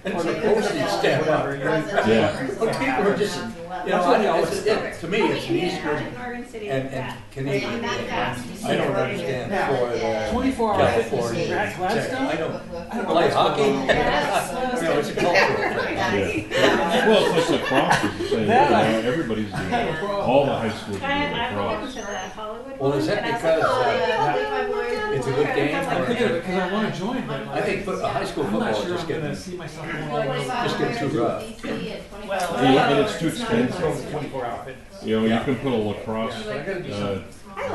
And the postage stamp up. Yeah. But people are just, you know, to me, it's an Eastern and Canadian thing. I don't understand Florida, 24 hour California. fitness. Gladstone? I I don't don't know play what's hockey. going on. You know, it's a cultural thing. Yeah. Well, it's like lacrosse is the same. That I- Everybody's doing it. All the high schools are doing lacrosse. Well, is that because it's a good game? I'm thinking of it because I want to join, but I think high school I'm football not is sure just I'm going to getting, see myself going all the way. just getting too rough. And it's too expensive. 24 hour fitness. You know, Yeah. you can put a lacrosse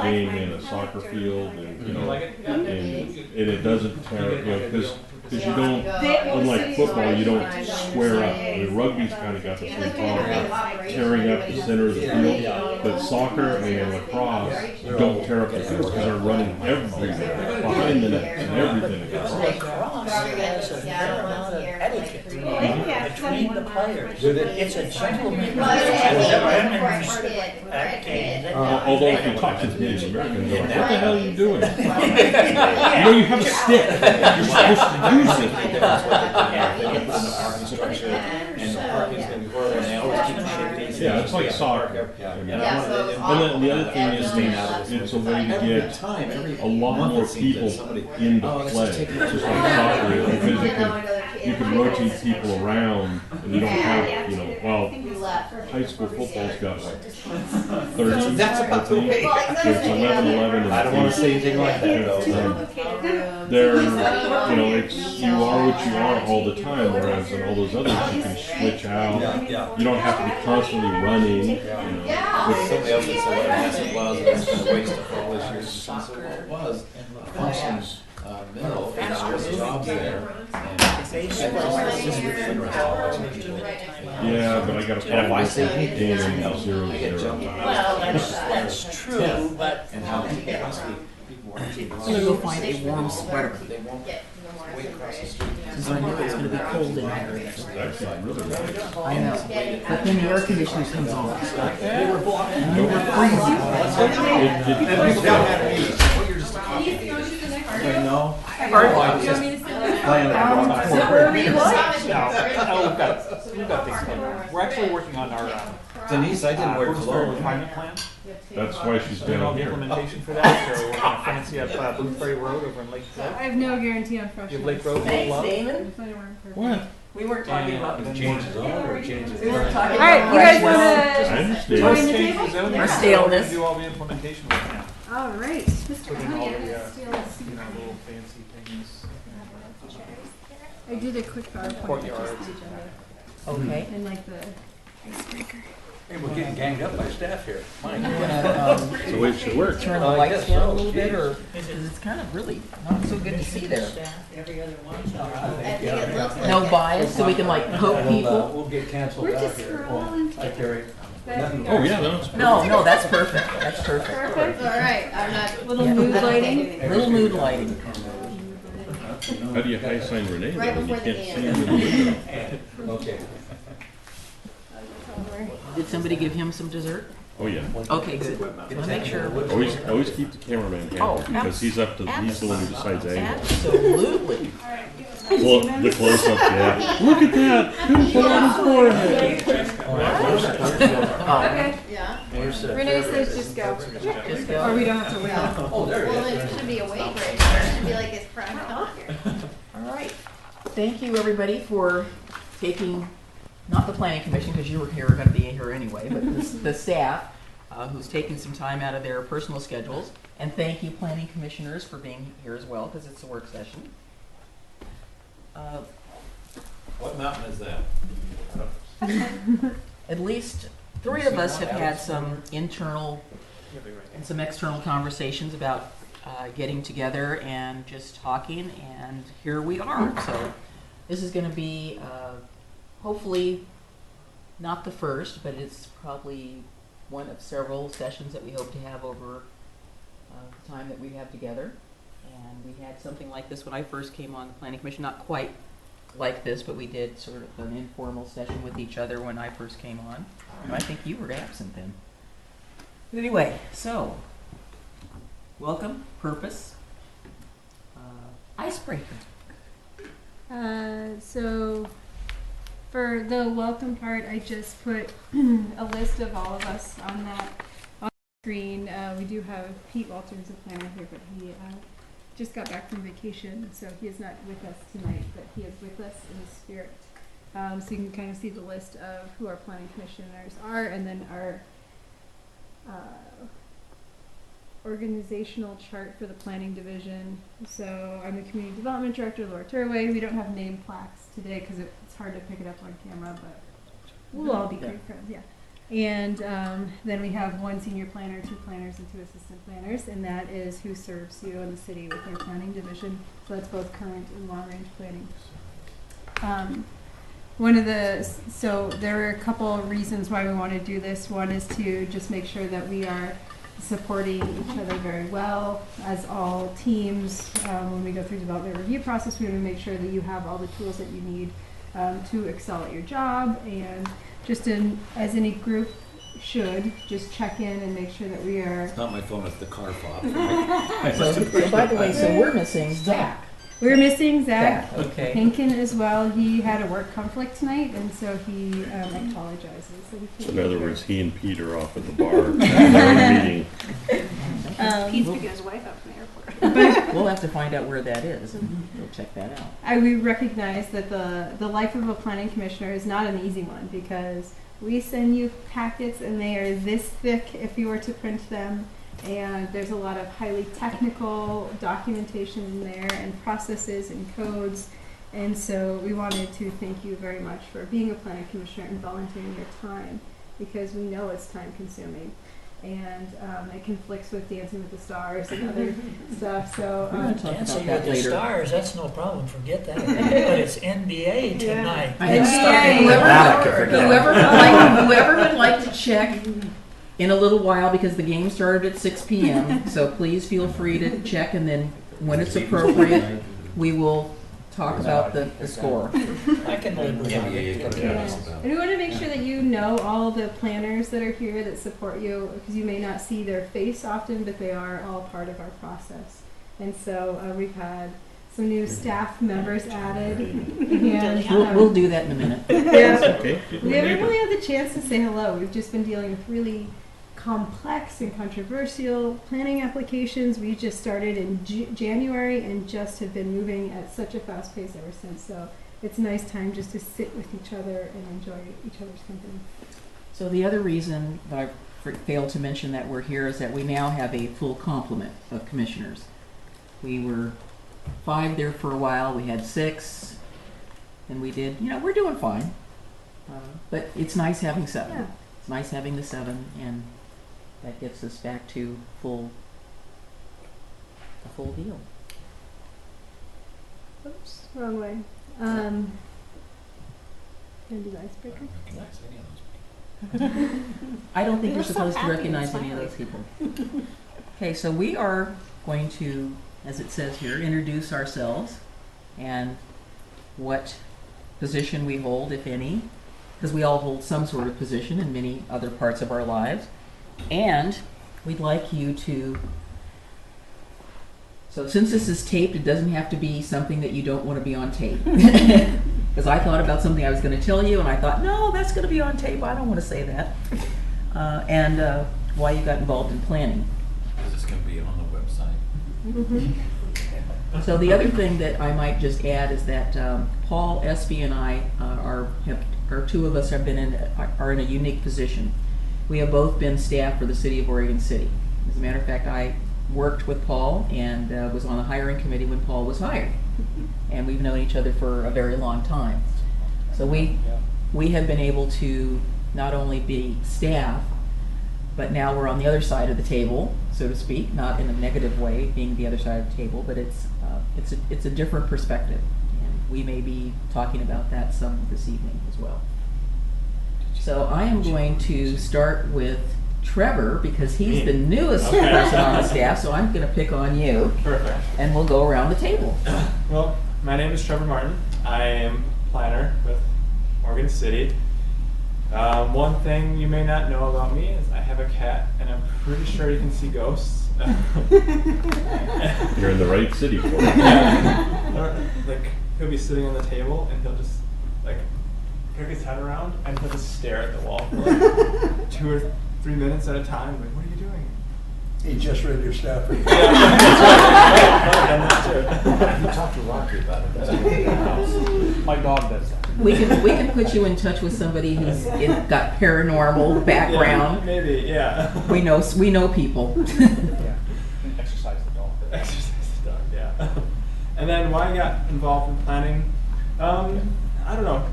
game in a soccer field, and you know, and it doesn't tear, you know, because you don't, unlike football, you don't square up. I mean, rugby's kind of got the same problem, tearing up the center of the field. But soccer and lacrosse don't tear up the field because they're running everywhere, behind the net and everything. Lacrosse has a fair amount of etiquette between the players. It's a gentleman's game. Although if you talk to the Native Americans, they're like, what the hell are you doing? You know, you have a stick. You're supposed to use it. Yeah, it's like soccer. And then the other thing is, it's a way to get a lot more people into play. It's just like soccer is, because you can rotate people around, and you don't have, you know, well, high school football's got like 30, That's about the way. it's 11, and I don't want to say anything like that though. they're, you know, it's, you are what you are all the time, whereas in all those others, you can switch out. Yeah. You don't have to be constantly running, you know. With somebody else that said, yes, it was, and it's been a waste of all this years. So it was, functions, middle, and there's jobs there. Yeah, but I got a And if I problem say with anything game else, in I get 0-0. jumped on. Well, that's true, but And how people want to I'm gonna go find a warm sweater, They won't wait across the street. since I knew it was gonna be cold in here. It's actually really nice. I know, but then the air conditioner comes on. We were freezing. No. We've got things coming. We're actually working on our Denise, I didn't wear Boonesboro clothes. refinement plan. That's why she's Doing all down the here. implementation for that. So we're gonna fancy up Boonesbury Road over in Lake I Road. have no guarantee on You have freshness. Lake Road. thanks, Love. Damon. What? We weren't talking about the Changes on or changes? We were talking All right, about you guys freshness. I wanna understand. join Let's the change table? the zoning. Our staleness. Do all the implementation right now. All right, Mr. Put in all the, Elliott, you know, little fancy things. I did a quick PowerPoint. Courtyards. Okay. And like the Hey, we're getting ganged up by staff here. My I'm God. gonna, It's the way it should work. turn the I lights guess down a so. little bit, or, because it's kind of really not so good to see there. No bias, so we can like poke people. We'll get canceled We're out just here. scrolling. Hi, Terry. Nothing. Oh, yeah, that's No, that's perfect, that's perfect. perfect. All right, I'm not. Little mood lighting. Little mood lighting. How do you high sign Renee though, Right when you before the can't game. see him in the window? Okay. Did somebody give him some dessert? Oh, yeah. Okay, good. Wanna make sure. Always keep the cameraman Oh, happy, because he's he's the one who decides angle. Absolutely. The close up, yeah. Look at that! Couldn't put on his forehead. Oh, Okay. Yeah. Where's the? Renee says just go. just Or go. we don't have to wait. Oh, there Well, he it is. should be a wait right here. It should be like it's prime time. All right. Thank you, everybody, for taking, not the planning commission, because you were going to be here anyway, but the staff who's taking some time out of their personal schedules. And thank you, planning commissioners, for being here as well, because it's a work session. What mountain is that? At least 3 of us have had some internal and some external conversations about getting together and just talking, and here we are. So this is going to be hopefully not the first, but it's probably one of several sessions that we hope to have over the time that we have together. And we had something like this when I first came on the Planning Commission, not quite like this, but we did sort of an informal session with each other when I first came on. I think you were absent then. But anyway, so welcome, purpose, icebreaker. So for the welcome part, I just put a list of all of us on that on the screen. We do have Pete Walter, who's a planner here, but he just got back from vacation, so he is not with us tonight, but he is with us in the spirit. So you can kind of see the list of who our planning commissioners are, and then our organizational chart for the planning division. So I'm the community development director, Laura Turway. We don't have name plaques today because it's hard to pick it up on camera, but we'll all be great friends, yeah. And then we have one senior planner, 2 planners, and 2 assistant planners, and that is who serves you in the city with their planning division. So that's both current and long-range planning. So there are a couple of reasons why we want to do this. One is to just make sure that we are supporting each other very well as all teams. When we go through the development review process, we want to make sure that you have all the tools that you need to excel at your job, and just as any group should, just check in and make sure that we are. It's not my phone, it's the car fob. So by the way, so we're missing Zach. We're missing Zach Okay. Hinkin as well. He had a work conflict tonight, and so he apologizes. So he can't In other be here. words, he and Pete are off at the bar, their meeting. Pete's We'll- picking his wife up from the airport. We'll have to find out where that is, and we'll check that out. We recognize that the life of a planning commissioner is not an easy one, because we send you packets and they are this thick if you were to print them, and there's a lot of highly technical documentation in there and processes and codes, and so we wanted to thank you very much for being a planning commissioner and volunteering your time, because we know it's time consuming. And it conflicts with Dancing with the Stars and other stuff. So We're gonna talk about Dancing that with the later. Stars, that's no problem, forget that. But it's NBA tonight. I know. It's starting Whoever would like to check in a little while, because the game started at 6 p.m. So please feel free to check, and then when it's appropriate, we will talk about the score. I can live with it. and we want to make sure that you know all the planners that are here that support you, because you may not see their face often, but they are all part of our process. And so we've had some new staff members added. And, We'll do that in a minute. yeah. Okay. We haven't really had the chance to say hello. We've just been dealing with really complex and controversial planning applications. We just started in January and just have been moving at such a fast pace ever since. So it's a nice time just to sit with each other and enjoy each other's company. So the other reason that I failed to mention that we're here is that we now have a full complement of commissioners. We were 5 there for a while. We had 6, and we did. We're doing fine. But it's nice having 7. Yeah. It's nice having the 7, and that gets us back to a full deal. Oops, wrong way. Gonna do the icebreaker? I don't think They're you're so supposed to happy and recognize any of smiling. those people. Okay, so we are going to, as it says here, introduce ourselves and what position we hold, if any, because we all hold some sort of position in many other parts of our lives. And we'd like you to, so since this is taped, it doesn't have to be something that you don't want to be on tape. Because I thought about something I was going to tell you, and I thought, no, that's going to be on tape. I don't want to say that. And why you got involved in planning. Is this going to be on the website? So the other thing that I might just add is that Paul Espy and I are 2 of us are in a unique position. We have both been staff for the City of Oregon City. As a matter of fact, I worked with Paul and was on the hiring committee when Paul was hired. And we've known each other for a very long time. So we have been able to not only be staff, but now we're on the other side of the table, so to speak, not in a negative way, being the other side of the table, but it's a different perspective. And we may be talking about that some this evening as well. So I am going to start with Trevor, because he's the newest person on the staff, so I'm going to pick on you. Perfect. And we'll go around the table. Well, my name is Trevor Martin. I am a planner with Oregon City. One thing you may not know about me is I have a cat, and I'm pretty sure he can see ghosts. You're in the right city for it. Yeah. Like, he'll be sitting on the table, and he'll just, like, head around and he'll just stare at the wall for like 2 or 3 minutes at a time. Like, what are you doing? He just read your staff report. Yeah, that's right. I've done that too. You talked to Rocky about it. That's in the house. My dog does that. We can put you in touch with somebody who's got paranormal background. Yeah, maybe, yeah. We know people. Yeah. Exercise the dog. Exercise the dog, yeah. And then why I got involved in planning, I don't know.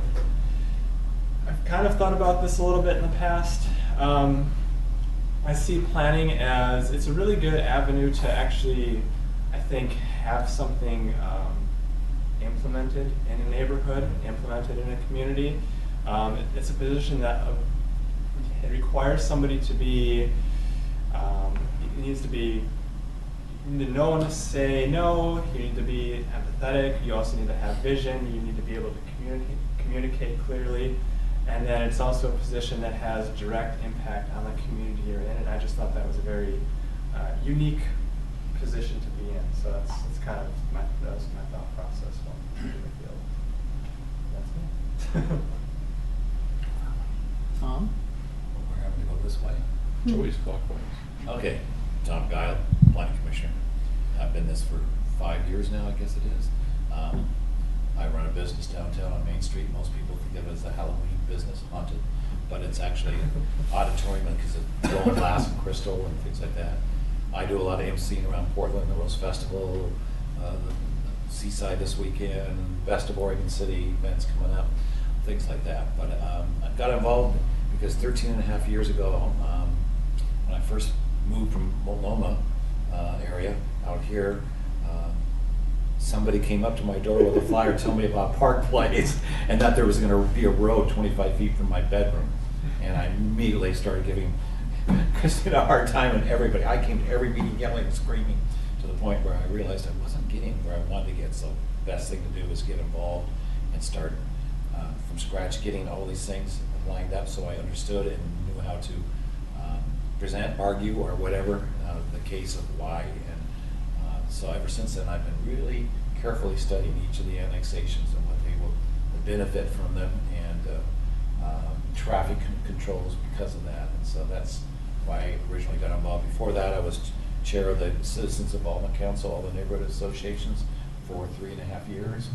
I've kind of thought about this a little bit in the past. I see planning as, it's a really good avenue to actually, I think, have something implemented in a neighborhood, implemented in a community. It's a position that it requires somebody to be, you need to know when to say no, you need to be empathetic, you also need to have vision, you need to be able to communicate clearly. And then it's also a position that has direct impact on the community you're in, and I just thought that was a very unique position to be in. So that's kind of my thought process when in the field. That's me. Tom? We're having to go this way. Always clockwise. Okay, Tom Guile, Planning Commissioner. I've been this for 5 years now, I guess it is. I run a business downtown on Main Street. Most people think of it as a Halloween business, haunted, but it's actually auditorium because of roll glass and crystal and things like that. I do a lot of emceeing around Portland, the Rose Festival, the Seaside this weekend, Best of Oregon City events coming up, things like that. But I got involved because 13.5 years ago, when I first moved from Multnomah area out here, somebody came up to my door with a flyer telling me about Park Place and that there was going to be a road 25 feet from my bedroom. And I immediately started giving Christina a hard time and everybody. I came to every meeting yelling and screaming to the point where I realized I wasn't getting where I wanted to get. So the best thing to do was get involved and start from scratch, getting all these things lined up so I understood and knew how to present, argue, or whatever the case of why. So ever since then, I've been really carefully studying each of the annexations and what they will benefit from them, and traffic controls because of that. And so that's why I originally got involved. Before that, I was chair of the Citizens Involvement Council, all the neighborhood associations, for 3.5 years,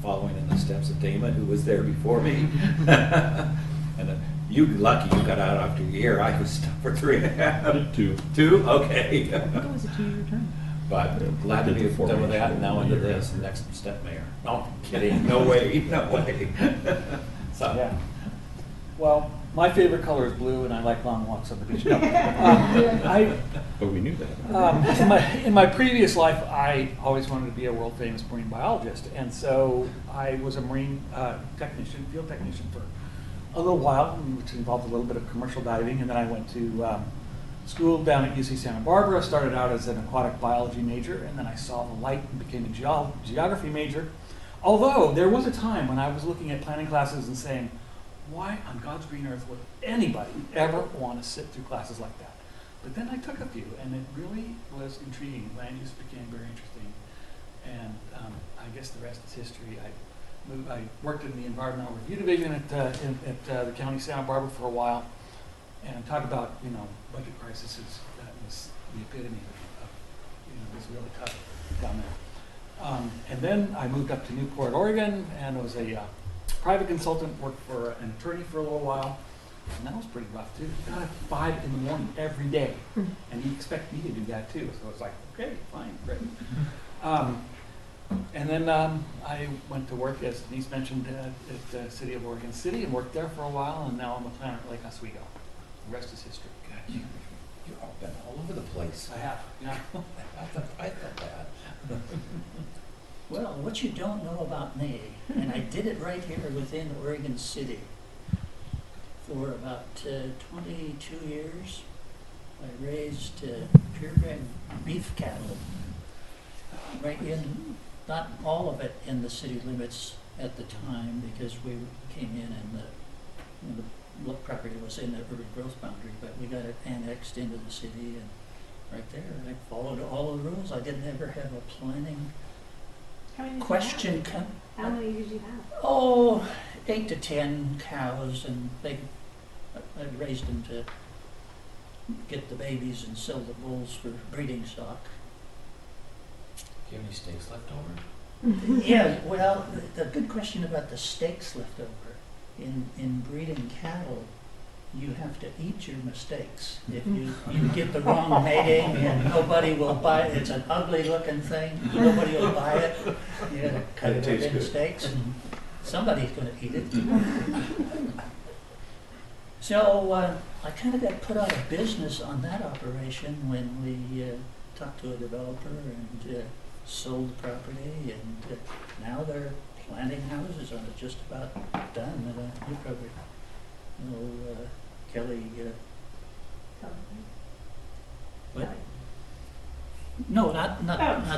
following in the steps of Damon, who was there before me. And you lucky you got out after a year. I was stuck for 3.5. I did 2. 2? Okay. I think it was a 2-year term. But glad to be done with that, and now into this, the next step mayor. No, I'm kidding, no way, no way. So. Yeah. Well, my favorite color is blue, and I like long walks on the beach. No. But we knew that. In my previous life, I always wanted to be a world famous marine biologist, and so I was a marine technician, field technician for a little while, which involved a little bit of commercial diving, and then I went to school down at UC Santa Barbara. Started out as an aquatic biology major, and then I saw the light and became a geography major. Although there was a time when I was looking at planning classes and saying, why on God's green earth would anybody ever want to sit through classes like that? But then I took a few, and it really was intriguing. Land use became very interesting, and I guess the rest is history. I worked in the environmental review division at the county Santa Barbara for a while, and talk about, budget crises. That was the epitome of it was really tough down there. And then I moved up to Newport, Oregon, and was a private consultant, worked for an attorney for a little while, and that was pretty rough too. You got up at 5 in the morning every day, and you expect me to do that too. So it's like, okay, fine, great. And then I went to work, as Denise mentioned, at the City of Oregon City, and worked there for a while, and now I'm a planner at Lake Oswego. The rest is history. God, you've all been all over the place. I have, yeah. I felt bad. Well, what you don't know about me, and I did it right here within Oregon City for about 22 years. I raised purebred beef cattle right in, not all of it in the city limits at the time, because we came in and the property was in the urban growth boundary, but we got it annexed into the city, and right there I followed all the rules. I didn't ever have a planning question. How many did you have? Oh, 8 to 10 cows, and I raised them to get the babies and sell the bulls for breeding stock. Do you have any steaks left over? Yeah, well, the good question about the steaks left over. In breeding cattle, you have to eat your mistakes. If you get the wrong mating and nobody will buy it, it's an ugly looking thing, nobody will buy it, you gotta cut it up into steaks and somebody's gonna eat it. So I kind of got put out of business on that operation when we talked to a developer and sold the property, and now they're planting houses on it, just about done. You probably know Kelly. What? No, not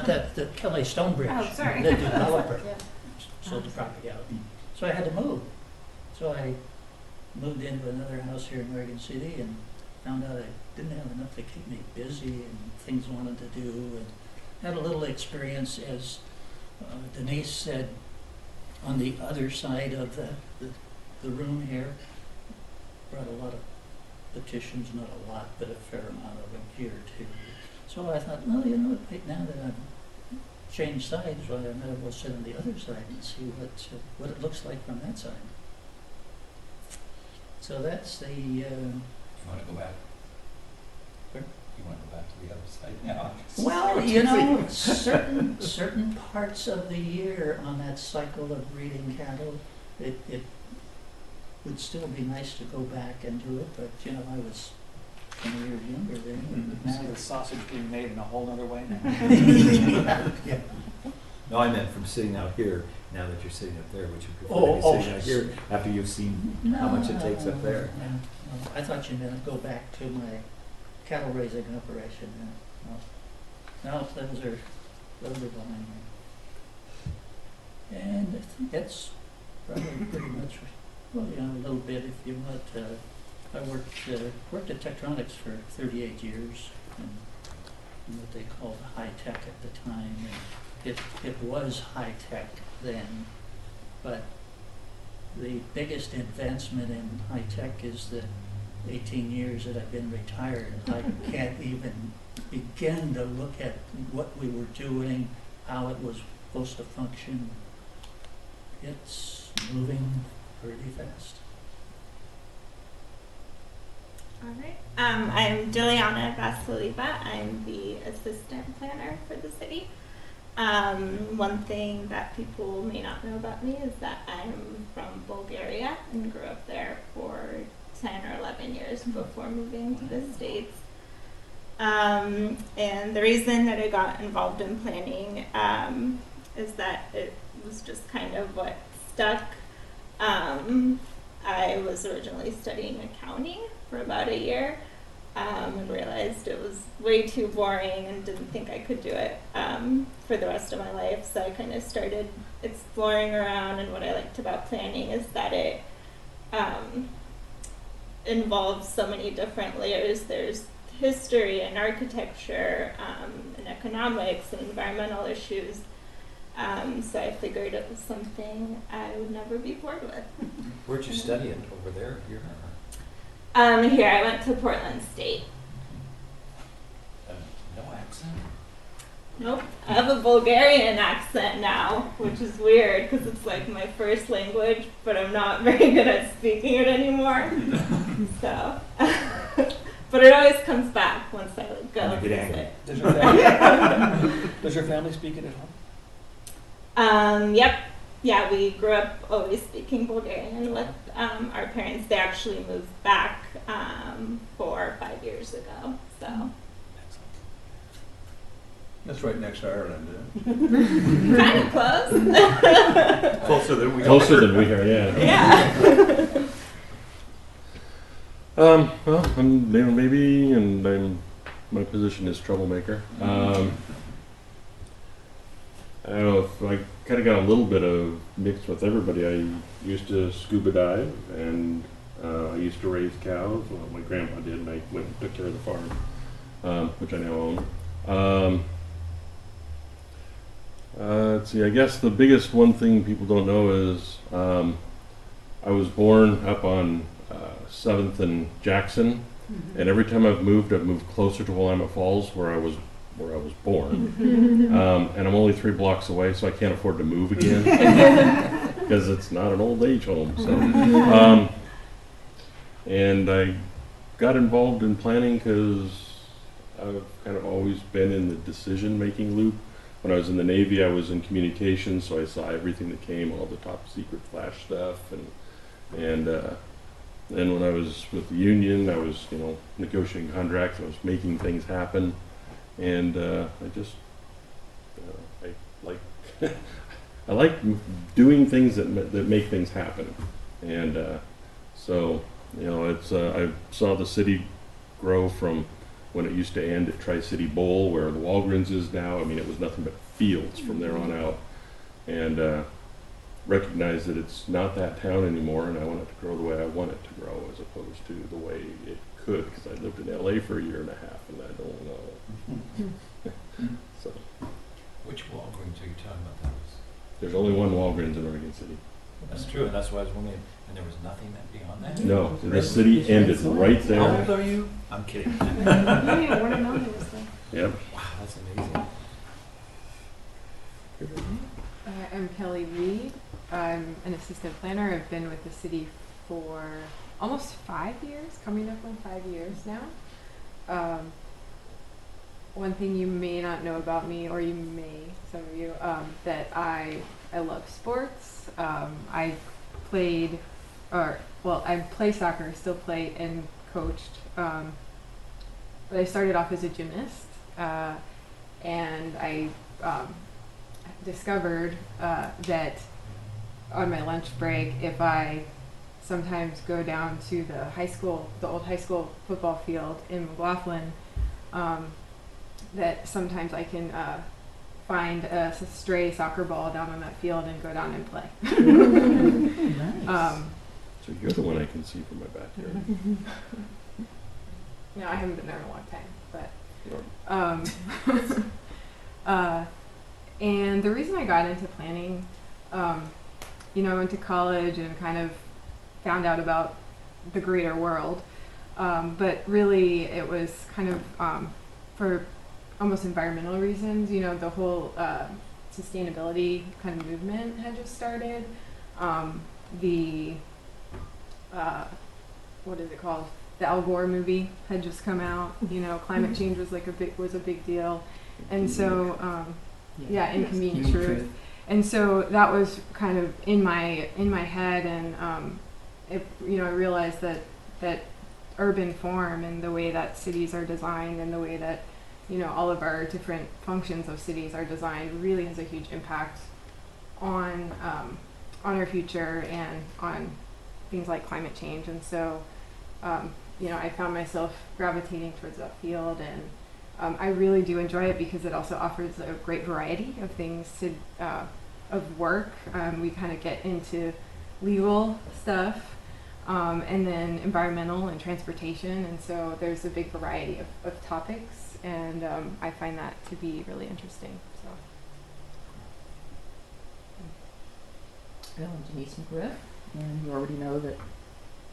that. The Kelly Stonebridge. Oh, sorry. The developer Yeah. sold the property out, so I had to move. So I moved into another house here in Oregon City and found out I didn't have enough to keep me busy and things I wanted to do, and had a little experience, as Denise said, on the other side of the room here. Brought a lot of petitions, not a lot, but a fair amount of them here too. So I thought, well, you know, right now that I've changed sides, well, I might as well sit on the other side and see what it looks like from that side. So that's the. You want to go back? Pardon? You want to go back to the other side now? Well, you know, certain parts of the year on that cycle of breeding cattle, it would still be nice to go back and do it, but you know, I was 20 years younger then. And See the sausage being made in a whole other way now. yeah. No, I meant from sitting out here, now that you're sitting up there, would you prefer Oh, to be sitting out here after you've seen how much it takes up there? No. I thought you meant go back to my cattle raising operation. No, those are behind me. And I think that's probably pretty much, well, you know, a little bit if you want. I worked at Tektronix for 38 years, and what they called high tech at the time. And it was high tech then, but the biggest advancement in high tech is the 18 years that I've been retired. I can't even begin to look at what we were doing, how it was supposed to function. It's moving pretty fast. All right. I'm Juliana Vasiliva. I'm the assistant planner for the city. One thing that people may not know about me is that I'm from Bulgaria and grew up there for 10 or 11 years before moving to the States. And the reason that I got involved in planning is that it was just kind of what stuck. I was originally studying accounting for about a year and realized it was way too boring and didn't think I could do it for the rest of my life. So I kind of started exploring around, and what I liked about planning is that it involves so many different layers. There's history and architecture and economics and environmental issues. So I figured it was something I would never be bored with. Where'd you study it? Over there? Here? Here, I went to Portland State. No accent? Nope. I have a Bulgarian accent now, which is weird because it's like my first language, but I'm not very good at speaking it anymore. So, but it always comes back once I go visit. Does your family speak it at home? Yep. Yeah, we grew up always speaking Bulgarian with our parents. They actually moved back 4 or 5 years ago. So. That's right next to Ireland, Kind of close. Closer than we are. Closer than we are, yeah. Yeah. Well, I'm Damon Beebe, and my position is troublemaker. I don't know if I kind of got a little bit of mixed with everybody. I used to scuba dive, and I used to raise cows. Well, my grandpa did, and I went and took care of the farm, which I now own. Let's see, I guess the biggest one thing people don't know is I was born up on 7th and Jackson, and every time I've moved closer to Willamette Falls, where I was born. And I'm only 3 blocks away, so I can't afford to move again because it's not an old age home. So, and I got involved in planning because I've kind of always been in the decision-making loop. When I was in the Navy, I was in communications, so I saw everything that came, all the top secret flash stuff, and then when I was with the union, I was, negotiating contracts. I was making things happen, and I like I like doing things that make things happen, and so it's I saw the city grow from when it used to end at Tri-City Bowl, where the Walgreens is now. I mean, it was nothing but fields from there on out, and recognize that it's not that town anymore, and I want it to grow the way I want it to grow, as opposed to the way it could, because I lived in LA for 1.5 years, and I don't know. So, Which Walgreens are you talking about? That was. There's only one Walgreens in Oregon City. That's true, and that's why I was wondering. And there was nothing that beyond that. No, the city ended right there. How old are you? I'm kidding. Yep. Wow, that's amazing. I'm Kelly Reed. I'm an assistant planner. I've been with the city for almost 5 years, coming up on 5 years now. One thing you may not know about me, or you may, some of you, that I love sports. I played, I play soccer, still play and coached. But I started off as a gymnast, and I discovered that on my lunch break, if I sometimes go down to the old high school football field in McLaughlin, that sometimes I can find a stray soccer ball down on that field and go down and play. Nice. So you're the one I can see from my backyard. No, I haven't been there in a long time, but and the reason I got into planning, I went to college and kind of found out about the greater world, but really it was kind of for almost environmental reasons. The whole sustainability kind of movement had just started. What is it called? The Al Gore movie had just come out. Climate change was a big deal, and so Inconvenient Truth. And so that was kind of in my head, and I realized that urban form and the way that cities are designed and the way that all of our different functions of cities are designed really has a huge impact on our future and on things like climate change. And so I found myself gravitating towards that field, and I really do enjoy it because it also offers a great variety of things of work. We kind of get into legal stuff, and then environmental and transportation, and so there's a big variety of topics, and I find that to be really interesting. So. Well, I'm Denise McGriff, and you already know that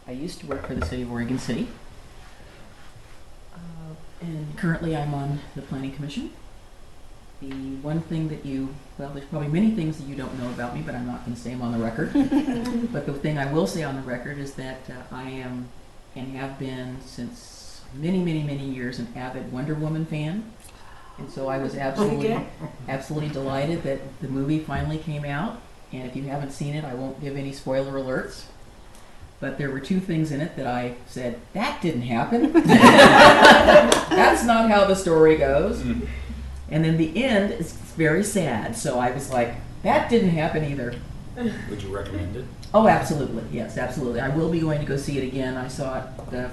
I used to work for the City of Oregon City. And currently I'm on the Planning Commission. The one thing that there's probably many things that you don't know about me, but I'm not going to say them on the record. But the thing I will say on the record is that I am, and have been since many, many, many years, an avid Wonder Woman fan. And so I was absolutely delighted that the movie finally came out. And if you haven't seen it, I won't give any spoiler alerts. But there were 2 things in it that I said, that didn't happen. That's not how the story goes. And then the end is very sad. So I was like, that didn't happen either. Would you recommend it? Oh, absolutely. Yes, absolutely. I will be going to go see it again. I saw it the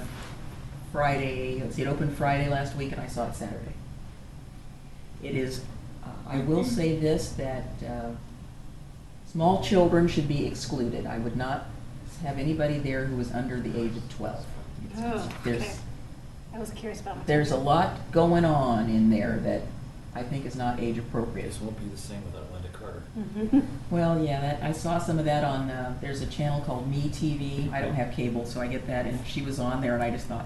Friday. It opened Friday last week, and I saw it Saturday. It is, I will say this, that small children should be excluded. I would not have anybody there who was under the age of 12. I was curious about. There's a lot going on in there that I think is not age appropriate. This won't be the same without Linda her. Well, yeah, that, I saw some of that on, there's a channel called Me TV. I don't have cable, so I get that, and she was on there, and I just thought,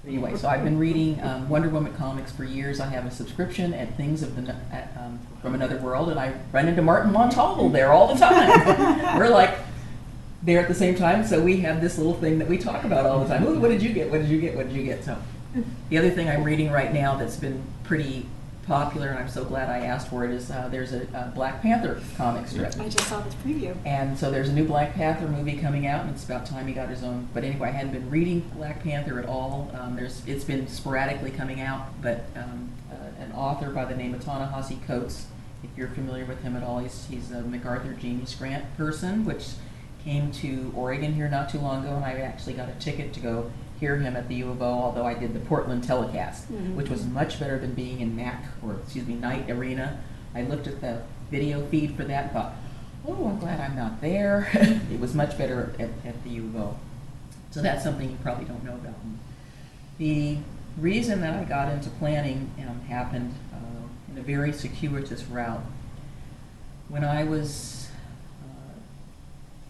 anyway, so I've been reading Wonder Woman comics for years. I have a subscription at Things of the from Another World, and I run into Martin Montalvo there all the time. We're like there at the same time, so we have this little thing that we talk about all the time. Ooh, what did you get? What did you get? What did you get? So the other thing I'm reading right now that's been pretty popular, and I'm so glad I asked for it, is there's a Black Panther comic strip. I just saw this preview. And so there's a new Black Panther movie coming out, and it's about time he got his own. But anyway, I hadn't been reading Black Panther at all. It's been sporadically coming out, but an author by the name of Ta-Nehisi Coates, if you're familiar with him at all, he's a MacArthur Genius Grant person, which came to Oregon here not too long ago, and I actually got a ticket to go hear him at the U of O, although I did the Portland telecast, which was much better than being in Knight Arena. I looked at the video feed for that and thought, oh, I'm glad I'm not there. It was much better at the U of O. So that's something you probably don't know about. The reason that I got into planning happened in a very circuitous route. When I was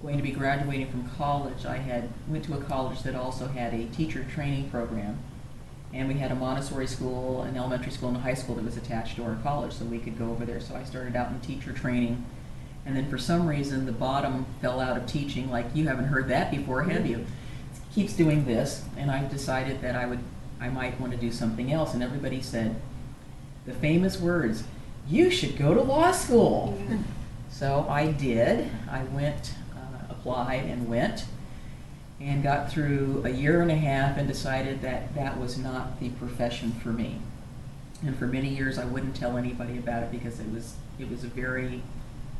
going to be graduating from college, I went to a college that also had a teacher training program, and we had a Montessori school, an elementary school, and a high school that was attached to our college, so we could go over there. So I started out in teacher training, and then for some reason the bottom fell out of teaching. Like, you haven't heard that before, have you? It keeps doing this, and I decided that I might want to do something else, and everybody said the famous words, you should go to law school. So I did. I went, applied and went, and got through a year and a half and decided that that was not the profession for me. And for many years I wouldn't tell anybody about it because it was a very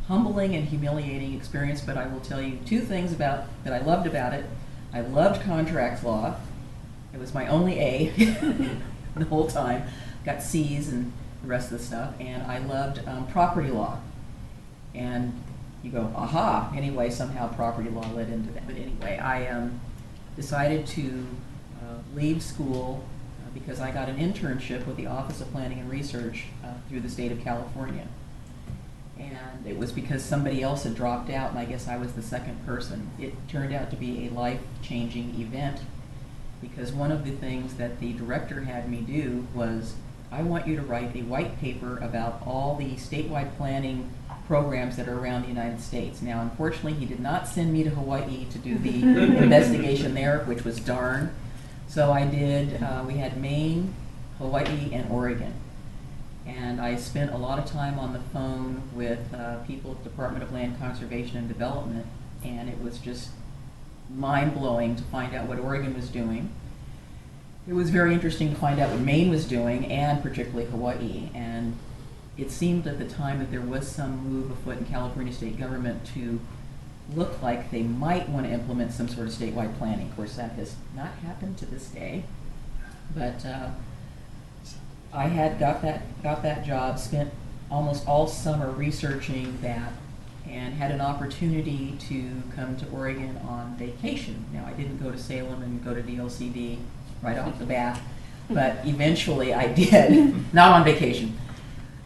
humbling and humiliating experience, but I will tell you two things that I loved about it. I loved contracts law. It was my only A the whole time. Got C's and the rest of the stuff. And I loved property law. And you go, aha, anyway, somehow property law led into that. But anyway, I decided to leave school because I got an internship with the Office of Planning and Research through the state of California. And it was because somebody else had dropped out, and I guess I was the second person. It turned out to be a life-changing event because one of the things that the director had me do was, I want you to write a white paper about all the statewide planning programs that are around the United States. Now, unfortunately, he did not send me to Hawaii to do the investigation there, which was darn. So I did, we had Maine, Hawaii, and Oregon. And I spent a lot of time on the phone with people at the Department of Land Conservation and Development, and it was just mind-blowing to find out what Oregon was doing. It was very interesting to find out what Maine was doing, and particularly Hawaii. And it seemed at the time that there was some move afoot in California state government to look like they might want to implement some sort of statewide planning. Of course, that has not happened to this day. But I had got that job, spent almost all summer researching that, and had an opportunity to come to Oregon on vacation. Now, I didn't go to Salem and go to DLCD right off the bat, but eventually I did, not on vacation.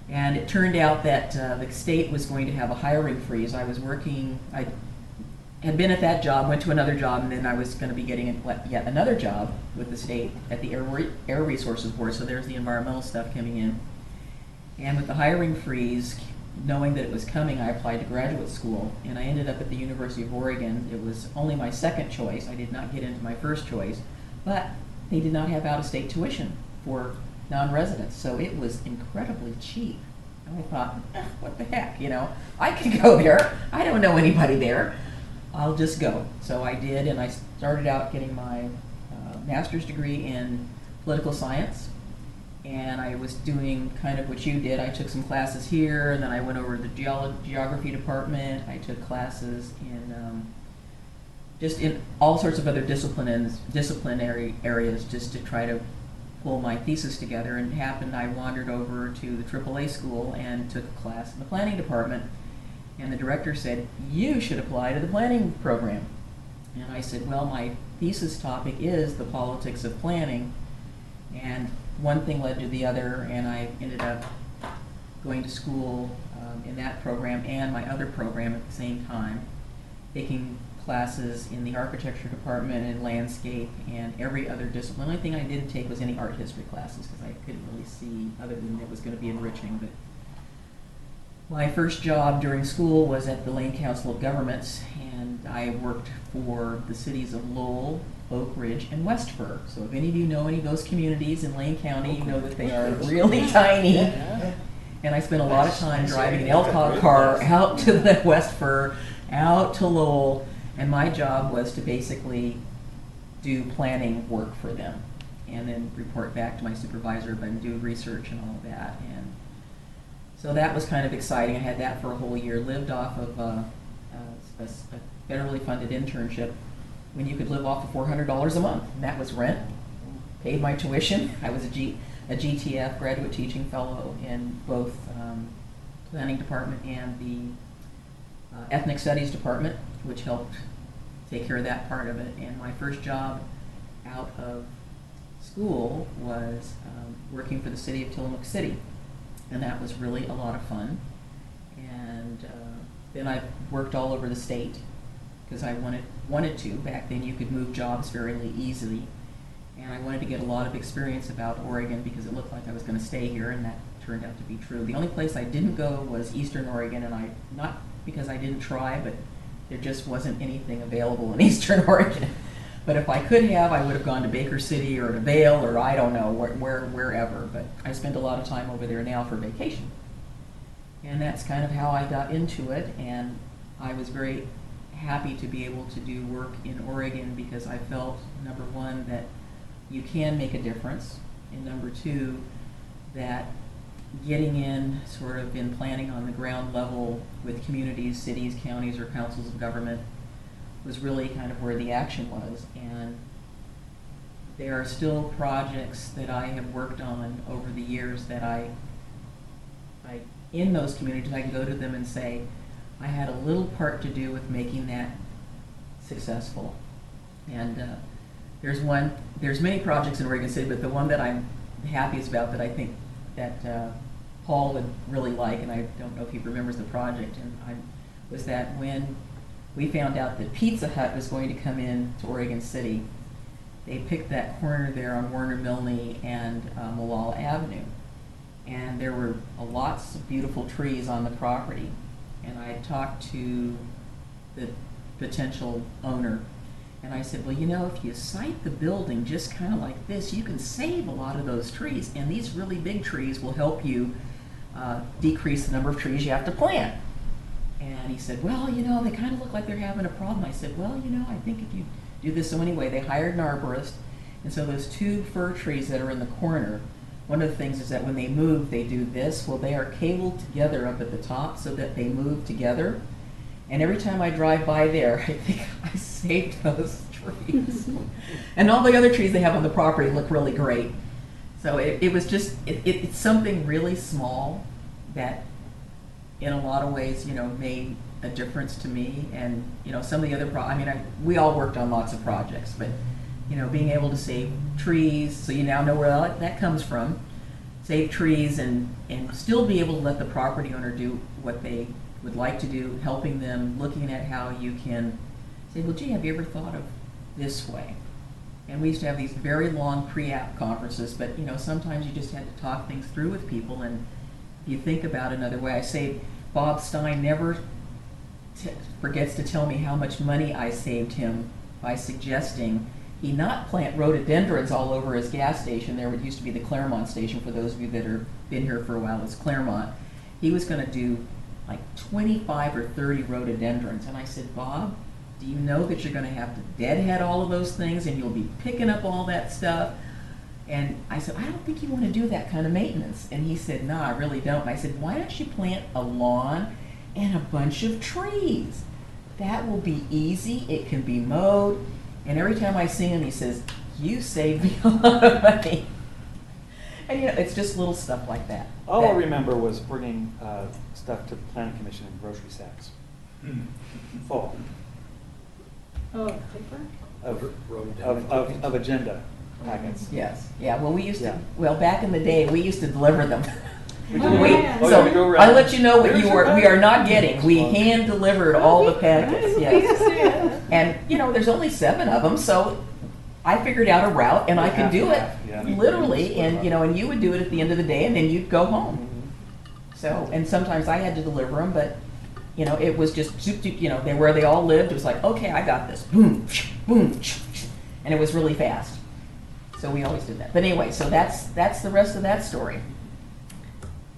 And it turned out that the state was going to have a hiring freeze. I had been at that job, went to another job, and then I was going to be getting yet another job with the state at the Air Resources Board, so there's the environmental stuff coming in. And with the hiring freeze, knowing that it was coming, I applied to graduate school, and I ended up at the University of Oregon. It was only my second choice. I did not get into my first choice, but they did not have out-of-state tuition for non-residents, so it was incredibly cheap. And I thought, what the heck, I could go there. I don't know anybody there. I'll just go. So I did, and I started out getting my master's degree in political science, and I was doing kind of what you did. I took some classes here, and then I went over to the geography department. I took classes in just in all sorts of other disciplinary areas just to try to pull my thesis together. And it happened I wandered over to the AAA school and took a class in the planning department. And the director said, you should apply to the planning program. And I said, well, my thesis topic is the politics of planning. And one thing led to the other, and I ended up going to school in that program and my other program at the same time, taking classes in the architecture department and landscape and every other discipline. The only thing I didn't take was any art history classes because I couldn't really see, other than it was going to be enriching. But my first job during school was at the Lane Council of Governments, and I worked for the cities of Lowell, Oak Ridge, and Westford. So if any of you know any of those communities in Lane County, you know that they are really tiny. And I spent a lot of time driving an Elcott car out to the Westford, out to Lowell, and my job was to basically do planning work for them and then report back to my supervisor and do research and all of that. And so that was kind of exciting. I had that for a whole year, lived off of a federally funded internship when you could live off of $400 a month. And that was rent, paid my tuition. I was a GTF, graduate teaching fellow, in both planning department and the ethnic studies department, which helped take care of that part of it. And my first job out of school was working for the city of Tillamook City. And that was really a lot of fun. And then I worked all over the state because I wanted to. Back then you could move jobs fairly easily. And I wanted to get a lot of experience about Oregon because it looked like I was going to stay here, and that turned out to be true. The only place I didn't go was Eastern Oregon, and not because I didn't try, but there just wasn't anything available in Eastern Oregon. But if I could have, I would have gone to Baker City or to Vail or I don't know, wherever. But I spend a lot of time over there now for vacation. And that's kind of how I got into it. And I was very happy to be able to do work in Oregon because I felt, number one, that you can make a difference. And number two, that getting in sort of in planning on the ground level with communities, cities, counties, or councils of government was really kind of where the action was. And there are still projects that I have worked on over the years that I in those communities, I can go to them and say, I had a little part to do with making that successful. And there's many projects in Oregon City, but the one that I'm happiest about that I think that Paul would really like, and I don't know if he remembers the project, was that when we found out that Pizza Hut was going to come in to Oregon City, they picked that corner there on Warner Milne and Malal Avenue. And there were lots of beautiful trees on the property. And I talked to the potential owner, and I said, well, you know, if you site the building just kind of like this, you can save a lot of those trees. And these really big trees will help you decrease the number of trees you have to plant. And he said, well, you know, they kind of look like they're having a problem. I said, well, you know, I think if you do this. So anyway, they hired an arborist. And so those two fir trees that are in the corner, one of the things is that when they move, they do this. Well, they are cabled together up at the top so that they move together. And every time I drive by there, I think I saved those trees. And all the other trees they have on the property look really great. So it was just, it's something really small that in a lot of ways, you know, made a difference to me. And, you know, some of the other, we all worked on lots of projects, but, you know, being able to save trees, so you now know where that comes from, save trees and still be able to let the property owner do what they would like to do, helping them, looking at how you can say, well, gee, have you ever thought of this way? And we used to have these very long pre-app conferences, but, you know, sometimes you just had to talk things through with people, and if you think about another way, I say Bob Stein never forgets to tell me how much money I saved him by suggesting he not plant rhododendrons all over his gas station. There used to be the Claremont station, for those of you that have been here for a while, it's Claremont. He was going to do like 25 or 30 rhododendrons. And I said, Bob, do you know that you're going to have to deadhead all of those things and you'll be picking up all that stuff? And I said, I don't think you want to do that kind of maintenance. And he said, no, I really don't. And I said, why don't you plant a lawn and a bunch of trees? That will be easy. It can be mowed. And every time I see him, he says, you saved me a lot of money. And, you know, it's just little stuff like that. All I remember was bringing stuff to the Planning Commission in grocery sacks. Full. Oh, paper? Of agenda packets. Yes. Yeah. Well, we used to. Well, back in the day, we used to deliver them. So I let you know what we are not getting. We hand delivered all the packets. Yes. And there's only 7 of them, so I figured out a route and I could do it literally, and and you would do it at the end of the day, and then you'd go home. So, and sometimes I had to deliver them, but it was just where they all lived. It was like, okay, I got this. Boom, boom, and it was really fast. So we always did that. But anyway, so that's the rest of that story.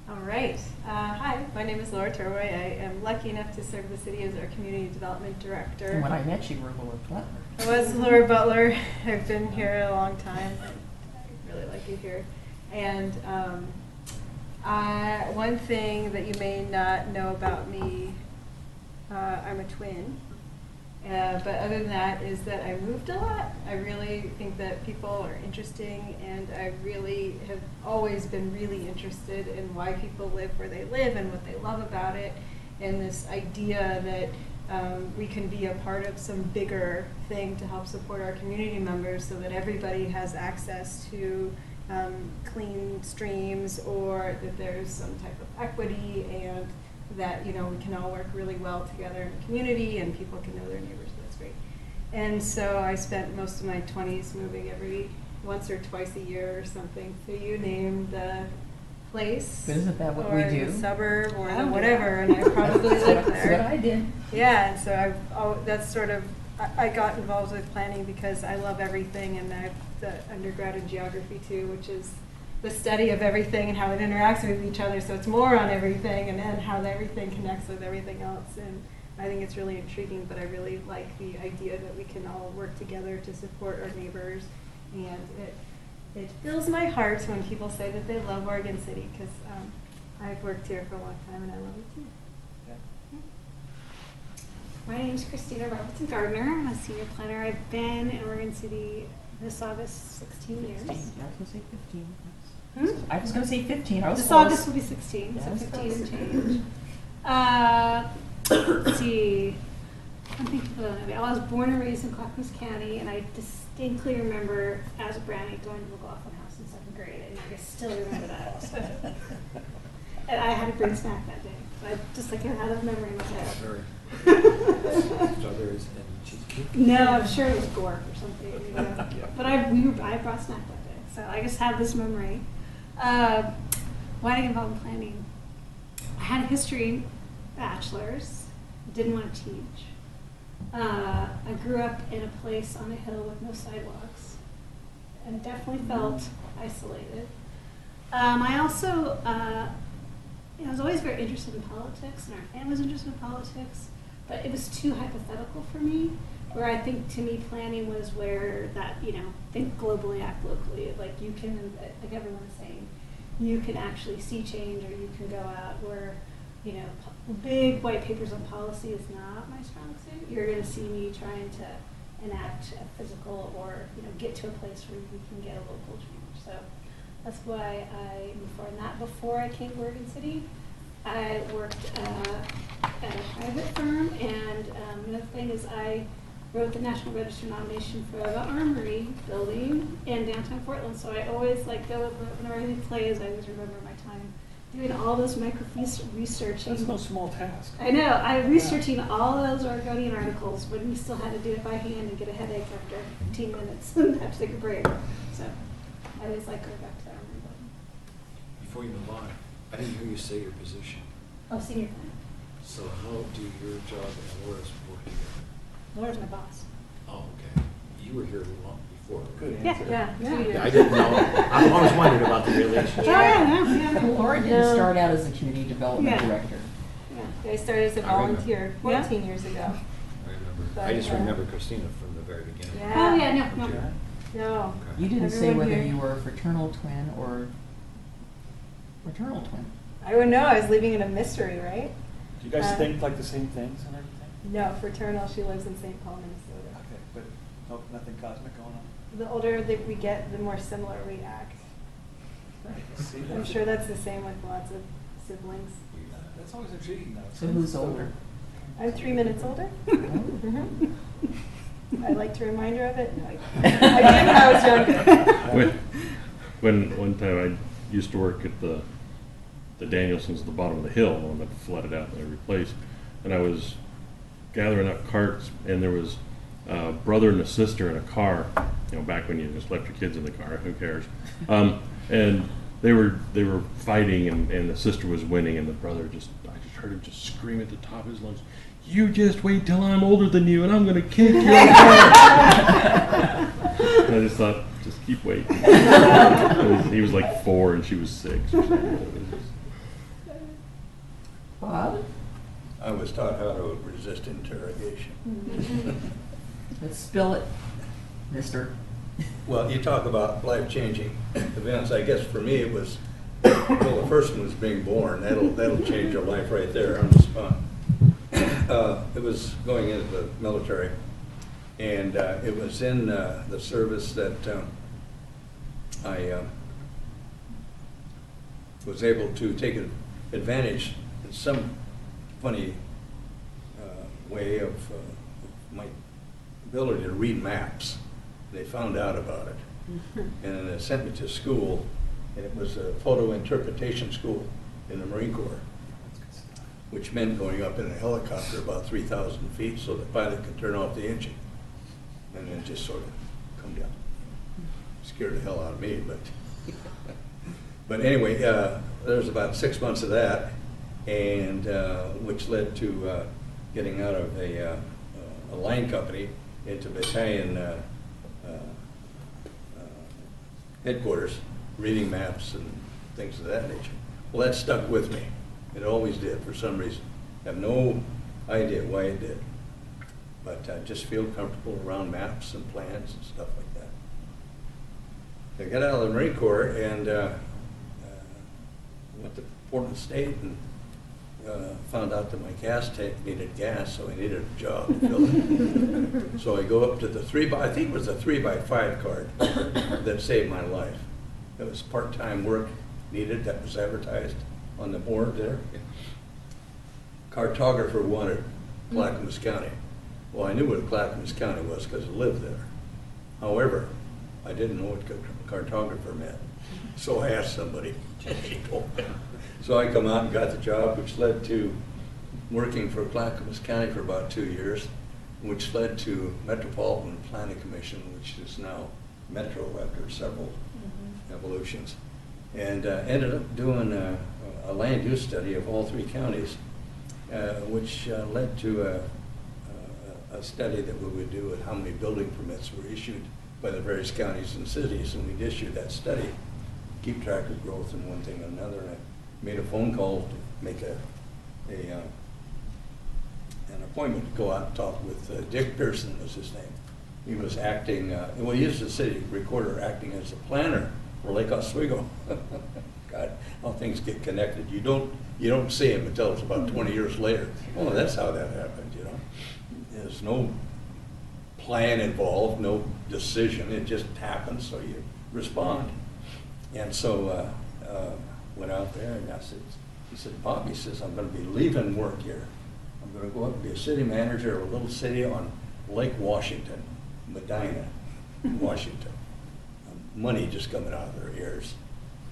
All right. Hi, my name is Laura Turway. I am lucky enough to serve the city as our community development director. And when I met you, you were Laura Butler. I was Laura Butler. I've been here a long time. I really like it here. And one thing that you may not know about me, I'm a twin. But other than that is that I moved a lot. I really think that people are interesting, and I really have always been really interested in why people live where they live and what they love about it, and this idea that we can be a part of some bigger thing to help support our community members so that everybody has access to clean streams, or that there's some type of equity, and that we can all work really well together in a community and people can know their neighbors. That's great. And so I spent most of my 20s moving every once or twice a year or something. So you name the place, but isn't that what or we do? The suburb, or the whatever, and I probably lived there. That's what I did. Yeah, and so that's sort of, I got involved with planning because I love everything, and I have the undergrad in geography too, which is the study of everything and how it interacts with each other. So it's more on everything, and then how everything connects with everything else. And I think it's really intriguing, but I really like the idea that we can all work together to support our neighbors. And it fills my heart when people say that they love Oregon City, because I've worked here for a long time and I love it too. My name is Christina Robertson Gardner. I'm a senior planner. I've been in Oregon City this August 16 years. 16. I was going to say 15. I was going to say 15. I was this close. August will be 16, so 15 and change. Let's see. I'm thinking of it. I was born and raised in Clackamas County, and I distinctly remember as a brownie going to McLaughlin House in 7th grade, and I still remember that. And I had a great snack that day. So I just like had a memory in my head. Strawberries and cheesecake? No, I'm sure it was Gork or something. But I brought snack that day, so I just have this memory. Why did I get involved in planning? I had a history bachelor's, didn't want to teach. I grew up in a place on a hill with no sidewalks, and definitely felt isolated. I also, I was always very interested in politics, and our family was interested in politics, but it was too hypothetical for me. Where I think, to me, planning was where that, think globally, act locally. Like you can, like everyone is saying, you can actually see change, or you can go out where, big white papers on policy is not my strong suit. You're going to see me trying to enact a physical, or get to a place where you can get a local change. So that's why I moved forward. And that before I came to Oregon City, I worked at a private firm, and another thing is I wrote the National Register nomination for the Armory building in downtown Portland. So I always go whenever I do plays, I always remember my time doing all those researching. That's no small task. I know. I researching all of those Oregonian articles when we still had to do it by hand and get a headache after 15 minutes and have to take a break. So I always like going back to that Armory building. Before you move on, I didn't hear you say your position. Oh, senior planner. So how do your job and Laura's work together? Laura's my boss. Oh, okay. You were here long before. Good answer. Yeah, I didn't know. I always wondered about the relationship. Yeah. Laura didn't start out as a community development director. I started as a volunteer 14 years ago. I remember. I just remember Christina from the very beginning. Yeah. Oh, yeah, no. No. You didn't say Everyone whether here. you were a fraternal twin or maternal twin. I would know. I was living in a mystery, right? Do you guys think like the same things and everything? No, fraternal. She lives in St. Paul, Minnesota. Okay, but nothing cosmic going on? The older that we get, the more similar we act. I'm sure that's the same with lots of siblings. That's always intriguing, though. So who's older? I'm 3 minutes older. I like to remind her of it. No, I did when I was younger. When one time I used to work at the the Danielsons at the bottom of the hill, the one that flooded out and they replaced. And I was gathering up carts, and there was a brother and a sister in a car. You know, back when you just left your kids in the car, who cares? And they were fighting, and the sister was winning, and the brother I just heard him just scream at the top of his lungs, "You just wait till I'm older than you, and I'm going to kick your ass." And I just thought, just keep waiting. He was like 4 and she was 6 or something. Bob? I was taught how to resist interrogation. Let's spill it, mister. Well, you talk about life-changing events. I guess for me it was, well, the first one was being born. That'll change your life right there on the spot. It was going into the military, and it was in the service that I was able to take advantage in some funny way of my ability to read maps. They found out about it, and they sent me to school, and it was a photo interpretation school in the Marine Corps, which meant going up in a helicopter about 3,000 feet so the pilot could turn off the engine and then just sort of come down. Scared the hell out of me, but anyway, there was about 6 months of that, and which led to getting out of a line company into battalion headquarters, reading maps and things of that nature. Well, that stuck with me. It always did for some reason. I have no idea why it did, but I just feel comfortable around maps and plans and stuff like that. I got out of the Marine Corps and went to Portland State and found out that my gas tank needed gas, so I needed a job to fill it. So I go up to the I think it was a 3x5 card that saved my life. It was part-time work needed that was advertised on the board there. Cartographer wanted Clackamas County. Well, I knew what Clackamas County was because I lived there. However, I didn't know what cartographer meant. So I asked somebody, she told me. So I come out and got the job, which led to working for Clackamas County for about 2 years, which led to Metropolitan Planning Commission, which is now Metro after several evolutions, and ended up doing a land use study of all 3 counties, which led to a study that we would do at how many building permits were issued by the various counties and cities, and we'd issue that study, keep track of growth and one thing and another. And I made a phone call to make an appointment to go out and talk with Dick Pearson was his name. He was acting, well, he was the city recorder acting as a planner for Lake Oswego. God, how things get connected. You don't see him until it's about 20 years later. Oh, that's how that happened, you know. There's no plan involved, no decision. It just happens, so you respond. And so went out there, and he said, Bob, he says, I'm going to be leaving work here. I'm going to go up and be a city manager of a little city on Lake Washington, Medina, Washington. Money just coming out of their ears.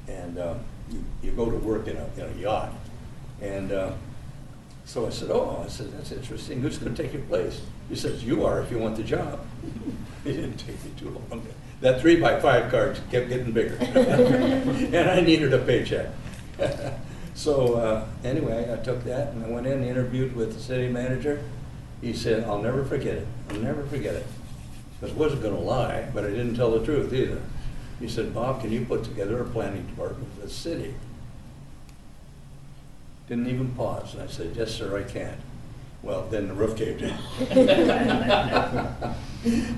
And you go to work in a yacht. And so I said, that's interesting. Who's going to take your place? He says, you are if you want the job. It didn't take me too long. That 3x5 card kept getting bigger. And I needed a paycheck. So anyway, I took that and I went in and interviewed with the city manager. He said, I'll never forget it. I'll never forget it. Because I wasn't going to lie, but I didn't tell the truth either. He said, Bob, can you put together a planning department for the city? Didn't even pause. And I said, yes, sir, I can. Well, then the roof caved in.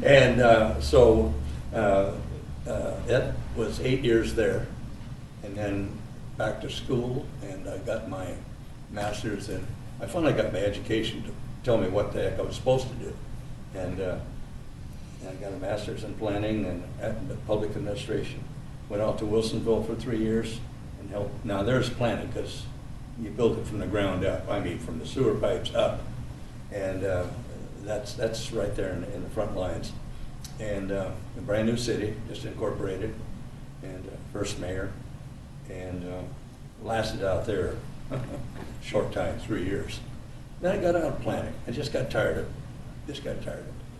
And so that was 8 years there. And then back to school, and I got my master's in, I finally got my education to tell me what the heck I was supposed to do. And I got a master's in planning and public administration. Went out to Wilsonville for 3 years and helped. Now there's planning because you build it from the ground up. I mean, from the sewer pipes up, and that's right there in the front lines. And a brand new city, just incorporated, and first mayor, and lasted out there short time, 3 years. Then I got out of planning. I just got tired of it.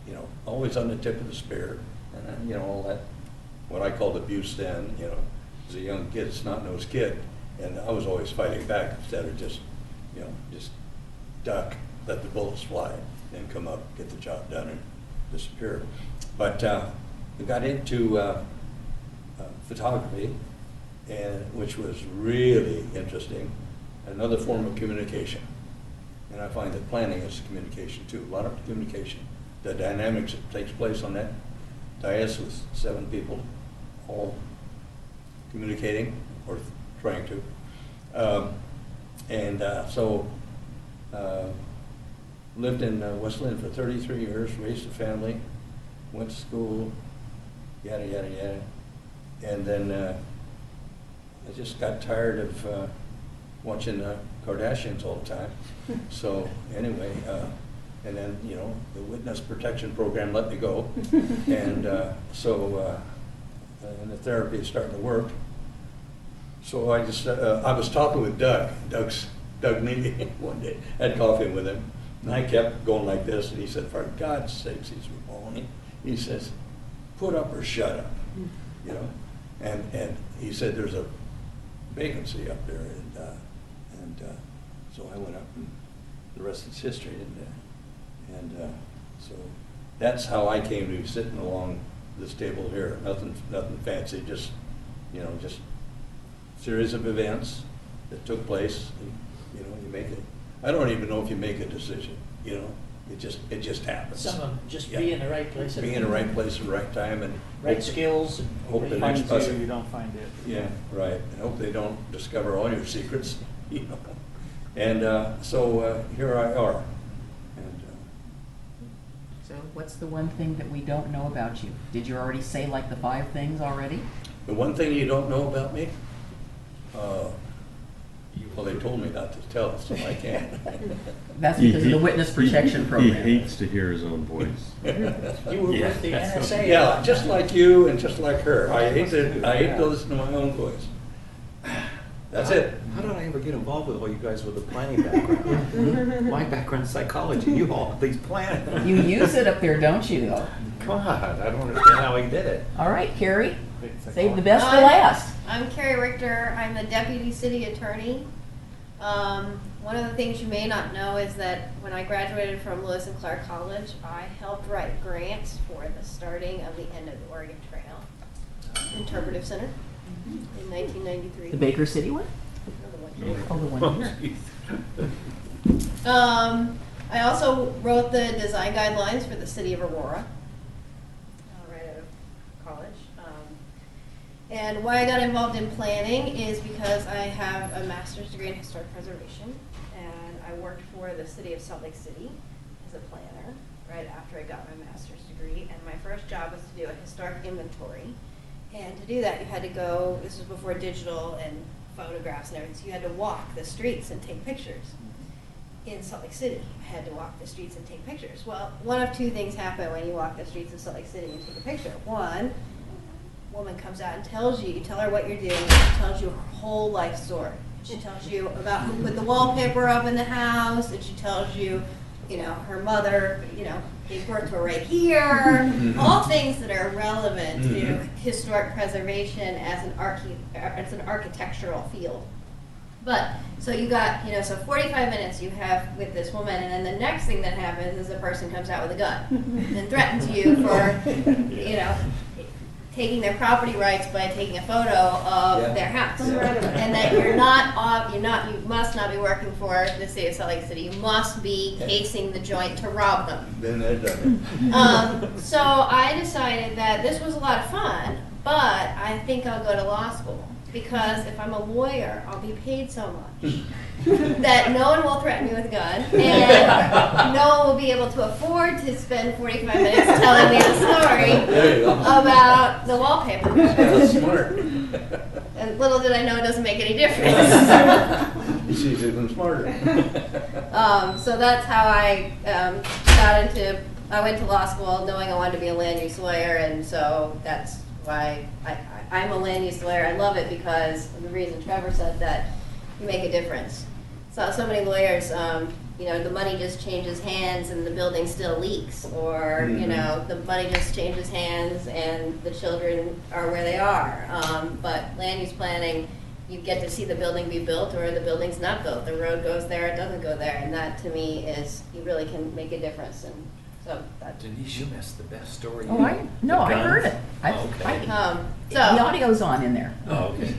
You know, always on the tip of the spear, and then, you know, all that, what I called abuse then, you know, as a young kid, snot-nosed kid, and I was always fighting back instead of just, you know, just duck, let the bullets fly, then come up, get the job done, and disappear. But we got into photography, and which was really interesting, another form of communication. And I find that planning is communication too, a lot of communication. The dynamics that takes place on that dais with 7 people, all communicating or trying to. So lived in West Lynn for 33 years, raised a family, went to school, yada, yada, yada. And then I just got tired of watching the Kardashians all the time. So anyway, and then, you know, the witness protection program let me go. And and the therapy is starting to work. So I just, I was talking with Doug Neely one day, had coffee with him, and I kept going like this, and he said, for God's sakes, he's Ramon. He says, put up or shut up, you know? And he said, there's a vacancy up there, and so I went up, and the rest is history, and so that's how I came to be sitting along this table here. Nothing fancy, just, you know, just series of events that took place. And, you know, you make it. I don't even know if you make a decision. You know, it just happens. Some of them just Yeah. be in the right place. Be in the right place at the right time, and Right skills. And hope the Find next you, person. you don't find it. Yeah, right. And hope they don't discover all your secrets. You know, and so here I are. And So what's the one thing that we don't know about you? Did you already say like the 5 things already? the one thing you don't know about me. Well, they told me not to tell, so I can't. That's because of the witness protection program. He hates to hear his own voice. You were with the NSA. Yeah, just like you and just like her. I hate to listen to my own voice. That's it. How did I ever get involved with all you guys with the planning background? My background's psychology. You all have these planning. You use it up there, don't you, though? God, I don't understand how he did it. All right, Carrie, save the best for last. I'm Carrie Richter. I'm the deputy city attorney. One of the things you may not know is that when I graduated from Lewis and Clark College, I helped write grants for the starting of the End of the Oregon Trail Interpretive Center in 1993. The Baker City one? No, Oh, the one here. I also wrote the design guidelines for the city of Aurora, right out of college. And why I got involved in planning is because I have a master's degree in historic preservation, and I worked for the city of Salt Lake City as a planner right after I got my master's degree. And my first job was to do a historic inventory. And to do that, you had to go, this was before digital and photographs and everything, so you had to walk the streets and take pictures. In Salt Lake City, I had to walk the streets and take pictures. Well, one of 2 things happen when you walk the streets of Salt Lake City and take a picture. One, woman comes out and tells you, tell her what you're doing, she tells you her whole life story. She tells you about who put the wallpaper up in the house, and she tells you, you know, her mother, you know, gave birth to her right here, all things that are relevant to historic preservation as an architectural field. But, so you got, you know, so 45 minutes you have with this woman, and then the next thing that happens is the person comes out with a gun and threatens you for, you know, taking their property rights by taking a photo of their house. And that you must not be working for the city of Salt Lake City. You must be casing the joint to rob them. Been there, done it. So I decided that this was a lot of fun, but I think I'll go to law school. Because if I'm a lawyer, I'll be paid so much that no one will threaten me with a gun, and no one will be able to afford to spend 45 minutes telling me the story about the wallpaper. That's smart. And little did I know it doesn't make any difference. She's even smarter. So that's how I I went to law school knowing I wanted to be a land use lawyer, and so that's why I'm a land use lawyer. I love it because of the reason Trevor said that you make a difference. So many lawyers, you know, the money just changes hands and the building still leaks, or, you know, the money just changes hands and the children are where they are. But land use planning, you get to see the building be built or the building's not built. The road goes there, it doesn't go there, and that to me is, you really can make a difference. And so that. Denise, you missed the best story. Oh, I heard it. Okay. So the audio's on in there. Oh, okay.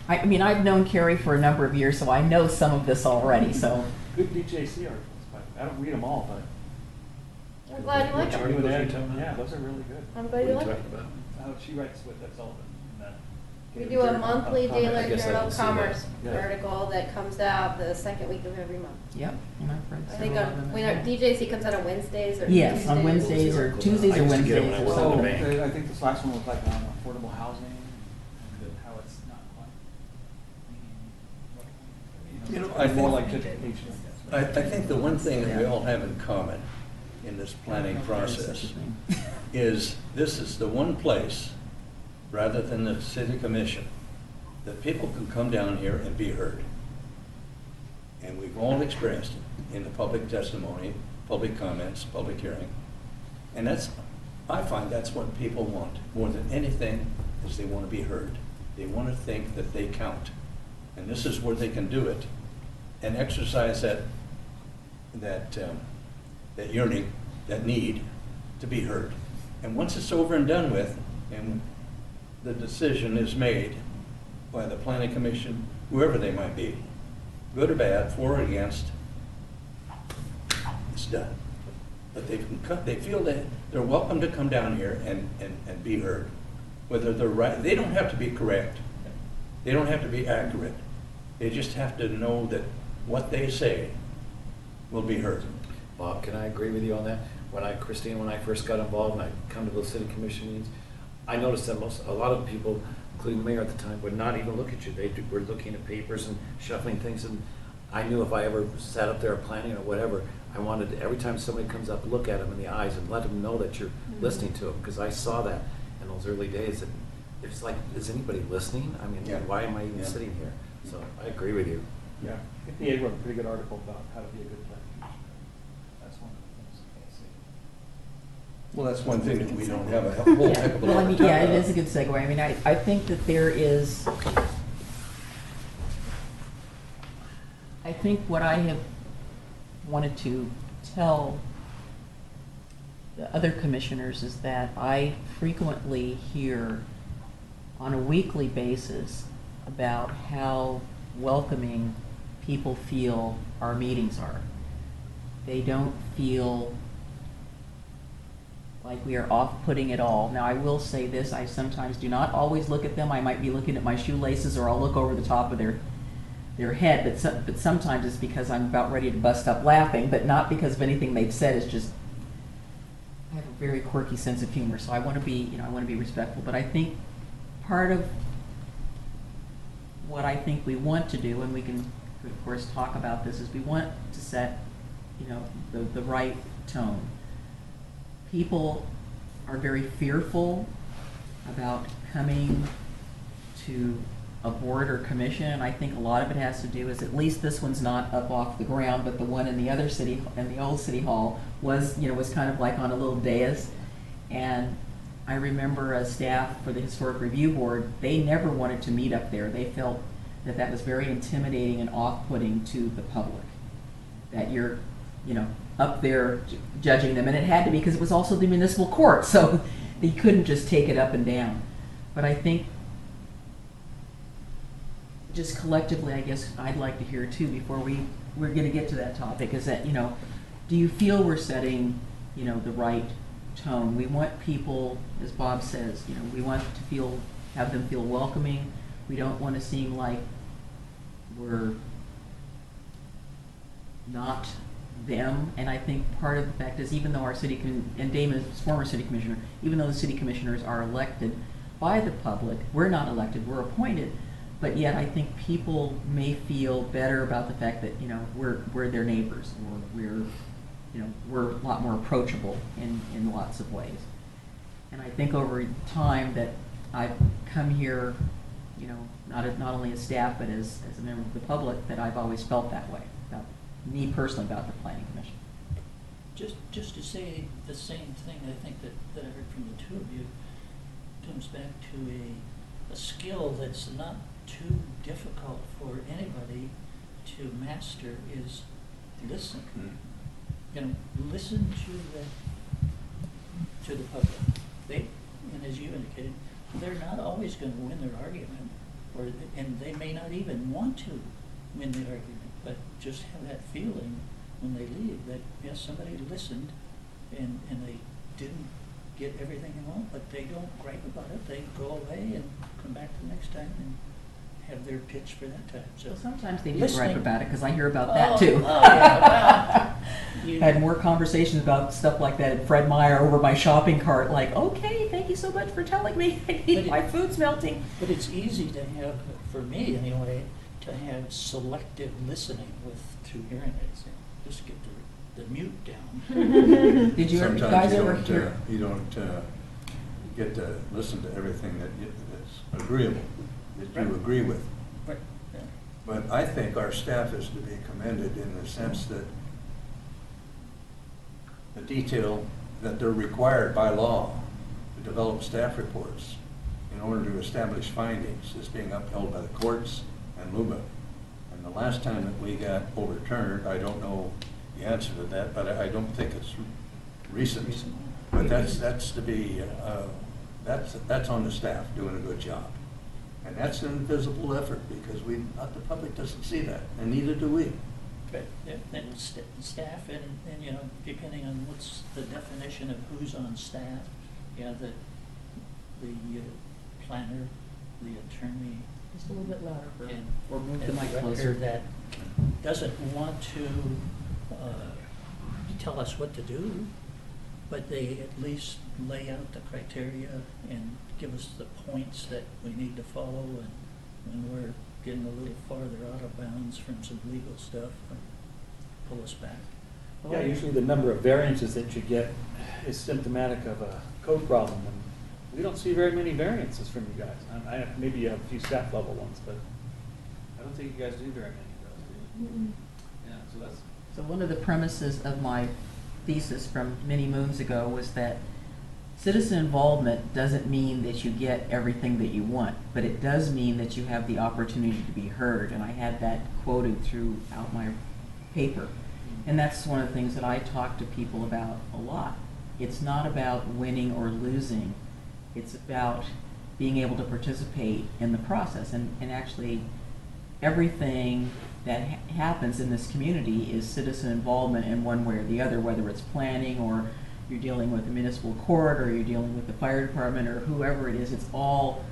I mean, I've known Carrie for a number of years, so I know some of this already, so. Good DJC articles, but I don't read them all, but. I'm glad you like Which them. articles are you talking about? Yeah, those are really good. I'm What glad are you you like talking them. about? She writes with Ed Sullivan. We do a monthly Commerce. Daily I guess I Journal can see Commerce that. Yeah. article that comes out the second week of every month. Yep. And I've read I think several of them. when our DJC comes out on Wednesdays or Yes, on Tuesdays. Wednesdays or Tuesdays I or used to get 'em Wednesdays when I or worked at the something. bank. I think this last one was like on affordable housing and how it's not quite. You know, I More think- like education, I think the one thing that we all have in common in this planning process is this is the one place, rather than the city commission, that people can come down here and be heard. And we've all experienced it in the public testimony, public comments, public hearing. And I find that's what people want more than anything, is they want to be heard. They want to think that they count. And this is where they can do it and exercise that yearning, that need to be heard. And once it's over and done with, and the decision is made by the planning commission, whoever they might be, good or bad, for or against, it's done. But they feel that they're welcome to come down here and be heard. Whether they're right, they don't have to be correct. They don't have to be accurate. They just have to know that what they say will be heard. Bob, can I agree with you on that? When I first got involved and I come to those city commission meetings, I noticed that a lot of people, including the mayor at the time, would not even look at you. They were looking at papers and shuffling things, and I knew if I ever sat up there planning or whatever, I wanted to, every time somebody comes up, look at them in the eyes and let them know that you're listening to them, because I saw that in those early days. And it's like, is anybody listening? I mean, Yeah. why am I even sitting here? So I agree with you. Yeah, I think the A wrote a pretty good article about how to be a good planning commissioner. That's one of the things I see. Well, that's one thing that we don't have a whole heck of a lot Well, I of mean, time yeah, it about. is a good segue. I mean, I think that there is, I think what I have wanted to tell the other commissioners is that I frequently hear on a weekly basis about how welcoming people feel our meetings are. They don't feel like we are off-putting at all. Now, I will say this, I sometimes do not always look at them. I might be looking at my shoelaces, or I'll look over the top of their head, but sometimes it's because I'm about ready to bust up laughing, but not because of anything they've said. It's just, I have a very quirky sense of humor, so I want to be, I want to be respectful. But I think part of what I think we want to do, and we can, of course, talk about this, is we want to set, the right tone. People are very fearful about coming to a board or commission, and I think a lot of it has to do is, at least this one's not up off the ground, but the one in the other city, in the old city hall, was kind of like on a little dais. And I remember a staff for the Historic Review Board, they never wanted to meet up there. They felt that that was very intimidating and off-putting to the public, that you're, up there judging them. And it had to be because it was also the municipal court, so they couldn't just take it up and down. But I think just collectively, I guess I'd like to hear too, before we're going to get to that topic, is that, do you feel we're setting, the right tone? We want people, as Bob says, we want to have them feel welcoming. We don't want to seem like we're not them. And I think part of the fact is, even though our and Damon is former city commissioner, even though the city commissioners are elected by the public, we're not elected, we're appointed. But yet I think people may feel better about the fact that, we're their neighbors, or we're a lot more approachable in lots of ways. And I think over time that I've come here you know, not only as staff, but as a member of the public, that I've always felt that way, about me personally, about the planning commission. Just to say the same thing, I think that I heard from the two of you, comes back to a skill that's not too difficult for anybody to master, is listen. You know, listen to the public. And as you indicated, they're not always going to win their argument, and they may not even want to win the argument, but just have that feeling when they leave that, yes, somebody listened and they didn't get everything they want, but they don't gripe about it. They go away and come back the next time and have their pitch for that time. So Well, sometimes they do listening- gripe about it, because I hear about that too. Yeah, well, Had more conversations about stuff like that at Fred Meyer over my shopping cart, like, okay, thank you so much for telling me my food's melting. But it's easy to have, for me anyway, to have selective listening with two hearing aids. Just get the mute down. Did you Sometimes guys you ever don't, hear? you don't get to listen to everything that's agreeable, that you agree with. Right. Yeah. But I think our staff is to be commended in the sense that the detail that they're required by law to develop staff reports in order to establish findings is being upheld by the courts and LUBA. And the last time that we got overturned, I don't know the answer to that, but I don't think it's recent. But that's to be, that's on the staff doing a good job. And that's an invisible effort because the public doesn't see that, and neither do we. But then staff and, you know, depending on what's the definition of who's on staff, yeah, the planner, the attorney. Just a little bit louder, Bert. Or move the And mic director closer. that doesn't want to tell us what to do, but they at least lay out the criteria and give us the points that we need to follow, and when we're getting a little farther out of bounds from some legal stuff, pull us back. Yeah, usually the number of variances that you get is symptomatic of a code problem, and we don't see very many variances from you guys. Maybe you have a few staff level ones, but I don't think you guys do very many of those, do you? Yeah, so that's. So one of the premises of my thesis from many moons ago was that citizen involvement doesn't mean that you get everything that you want, but it does mean that you have the opportunity to be heard. And I had that quoted throughout my paper. And that's one of the things that I talk to people about a lot. It's not about winning or losing. It's about being able to participate in the process. And actually, everything that happens in this community is citizen involvement in one way or the other, whether it's planning or you're dealing with the municipal court or you're dealing with the fire department or whoever it is. It's all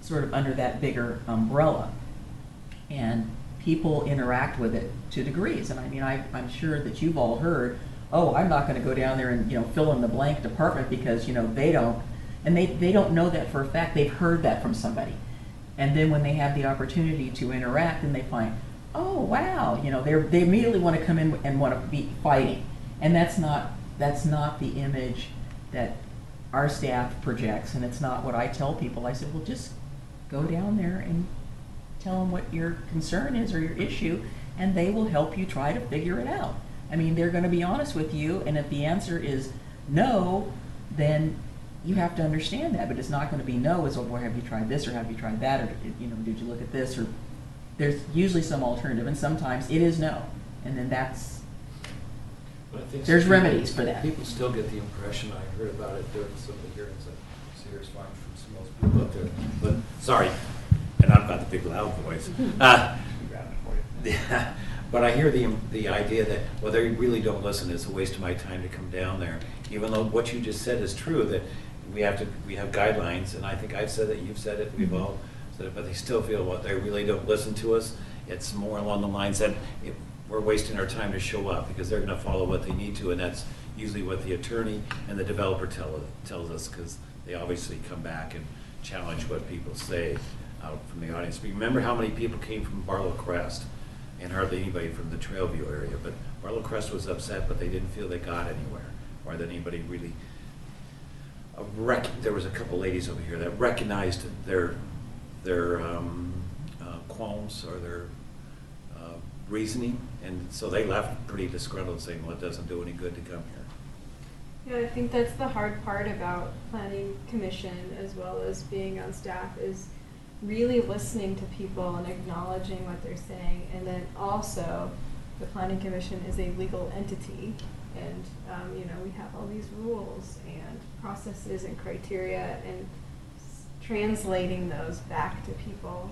sort of under that bigger umbrella. And people interact with it to degrees. And I mean, I'm sure that you've all heard, oh, I'm not going to go down there and, you know, fill in the blank department because, you know, they don't. And they don't know that for a fact. They've heard that from somebody. And then when they have the opportunity to interact and they find, oh, wow, you know, they immediately want to come in and want to be fighting. And that's not the image that our staff projects, and it's not what I tell people. I said, well, just go down there and tell them what your concern is or your issue, and they will help you try to figure it out. I mean, they're going to be honest with you, and if the answer is no, then you have to understand that. But it's not going to be no. It's, well, have you tried this or have you tried that, or, you know, did you look at this? Or there's usually some alternative, and sometimes it is no, and then But I think there's people- remedies for that. People still get the impression, I heard about it during some of the hearings, that serious fine from some of those people out there. But, sorry, and I've got the big loud voice. But I hear the idea that, well, they really don't listen, it's a waste of my time to come down there. Even though what you just said is true, that we have guidelines, and I think I've said it, you've said it, we've all said it, but they still feel what they really don't listen to us. It's more along the lines that we're wasting our time to show up because they're going to follow what they need to, and that's usually what the attorney and the developer tells us, because they obviously come back and challenge what people say out from the audience. But remember how many people came from Barlow Crest, and hardly anybody from the Trailview area. But Barlow Crest was upset, but they didn't feel they got anywhere, or that anybody really there was a couple ladies over here that recognized their their qualms or their reasoning, and so they left pretty disgruntled, saying, well, it doesn't do any good to come here. Yeah, I think that's the hard part about planning commission as well as being on staff is really listening to people and acknowledging what they're saying. And then also the planning commission is a legal entity, and you know, we have all these rules and processes and criteria, and translating those back to people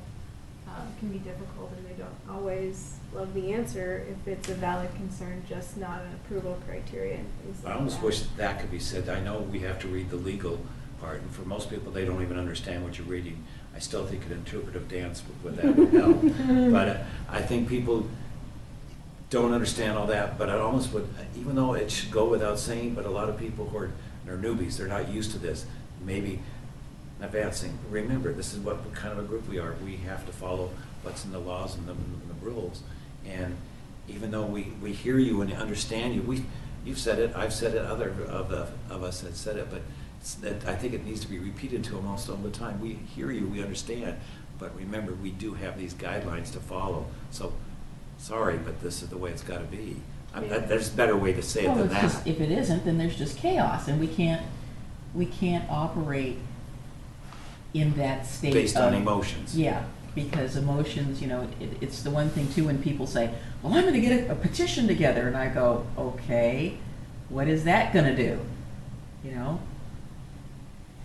can be difficult, and they don't always love the answer if it's a valid concern, just not an approval criteria and things like that. I almost wish that could be said. I know we have to read the legal part, and for most people, they don't even understand what you're reading. I still think an interpretive dance with that would help. But I think people don't understand all that, but I almost would, even though it should go without saying, but a lot of people who are newbies, they're not used to this, maybe advancing. Remember, this is what kind of a group we are. We have to follow what's in the laws and the rules. And even though we hear you and understand you, you've said it, I've said it, other of us have said it, but I think it needs to be repeated to them almost all the time. We hear you, we understand, but remember, we do have these guidelines to follow. So, sorry, but this is the way it's got to be. There's a better way to say it than that. Just, if it isn't, then there's just chaos, and we can't operate in that state based on emotions. Yeah, because emotions, you know, it's the one thing too when people say, well, I'm going to get a petition together, and I go, okay, what is that going to do? You know,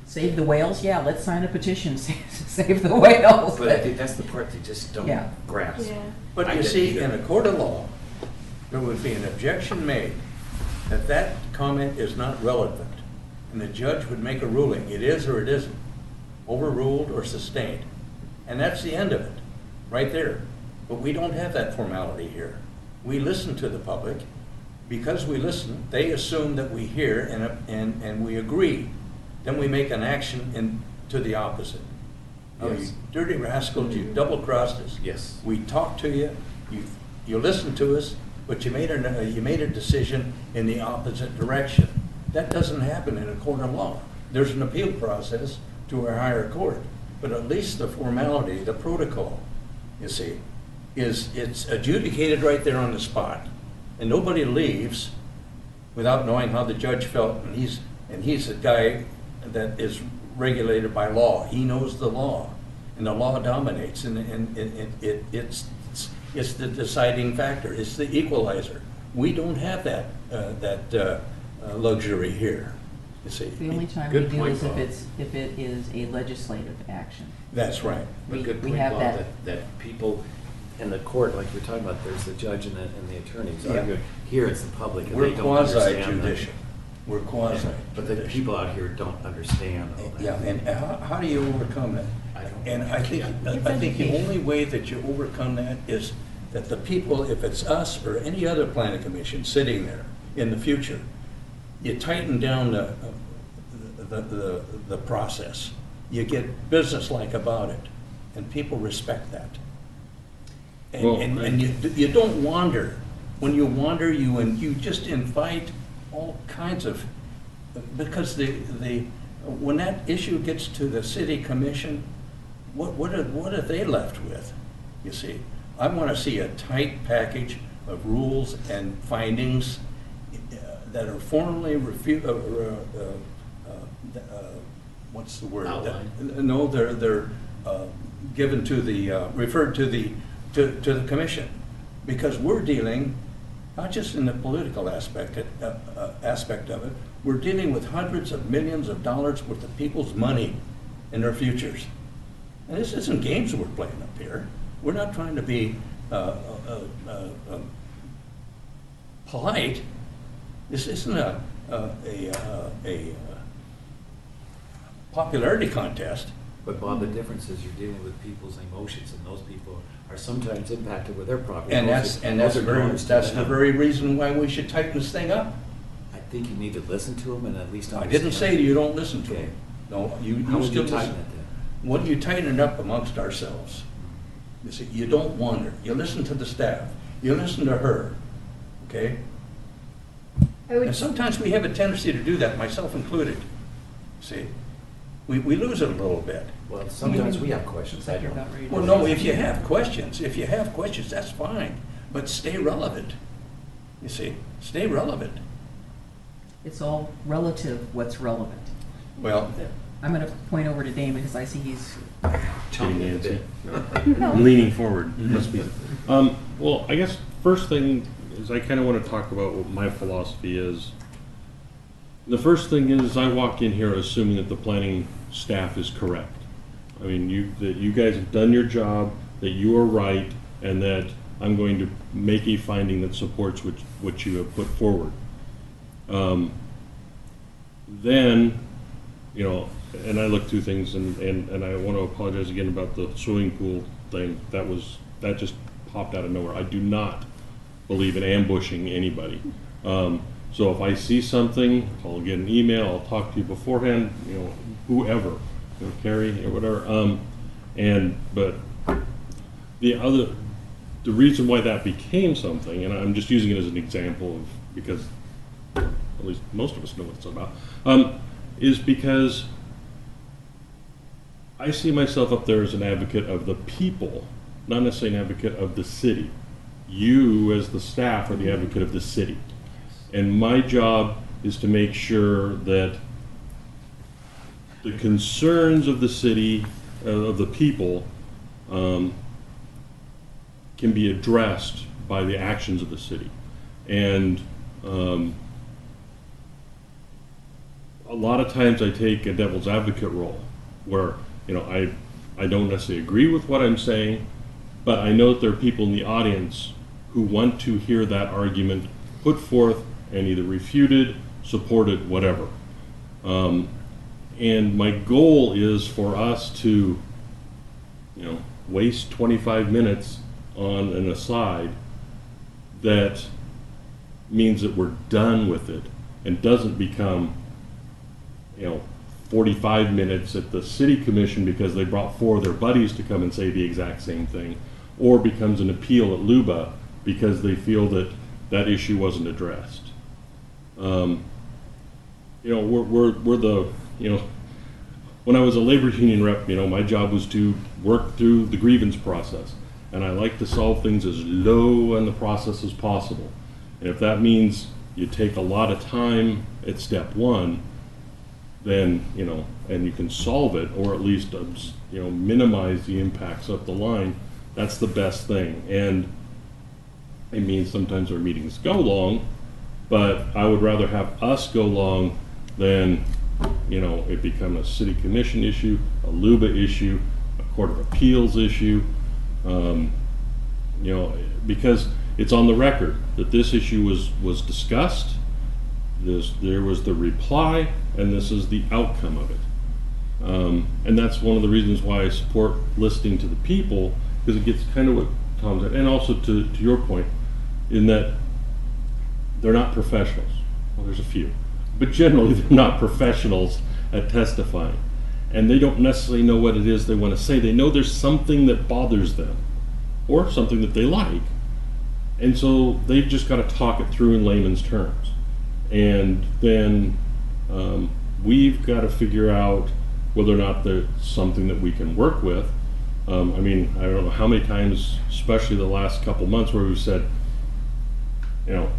save the whales? Yeah, let's sign a petition, save the whales. But I think that's the part they just don't grasp. Yeah. But you see, in a court of law, there would be an objection made that that comment is not relevant, and the judge would make a ruling, it is or it isn't, overruled or sustained. And that's the end of it, right there. But we don't have that formality here. We listen to the public. Because we listen, they assume that we hear and we agree. Then we make an action to the opposite. Oh, you dirty rascals, you double-crossed us. Yes. We talked to you, you listened to us, but you made a decision in the opposite direction. That doesn't happen in a court of law. There's an appeal process to a higher court, but at least the formality, the protocol, you see, it's adjudicated right there on the spot, and nobody leaves without knowing how the judge felt, and he's a guy that is regulated by law. He knows the law, and the law dominates, and it's the deciding factor. It's the equalizer. We don't have that luxury here. You see. The only time we do is if it is a legislative action. That's right. But good point, Bob, that people in the court, like you're talking about, there's the judge and the attorneys arguing. Here it's the public, and they don't understand. We're quasi-judicial. We're quasi-judicial. But the people out here don't understand all that. Yeah, and how do you overcome that? I think the only way that you overcome that is that the people, if it's us or any other planning commission sitting there in the future, you tighten down the process. You get businesslike about it, and people respect that. And you don't wander. When you wander, you just invite all kinds of, because when that issue gets to the city commission, what are they left with? You see, I want to see a tight package of rules and findings that are formally what's the word? No, they're given to the referred to the commission, because we're dealing not just in the political aspect of it. We're dealing with hundreds of millions of dollars worth of people's money and their futures. And this isn't games we're playing up here. We're not trying to be polite. This isn't a popularity contest. But Bob, the difference is you're dealing with people's emotions, and those people are sometimes impacted with their property. And that's the very reason why we should tighten this thing up. I think you need to listen to them and at least understand. I didn't say you don't listen to them. No, you How would still you tighten listen. it then? What you tighten it up amongst ourselves. You see, you don't wander. You listen to the staff. You listen to her. Okay? And sometimes we have a tendency to do that, myself included. See? we lose it a little bit. Well, sometimes we have questions, I don't. Well, no, if you have questions, that's fine, but stay relevant. You see, stay relevant. It's all relative what's relevant. Well, I'm going to point over to Damon because I see he's. Nancy. I'm leaning forward. Must be. Well, I guess first thing is I kind of want to talk about what my philosophy is. The first thing is I walk in here assuming that the planning staff is correct. I mean, that you guys have done your job, that you are right, and that I'm going to make a finding that supports what you have put forward. Then, you know, and I looked through things, and I want to apologize again about the swimming pool thing. That just popped out of nowhere. I do not believe in ambushing anybody. So if I see something, I'll get an email. I'll talk to you beforehand. You know, whoever, you know, Carrie or whatever. But the reason why that became something, and I'm just using it as an example of because at least most of us know what it's about, is because I see myself up there as an advocate of the people, not necessarily an advocate of the city. You, as the staff, are the advocate of the city. And my job is to make sure that the concerns of the city, of the people, can be addressed by the actions of the city. And a lot of times I take a devil's advocate role where, you know, I don't necessarily agree with what I'm saying, but I know that there are people in the audience who want to hear that argument put forth and either refuted, supported, whatever. And my goal is for us to, you know, waste 25 minutes on an aside that means that we're done with it and doesn't become, you know, 45 minutes at the city commission because they brought 4 of their buddies to come and say the exact same thing, or becomes an appeal at LUBA because they feel that that issue wasn't addressed. You know, we're the, you know, when I was a labor union rep, you know, my job was to work through the grievance process, and I like to solve things as low in the process as possible. And if that means you take a lot of time at step 1, then, you know, and you can solve it, or at least, you know, minimize the impacts up the line, that's the best thing. And it means sometimes our meetings go long, but I would rather have us go long than, you know, it become a city commission issue, a LUBA issue, a court of appeals issue, you know, because it's on the record that this issue was discussed, there was the reply, and this is the outcome of it. And that's one of the reasons why I support listening to the people, because it gets kind of what Tom said, and also to your point, in that they're not professionals. Well, there's a few, but generally they're not professionals at testifying. And they don't necessarily know what it is they want to say. They know there's something that bothers them, or something that they like. And so they've just got to talk it through in layman's terms. And then we've got to figure out whether or not there's something that we can work with. I mean, I don't know how many times, especially the last couple months, where we've said, you know,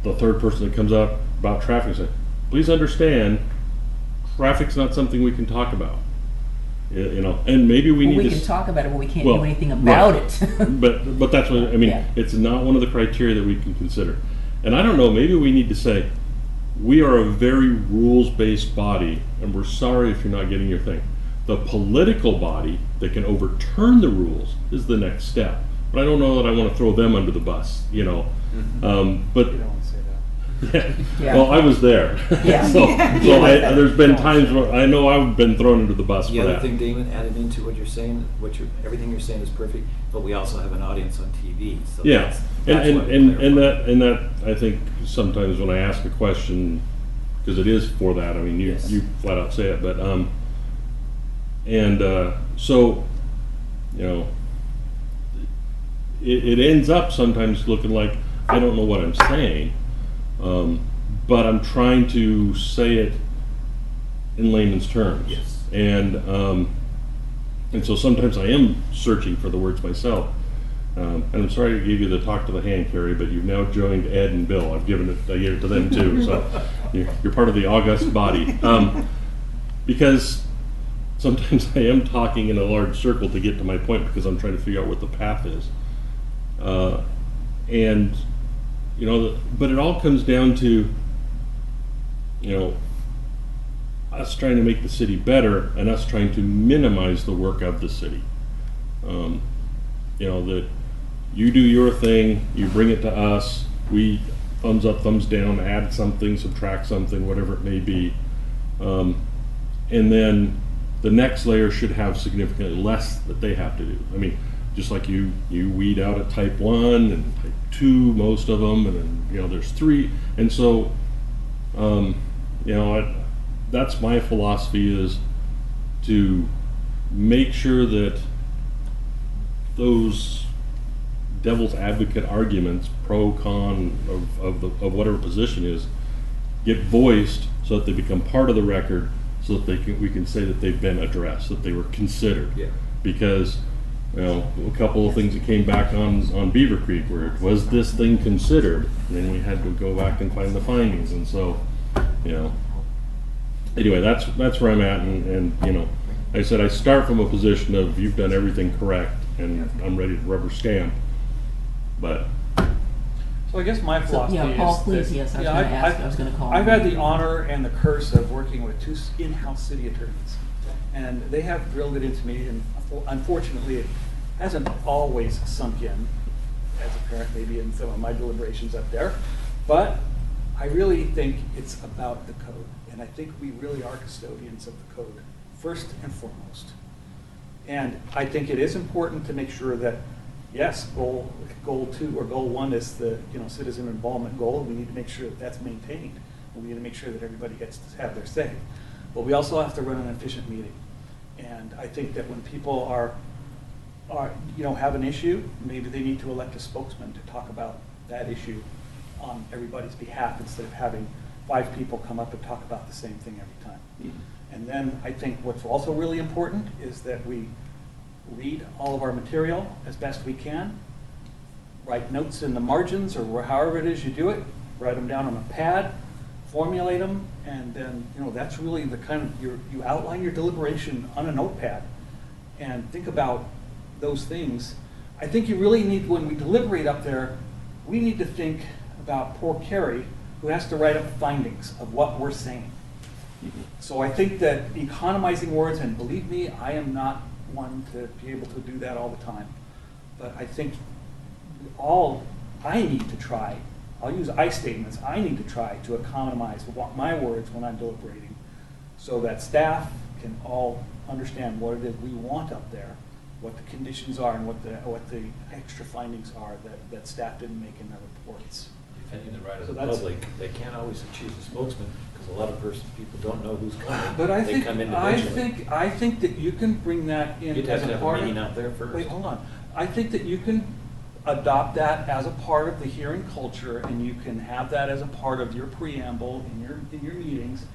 the third person that comes up about traffic said, please understand, traffic's not something we can talk about. You know, and maybe we need to... We can talk about it, but we can't do anything about it. but that's what, I mean, Yeah. It's not one of the criteria that we can consider. And I don't know, maybe we need to say, we are a very rules-based body, and we're sorry if you're not getting your thing. The political body that can overturn the rules is the next step. But I don't know that I want to throw them under the bus, you know. But You don't want to say that. Yeah. well, I was there. Yeah. so there's been times where I know I've been thrown under the bus The for other that. thing, Damon, added into what you're saying, everything you're saying is perfect, but we also have an audience on TV. So Yeah, that's why we and clarify. that I think sometimes when I ask a question, because it is for that. I mean, you Yes. you flat out say it, but so you know, it ends up sometimes looking like I don't know what I'm saying, but I'm trying to say it in layman's terms. Yes. And so sometimes I am searching for the words myself. And I'm sorry to give you the talk to the hand, Carrie, but you've now joined Ed and Bill. I gave it to them too, so you're part of the august body. Because sometimes I am talking in a large circle to get to my point because I'm trying to figure out what the path is. And, you know, but it all comes down to, you know, us trying to make the city better and us trying to minimize the work of the city. You know, that you do your thing, you bring it to us, we thumbs up, thumbs down, add something, subtract something, whatever it may be. And then the next layer should have significantly less that they have to do. I mean, just like you weed out at type 1 and type 2, most of them, and then, you know, there's 3. And so, you know, that's my philosophy, is to make sure that those devil's advocate arguments, pro, con, of whatever position is, get voiced so that they become part of the record, so that we can say that they've been addressed, that they were considered. Yeah. Because, you know, a couple of things that came back on Beaver Creek, where it was this thing considered, and then we had to go back and find the findings. And so, you know, anyway, that's where I'm at. And you know, like I said, I start from a position of you've done everything correct, and I'm ready to rubber stamp. But So I guess my philosophy yeah, Paul, is please, that, yes, I was gonna ask, I was gonna call I've him. had the honor and the curse of working with 2 in-house city attorneys, and they have drilled it into me, and unfortunately, it hasn't always sunk in, as apparent maybe in some of my deliberations up there, but I really think it's about the code, and I think we really are custodians of the code, first and foremost. And I think it is important to make sure that, yes, goal 2 or goal 1 is the, you know, citizen involvement goal. We need to make sure that that's maintained. And we need to make sure that everybody gets to have their say. But we also have to run an efficient meeting. And I think that when people are you know, have an issue, maybe they need to elect a spokesman to talk about that issue on everybody's behalf, instead of having 5 people come up and talk about the same thing every time. Mm-hmm. And then I think what's also really important is that we read all of our material as best we can, write notes in the margins or however it is you do it, write them down on a pad, formulate them, and then, you know, that's really the kind of, you outline your deliberation on a notepad and think about those things. I think you really need, when we deliberate up there, we need to think about poor Carrie, who has to write up findings of what we're saying. So I think that economizing words, and believe me, I am not one to be able to do that all the time, but I think all I need to try, I'll use I statements, I need to try to economize my words when I'm deliberating, so that staff can all understand what it is we want up there, what the conditions are, and what the extra findings are that staff didn't make in their reports. Defending the right of the public, they can't always choose a spokesman, because a lot of people don't know who's coming. But I They come individually. think that you can bring that in You'd as have to a have part a meeting of. out there first. Wait, hold on. I think that you can adopt that as a part of the hearing culture, and you can have that as a part of your preamble in your meetings,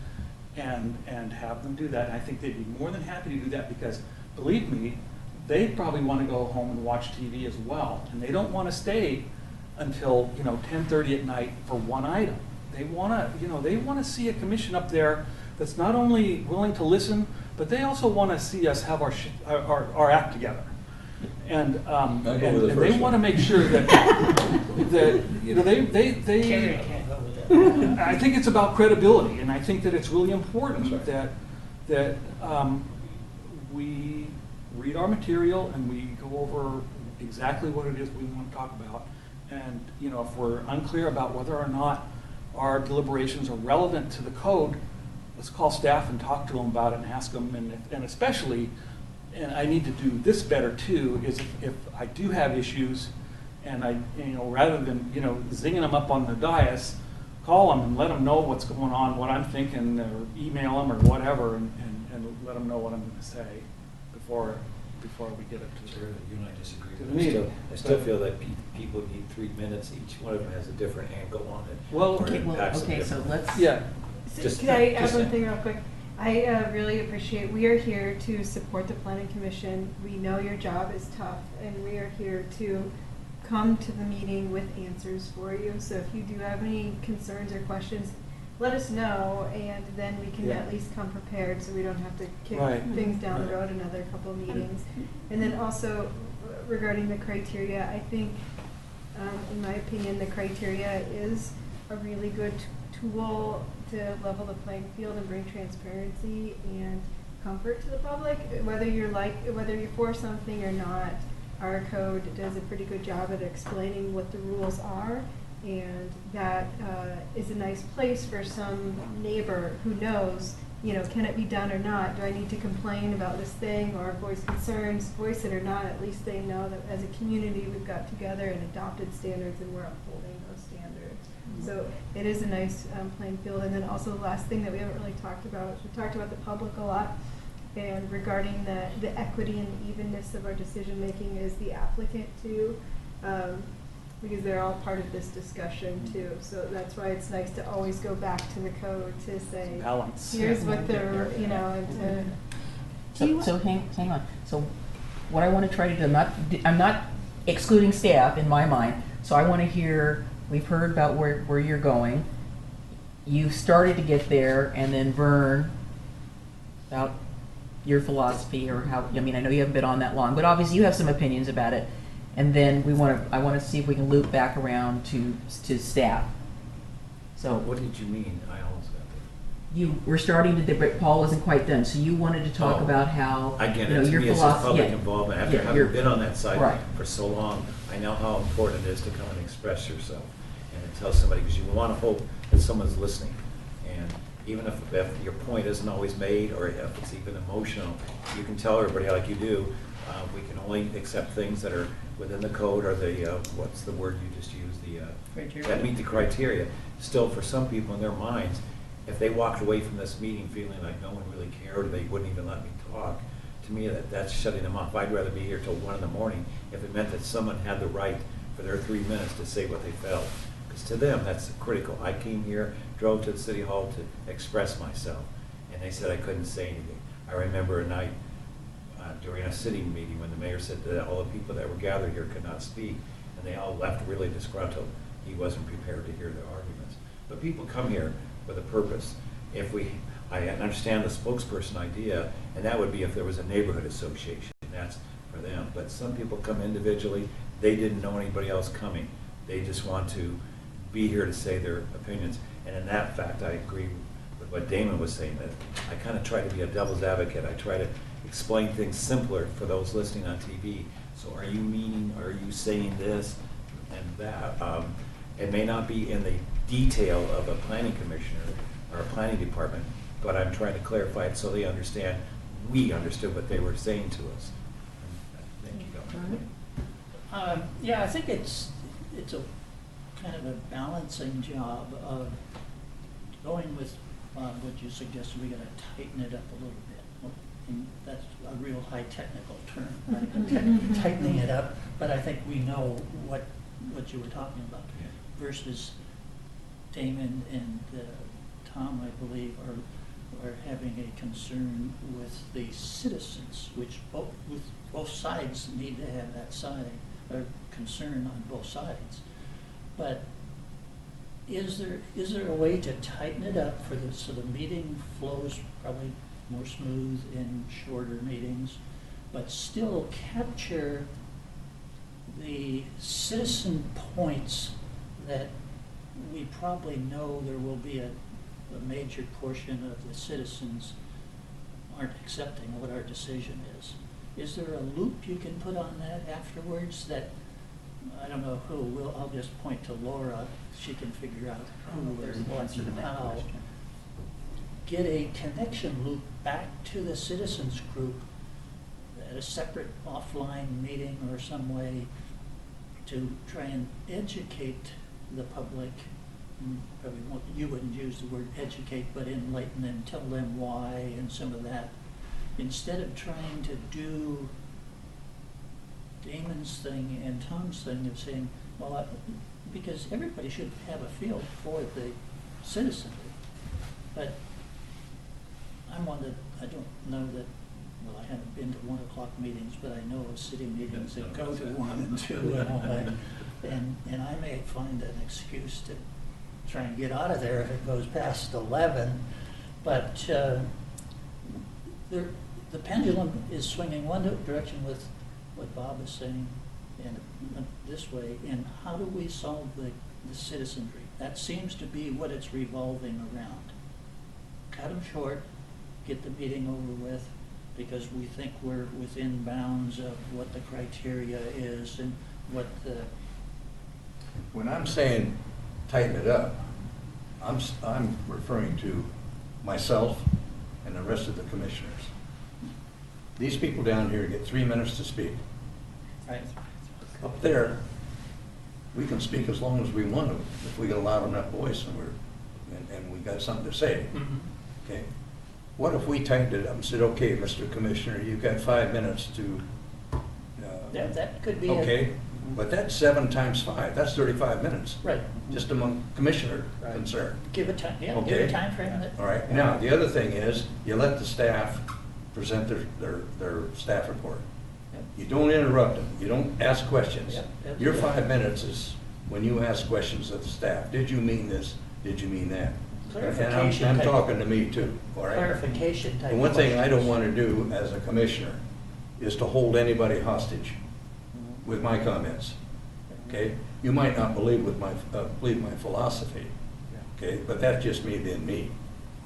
and have them do that. And I think they'd be more than happy to do that, because believe me, they probably want to go home and watch TV as well, and they don't want to stay until, you know, 10:30 at night for one item. They want to, you know, they want to see a commission up there that's not only willing to listen, but they also want to see us have our act together. And they want to make sure that that, you know, they I think it's about credibility, and I think that it's really important that we read our material and we go over exactly what it is we want to talk about. And, you know, if we're unclear about whether or not our deliberations are relevant to the code, let's call staff and talk to them about it and ask them. And especially, and I need to do this better too, is if I do have issues, and I, you know, rather than, you know, zinging them up on the dais, call them and let them know what's going on, what I'm thinking, or email them or whatever, and let them know what I'm going to say before we get up to Sure, you and I disagree. to the meeting. I still feel that people need 3 minutes. Each one of them has a different angle on it. Well, or Okay, impacts them so differently. let's. Yeah. Just- Can I add just one saying. thing real quick? I really appreciate, we are here to support the planning commission. We know your job is tough, and we are here to come to the meeting with answers for you. So if you do have any concerns or questions, let us know, and then we can at least come prepared, so we don't have to kick things down the road another couple of meetings. And then also, regarding the criteria, I think, in my opinion, the criteria is a really good tool to level the playing field and bring transparency and comfort to the public. Whether you're for something or not, our code does a pretty good job at explaining what the rules are, and that is a nice place for some neighbor who knows, you know, can it be done or not? Do I need to complain about this thing or voice concerns? Voice it or not, at least they know that as a community we've got together and adopted standards and we're upholding those standards. So it is a nice playing field. And then also the last thing that we haven't really talked about, we've talked about the public a lot, and regarding the equity and evenness of our decision making is the applicant too, because they're all part of this discussion too. So that's why it's nice to always go back to the code to say, balance. Here's what they're, you know, and to. So hang on. So what I want to try to do, I'm not excluding staff in my mind. So I want to hear, we've heard about where you're going. You started to get there, and then Vern, about your philosophy or how, I mean, I know you haven't been on that long, but obviously you have some opinions about it. And then I want to see if we can loop back around to staff. So What did you mean? I almost got that. you were starting to, but Paul wasn't quite done. So you wanted to talk about how, Again, you know, to your me, it's philosophy. public involvement. After Yeah, having been on that side right. for so long, I know how important it is to come and express yourself and to tell somebody, because you want to hope that someone's listening. And even if your point isn't always made, or if it's even emotional, you can tell everybody like you do, we can only accept things that are within the code, or the, what's the word you just used, Criteria. that meet the criteria. Still, for some people in their minds, if they walked away from this meeting feeling like no one really cared, or they wouldn't even let me talk, to me, that's shutting them off. I'd rather be here till 1 in the morning if it meant that someone had the right for their 3 minutes to say what they felt. Because to them, that's critical. I came here, drove to the city hall to express myself, and they said I couldn't say anything. I remember a night during a city meeting when the mayor said that all the people that were gathered here could not speak, and they all left really disgruntled. He wasn't prepared to hear their arguments. But people come here with a purpose. I understand the spokesperson idea, and that would be if there was a neighborhood association, that's for them. But some people come individually, they didn't know anybody else coming. They just want to be here to say their opinions. And in that fact, I agree with what Damon was saying, that I kind of try to be a devil's advocate. I try to explain things simpler for those listening on TV. So are you saying this and that? It may not be in the detail of a planning commissioner or a planning department, but I'm trying to clarify it so they understand, we understood what they were saying to us. Thank you. Yeah, I think it's a kind of a balancing job of going with what you suggested. We got to tighten it up a little bit. And that's a real high technical term, right? Tightening it up, but I think we know what you were talking about. Versus Damon and Tom, I believe, are having a concern with the citizens, which both sides need to have that side, or concern on both sides. But is there a way to tighten it up so the meeting flows probably more smooth in shorter meetings, but still capture the citizen points that we probably know there will be a major portion of the citizens aren't accepting what our decision is. Is there a loop you can put on that afterwards that, I don't know who, I'll just point to Laura, she can figure out who or what and how. Get a connection loop back to the citizens group at a separate offline meeting or some way to try and educate the public. You wouldn't use the word educate, but enlighten them, tell them why and some of that. Instead of trying to do Damon's thing and Tom's thing of saying, well, because everybody should have a feel for the citizenry, but I'm one that, I don't know that, well, I haven't been to 1 o'clock meetings, but I know of city meetings that go to 1 and 2 and all that. And I may find an excuse to try and get out of there if it goes past 11. But the pendulum is swinging one direction with what Bob is saying and this way. And how do we solve the citizenry? That seems to be what it's revolving around. Cut them short, get the meeting over with, because we think we're within bounds of what the criteria is and what the... When I'm saying tighten it up, I'm referring to myself and the rest of the commissioners. These people down here get 3 minutes to speak. Right. Up there, we can speak as long as we want to, if we get a loud enough voice and we got something to say. Mm-hmm. Okay. What if we tightened it up and said, okay, Mr. Commissioner, you've got 5 minutes to... that could be... Okay, but that's 7 times 5, that's 35 minutes. Right. Just among commissioner concern. Give a time, yeah, Okay. give a time frame. All right, now, the other thing is, you let the staff present their staff report. Yep. You don't interrupt them, you don't ask questions. Yep, Your absolutely. 5 minutes is when you ask questions of the staff. Did you mean this? Did you mean that? Clarification And I'm type- talking to me too, all right? Clarification type And one thing I don't questions. want to do as a commissioner is to hold anybody hostage with my comments, okay? You might not believe my philosophy, okay? But that's just me being me,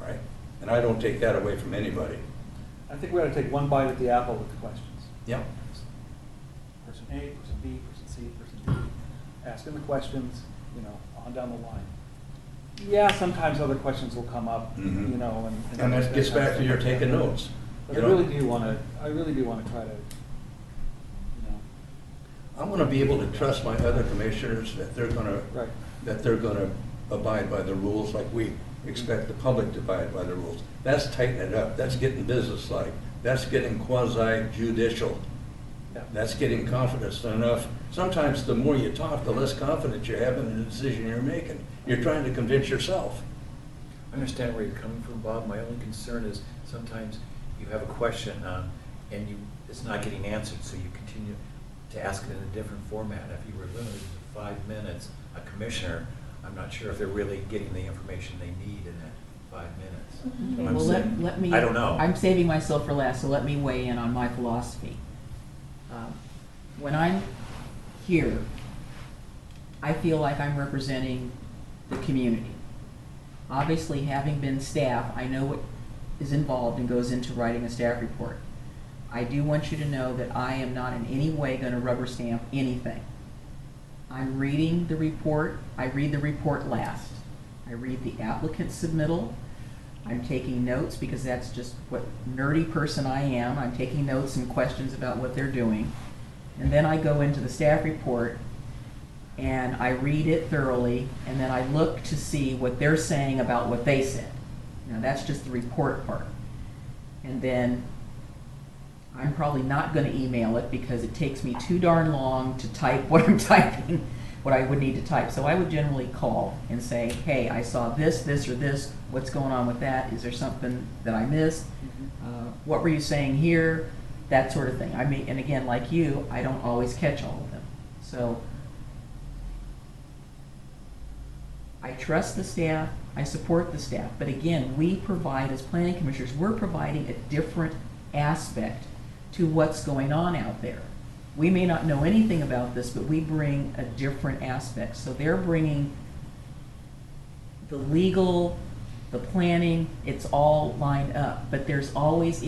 right? And I don't take that away from anybody. I think we ought to take one bite at the apple with the questions. Yep. Person A, person B, person C, person D, asking the questions, on down the line. Yeah, sometimes other questions will come up, Mhm. and. And that gets back to your taking notes. But you I know? really do want to try to, I want to be able to trust my other commissioners that they're gonna, Right. that they're gonna abide by the rules like we expect the public to abide by the rules. That's tightening it up. That's getting businesslike. That's getting quasi-judicial. Yeah. That's getting confidence enough. Sometimes the more you talk, the less confidence you have in the decision you're making. You're trying to convince yourself. I understand where you're coming from, Bob. My only concern is sometimes you have a question and it's not getting answered, so you continue to ask it in a different format. If you were limited to 5 minutes, a commissioner, I'm not sure if they're really getting the information they need in that 5 minutes. Okay, well, let me. I don't know. I'm saving myself for last, so let me weigh in on my philosophy. When I'm here, I feel like I'm representing the community. Obviously, having been staff, I know what is involved and goes into writing a staff report. I do want you to know that I am not in any way going to rubber stamp anything. I'm reading the report. I read the report last. I read the applicant's submittal. I'm taking notes because that's just what nerdy person I am. I'm taking notes and questions about what they're doing. And then I go into the staff report and I read it thoroughly, and then I look to see what they're saying about what they said. Now that's just the report part. And then I'm probably not going to email it because it takes me too darn long to type what I'm typing, what I would need to type. So I would generally call and say, hey, I saw this, this, or this. What's going on with that? Is there something that I missed? What were you saying here? That sort of thing. I mean, and again, like you, I don't always catch all of them. So I trust the staff, I support the staff, but again, we provide, as planning commissioners, we're providing a different aspect to what's going on out there. We may not know anything about this, but we bring a different aspect. So they're bringing the legal, the planning, it's all lined up, but there's always,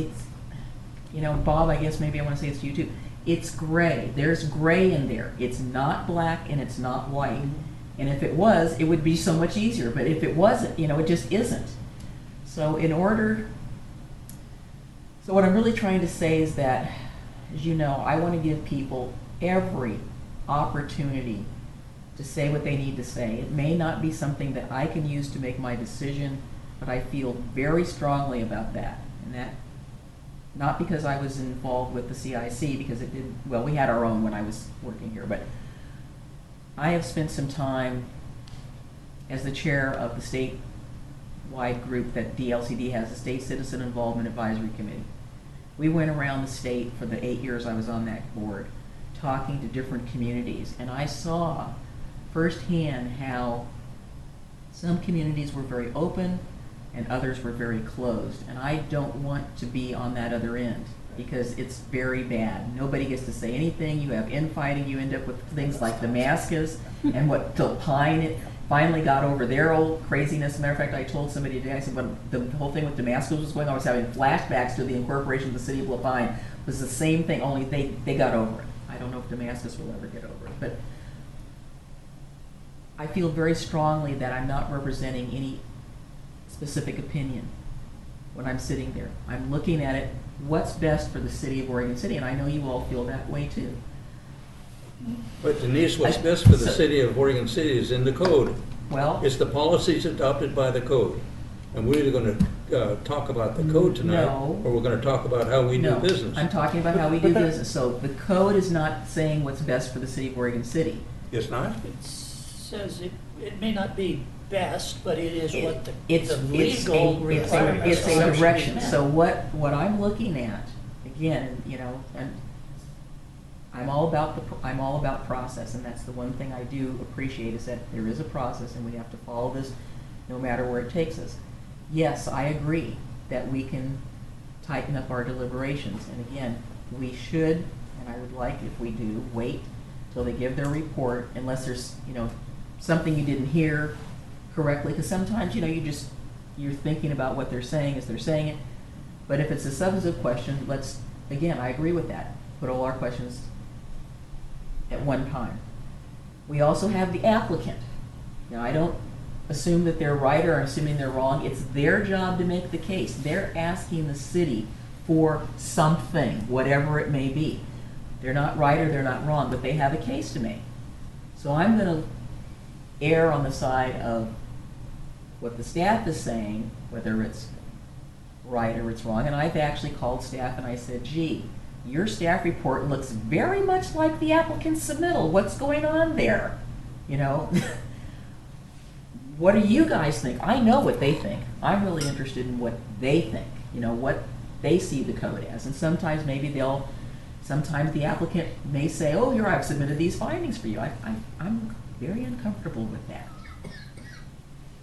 Bob, I guess maybe I want to say it's to you too, it's gray. There's gray in there. It's not black and it's not white. And if it was, it would be so much easier. But if it wasn't, it just isn't. So what I'm really trying to say is that, as you know, I want to give people every opportunity to say what they need to say. It may not be something that I can use to make my decision, but I feel very strongly about that. And that, not because I was involved with the CIC, because it didn't, well, we had our own when I was working here, but I have spent some time as the chair of the state statewide group that DLCD has, the State Citizen Involvement Advisory Committee. We went around the state for the 8 years I was on that board, talking to different communities, and I saw firsthand how some communities were very open and others were very closed. And I don't want to be on that other end because it's very bad. Nobody gets to say anything. You have infighting. You end up with things like Damascus and what Pine finally got over their old craziness. As a matter of fact, I told somebody today, I said, when the whole thing with Damascus was going on, I was having flashbacks to the incorporation of the city of Lapine. It was the same thing, only they got over it. I don't know if Damascus will ever get over it. But I feel very strongly that I'm not representing any specific opinion when I'm sitting there. I'm looking at it, what's best for the city of Oregon City, and I know you all feel that way too. But Denise, what's best for the city of Oregon City is in the code. Well, it's the policies adopted by the code. And we're either going to talk about the code tonight, or we're going to talk about how we do business. I'm talking about how we do business. So the code is not saying what's best for the city of Oregon City. It's not? It says it may not be best, but it is what the it's legal requirements it's a direction. So what I'm looking at, again, you know, and I'm all about process, and that's the one thing I do appreciate is that there is a process, and we have to follow this no matter where it takes us. Yes, I agree that we can tighten up our deliberations, and again, we should, and I would like if we do, wait till they give their report, unless there's, you know, something you didn't hear correctly, because sometimes, you know, you're thinking about what they're saying as they're saying it. But if it's a substantive question, again, I agree with that. Put all our questions at one time. We also have the applicant. Now, I don't assume that they're right or assuming they're wrong. It's their job to make the case. They're asking the city for something, whatever it may be. They're not right or they're not wrong, but they have a case to make. So I'm going to err on the side of what the staff is saying, whether it's right or it's wrong. And I've actually called staff and I said, gee, your staff report looks very much like the applicant's submittal. What's going on there? You know, what do you guys think? I know what they think. I'm really interested in what they think, you know, what they see the code as. And sometimes maybe sometimes the applicant may say, oh, here, I've submitted these findings for you. I'm very uncomfortable with that.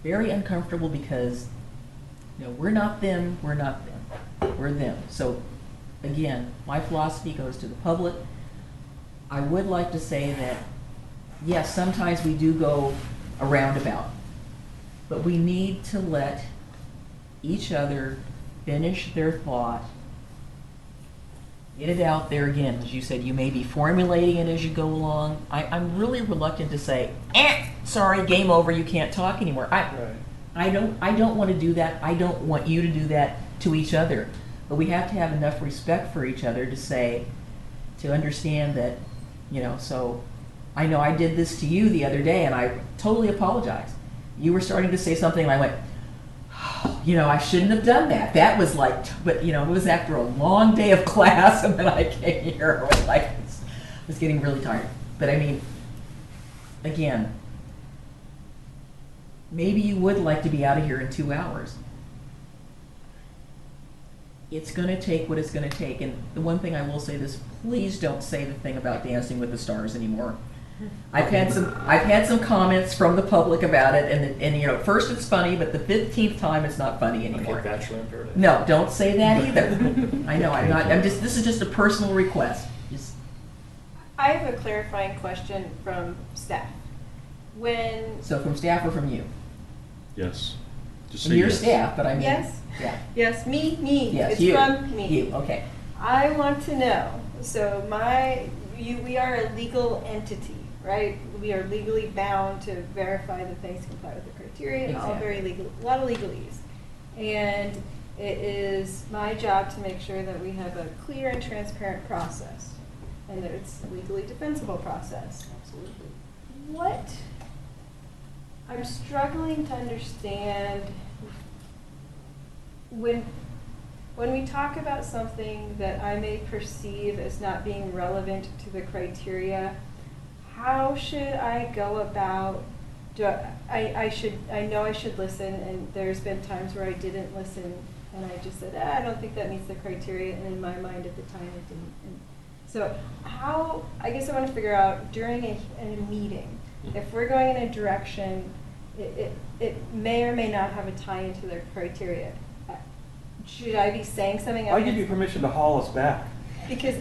Very uncomfortable because, you know, we're not them, we're not them, we're them. So again, my philosophy goes to the public. I would like to say that, yes, sometimes we do go a roundabout, but we need to let each other finish their thought, get it out there. Again, as you said, you may be formulating it as you go along. I'm really reluctant to say, sorry, game over, you can't talk anymore. I don't want to do that. I don't want you to do that to each other. But we have to have enough respect for each other to understand that, you know, so I know I did this to you the other day and I totally apologize. You were starting to say something and I went, oh, you know, I shouldn't have done that. That was like, but you know, it was after a long day of class and then I came here, I was like, I was getting really tired. But I mean, again, maybe you would like to be out of here in 2 hours. It's going to take what it's going to take. And the one thing I will say is, please don't say the thing about Dancing with the Stars anymore. I've had some comments from the public about it, and you know, first it's funny, but the 15th time it's not funny anymore. Okay, Bachelor in Paradise. No, don't say that either. I know, this is just a personal request. I have a clarifying question from staff. So from staff or from you? Yes. Just And say your yes. staff, but I mean. Yes? Yeah. Yes, me. Yes, It's you. from me. You, okay. I want to know, so we are a legal entity, right? We are legally bound to verify that things comply with the criteria, and all very legal, a lot of legalese. And it is my job to make sure that we have a clear and transparent process, and that it's a legally defensible process. Absolutely. I'm struggling to understand when we talk about something that I may perceive as not being relevant to the criteria, how should I go about I know I should listen, and there's been times where I didn't listen, and I just said, I don't think that meets the criteria, and in my mind at the time it didn't. And so I guess I want to figure out during a meeting, if we're going in a direction, it may or may not have a tie into their criteria. Should I be saying something? I give you permission to haul us back. Because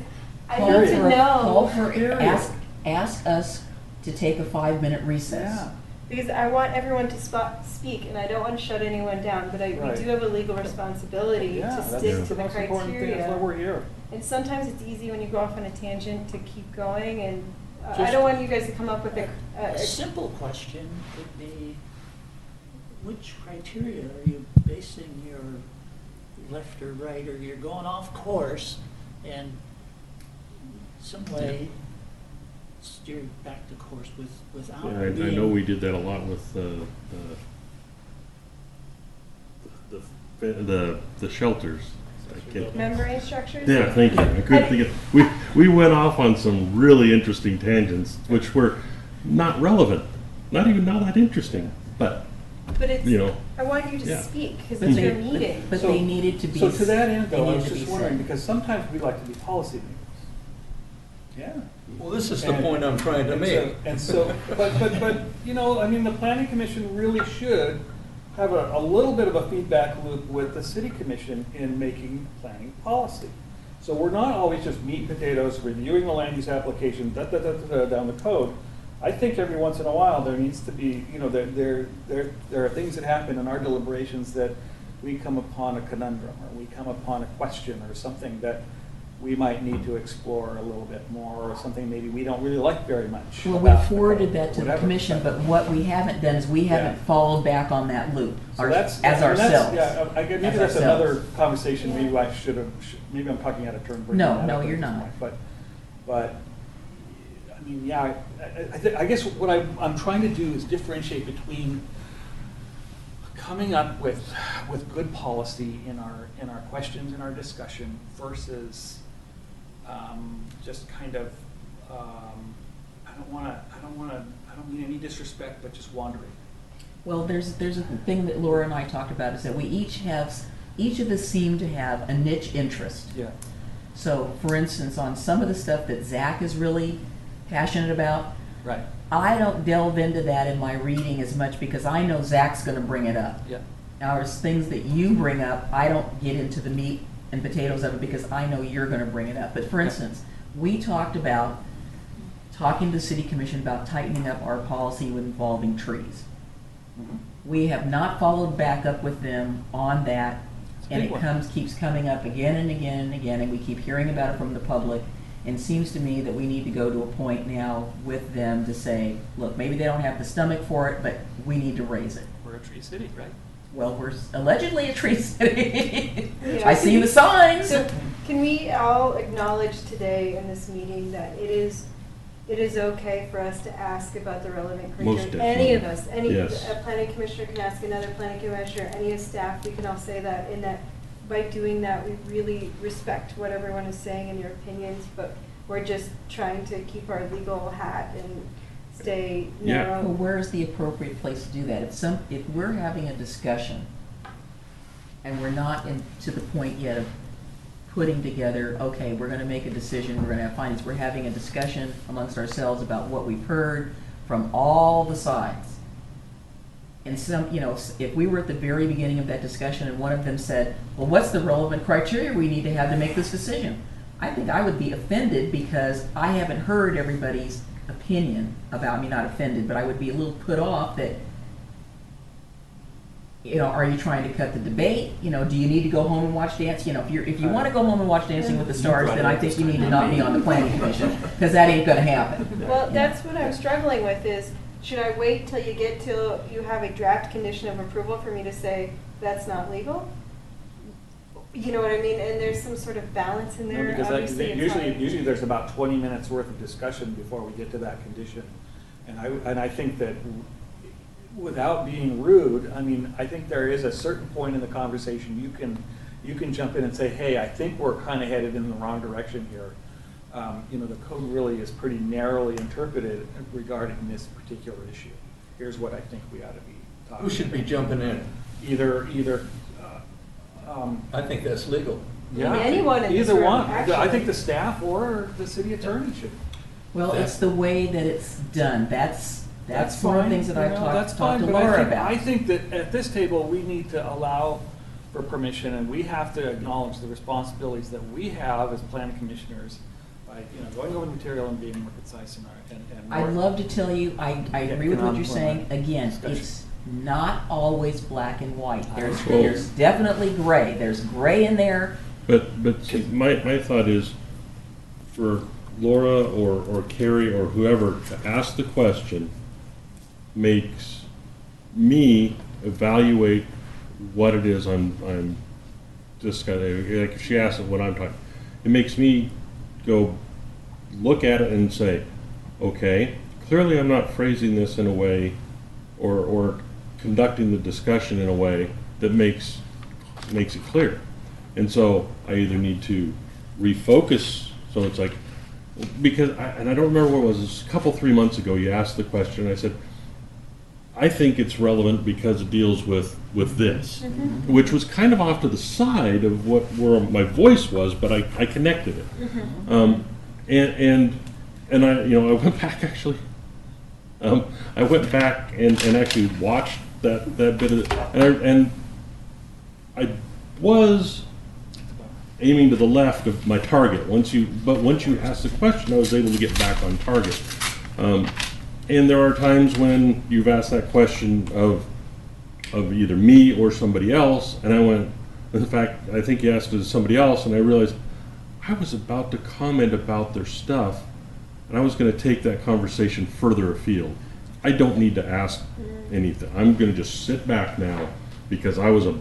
I Call need to for- know. Call for, ask us to take a 5-minute recess. Yeah. Because I want everyone to speak, and I don't want to shut anyone down, but Right. we do have a legal responsibility Yeah, to that's stick the to the most important thing. That's why criteria. we're here. And sometimes it's easy when you go off on a tangent to keep going, and I Just- don't want you guys to come up with A simple question would be, which criteria are you basing your left or right, or you're going off course and some way steer back to course without Yeah, I being. know we did that a lot with the shelters. I can't- membrane structures? Yeah, thank you. I couldn't think of, we went off on some really interesting tangents, which were not relevant, not even not that interesting, but, But it's, you know. I want you to Yeah. speak, because But it's they- your meeting. But So- they needed to be. So to that end, they though, I needed was to just be wondering, said. because sometimes we like to be policy makers. Yeah. Well, this is the And- point I'm trying to make. And so, but, you know, I mean, the planning commission really should have a little bit of a feedback loop with the city commission in making planning policy. So we're not always just meat and potatoes, reviewing the land use application, down the code. I think every once in a while, there needs to be, you know, there are things that happen in our deliberations that we come upon a conundrum, or we come upon a question, or something that we might need to explore a little bit more, or something maybe we don't really like very much. Well, we about the forwarded code, that to the whatever. commission, but what we haven't done is we haven't Yeah. followed back on that loop So that's, as I mean, that's- ourselves. Yeah, maybe As that's ourselves. another conversation, maybe I should have, maybe I'm talking out of turn. bringing No, that no, up at you're this not. point, But, I mean, yeah, I guess what I'm trying to do is differentiate between coming up with good policy in our questions, in our discussion, versus just kind of, I don't mean any disrespect, but just wandering. Well, there's a thing that Laura and I talked about, is that we each of us seem to have a niche interest. Yeah. So, for instance, on some of the stuff that Zach is really passionate about, Right. I don't delve into that in my reading as much because I know Zach's going to bring it up. Yeah. Now, there's things that you bring up, I don't get into the meat and potatoes of it because I know you're going to bring it up. But for instance, we talked about talking to the city commission about tightening up our policy involving trees. Mhm. We have not followed back up with them on that, It's a and big it one. keeps coming up again and again and again, and we keep hearing about it from the public. And it seems to me that we need to go to a point now with them to say, look, maybe they don't have the stomach for it, but we need to raise it. We're a tree city, right? Well, we're allegedly a tree city. Yeah. I see the signs. So can we all acknowledge today in this meeting that it is okay for us to ask about the relevant Most criteria? Any of definitely. us, any Yes. a planning commissioner can ask another planning commissioner, any of staff, we can all say that, in that by doing that, we really respect what everyone is saying and your opinions, but we're just trying to keep our legal hat and stay Yeah. narrow. Well, where's the appropriate place to do that? If we're having a discussion and we're not to the point yet of putting together, okay, we're gonna make a decision, we're gonna have findings, we're having a discussion amongst ourselves about what we've heard from all the sides. And if we were at the very beginning of that discussion and one of them said, well, what's the relevant criteria we need to have to make this decision? I think I would be offended because I haven't heard everybody's opinion about me, not offended, but I would be a little put off that, are you trying to cut the debate? Do you need to go home and watch dance? If you want to go home and watch Dancing with the Stars, then I think you need to not be on the planning commission, because that ain't gonna happen. Well, that's what I'm struggling with is, should I wait till you have a draft condition of approval for me to say that's not legal? You know what I mean? And there's some sort of balance in there. Because Obviously, it's hard. usually there's about 20 minutes worth of discussion before we get to that condition. And I think that without being rude, I mean, I think there is a certain point in the conversation you can jump in and say, hey, I think we're kind of headed in the wrong direction here. The code really is pretty narrowly interpreted regarding this particular issue. here's what I think we ought to be talking Who should be about. jumping in? Either, I think that's legal. yeah, anyone in this either room, one. I actually. think the staff or the city attorney should. Well, it's the way that it's done. That's one of the things that I've That's talked fine, to but Laura I about. think that at this table, we need to allow for permission, and we have to acknowledge the responsibilities that we have as planning commissioners by, going over the material and being more concise in our, and more. I'd love to tell you, I agree with what you're saying. Again, Discussion. it's not always black and white. There's Well- there's definitely gray. There's gray in there. But see, my thought is for Laura or Carrie or whoever to ask the question makes me evaluate what it is I'm just kind of, like if she asks what I'm talking, it makes me go look at it and say, okay, clearly I'm not phrasing this in a way or conducting the discussion in a way that makes it clear. And so I either need to refocus, so it's like, because, I don't remember what it was, a couple, 3 months ago, you asked the question, I said, I think it's relevant because it deals with this, which was kind of off to the side of where my voice was, but I connected it. And I went back actually. I went back and actually watched that bit of it, and I was aiming to the left of my target. Once you asked the question, I was able to get back on target. And there are times when you've asked that question of either me or somebody else, and I went, in fact, I think you asked it of somebody else, and I realized I was about to comment about their stuff, and I was going to take that conversation further afield. I don't need to ask anything. I'm going to just sit back now because I was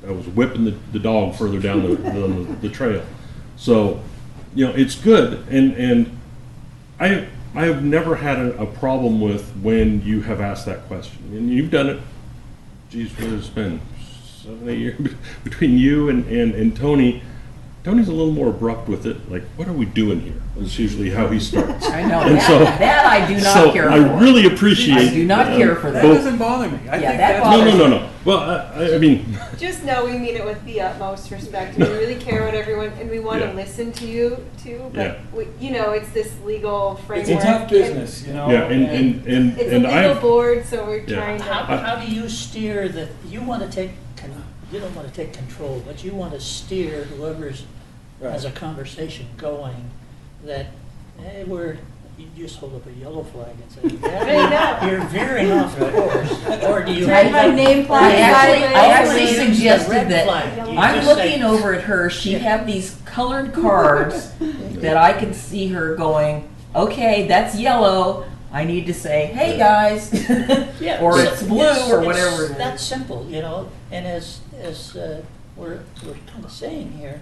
whipping the dog further down the trail. So, it's good, and I have never had a problem with when you have asked that question, and you've done it. Geez, what has it been 7, 8 years between you and Tony? Tony's a little more abrupt with it. Like, what are we doing here? That's usually how he starts. I know And that I do not care for. I really appreciate. I do not care for that. That doesn't bother me. I think that that's bothers me. No. Well, I mean. Just know we mean it with the utmost respect. We really care what everyone, and we want Yeah. to listen to you too. But Yeah. it's this legal framework. It's a tough business, Yeah, and It's a legal board, so we're Yeah. trying to. How do you steer that, you don't want to take control, but you want to steer whoever's has a conversation going that, hey, you just hold up a yellow flag and say, yeah, you're veering off the course. Or do you Turn my name flag I actually use the suggested red that flag. You I'm just looking say- over at her. She'd have these colored cards that I can see her going, okay, that's yellow. I need to say, hey guys, Yeah, or it's blue or whatever. That's simple, and as we're kind of saying here,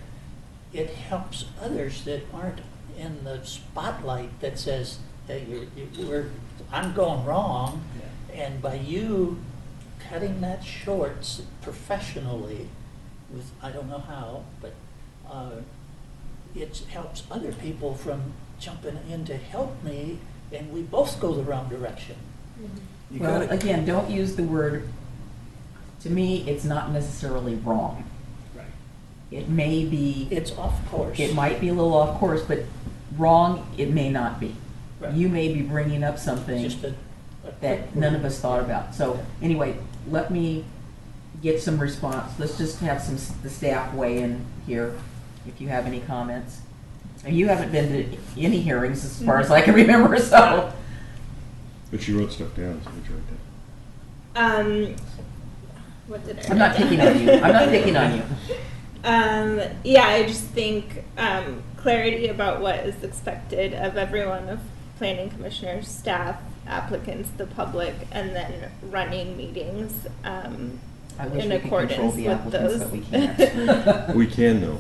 it helps others that aren't in the spotlight that says, hey, I'm going wrong, and by you cutting that short professionally, with I don't know how, but it helps other people from jumping in to help me, and we both go the wrong direction. Well, again, don't use the word, to me, it's not necessarily wrong. Right. It may be, It's off course. it might be a little off course, but wrong, it may not be. Right. You may be bringing up something Just a that none of us thought about. So anyway, let me get some response. Let's just have the staff weigh in here, if you have any comments. And you haven't been to any hearings as far as I can remember, so. But you wrote stuff down, so you wrote down. What did I I'm not write down? picking on you. I'm not picking on you. Yeah, I just think clarity about what is expected of everyone, of planning commissioners, staff, applicants, the public, and then running meetings I wish in we could accordance control the with applicants, those. but we can't. We can though.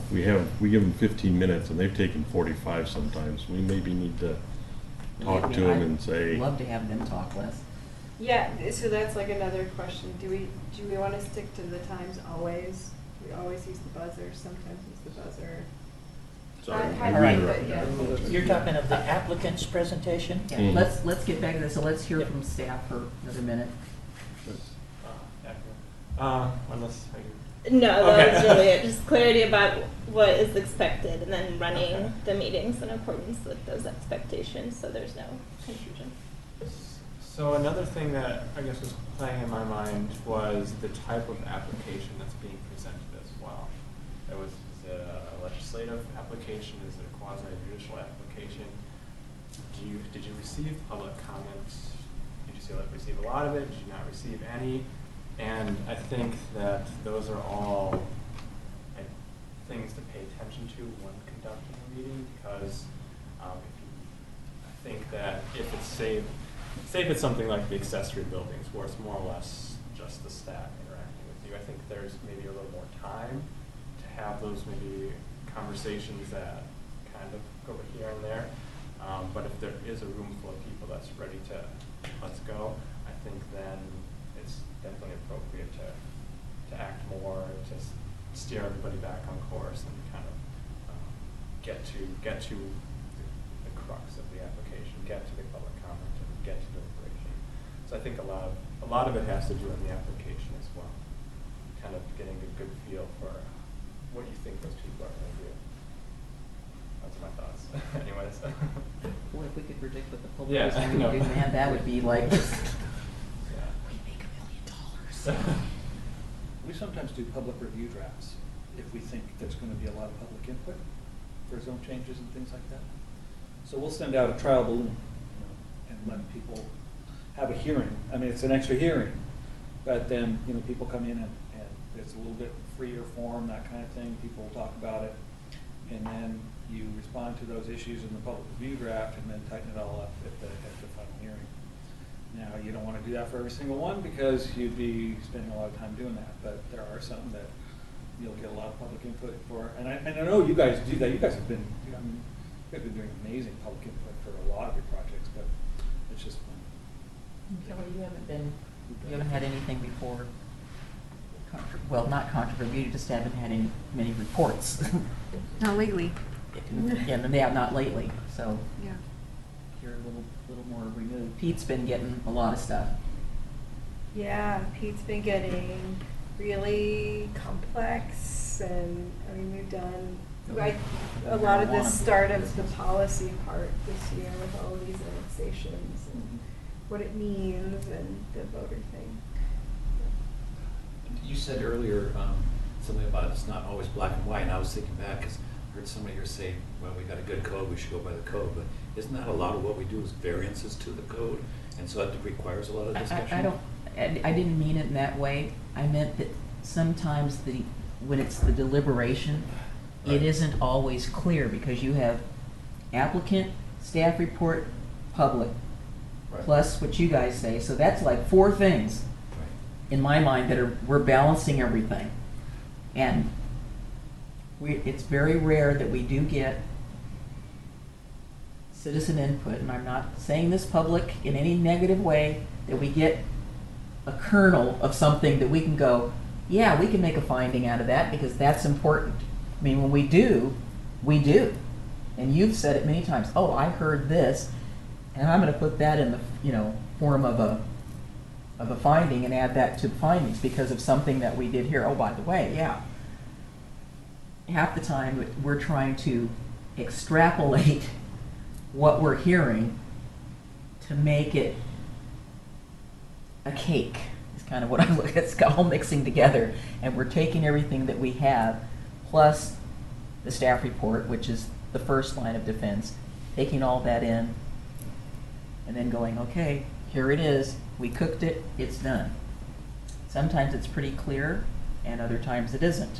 We give them 15 minutes, and they've taken 45 sometimes. We maybe need to talk to them and say. I'd love to have them talk less. Yeah, so that's like another question. Do we want to stick to the times always? We always use the buzzer, sometimes use the buzzer. Sorry, All I right, reinterrupted. you're talking of the applicant's presentation? Yeah, Mhm. let's get back to this, so let's hear from staff for another minute. Unless No, Okay. that was really it. Just clarity about what is expected and then running the meetings in accordance with those expectations so there's no confusion. So another thing that I guess was playing in my mind was the type of application that's being presented as well. Is it a legislative application? Is it a quasi-judicial application? Did you receive public comments? Did you receive a lot of it? Did you not receive any? And I think that those are all things to pay attention to when conducting a meeting, because I think that if it's say if it's something like the accessory buildings where it's more or less just the staff interacting with you, I think there's maybe a little more time to have those maybe conversations that kind of go here and there. But if there is a room full of people that's ready to let's go, I think then it's definitely appropriate to act more, to steer everybody back on course and kind of get to the crux of the application, get to the public comment, and get to deliberation. So I think a lot of it has to do with the application as well, kind of getting a good feel for what you think those people are going to do. That's my thoughts. Anyways. Boy, if we could predict what the public Yeah, is going to do, man, that would be like, Yeah. we make $1 million. We sometimes do public review drafts if we think there's going to be a lot of public input for zone changes and things like that. So we'll send out a trial balloon, and let people have a hearing. I mean, it's an extra hearing, but then, people come in and it's a little bit freer form, that kind of thing. People will talk about it, and then you respond to those issues in the public review draft, and then tighten it all up at the final hearing. Now, you don't want to do that for every single one because you'd be spending a lot of time doing that, but there are some that you'll get a lot of public input for. And I know you guys do that. You guys have been, doing amazing public input for a lot of your projects, but it's just fun. Kelly, you haven't had anything before, well, not controversial, you just haven't had many reports. Not lately. Yeah, not lately, so. Yeah. You're a little more removed. Pete's been getting a lot of stuff. Yeah, Pete's been getting really complex, and I mean, we've done a lot of the start of the policy part this year with all of these annexations and what it means and the voter thing. You said earlier something about it's not always black and white, and I was thinking back because I heard somebody here say, well, we got a good code, we should go by the code, but isn't that a lot of what we do is variances to the code, and so that requires a lot of discussion? I didn't mean it in that way. I meant that sometimes when it's the deliberation, Right. it isn't always clear because you have applicant, staff report, public, Right. plus what you guys say. So that's like 4 things Right. in my mind that we're balancing everything. And it's very rare that we do get citizen input, and I'm not saying this public in any negative way, that we get a kernel of something that we can go, yeah, we can make a finding out of that because that's important. I mean, when we do, we do. And you've said it many times, oh, I heard this, and I'm going to put that in the form of a finding and add that to the findings because of something that we did here. Oh, by the way, yeah. Half the time we're trying to extrapolate what we're hearing to make it a cake. Is kind of what I look at. It's all mixing together, and we're taking everything that we have, plus the staff report, which is the first line of defense, taking all that in, and then going, okay, here it is. We cooked it. It's done. Sometimes it's pretty clear, and other times it isn't.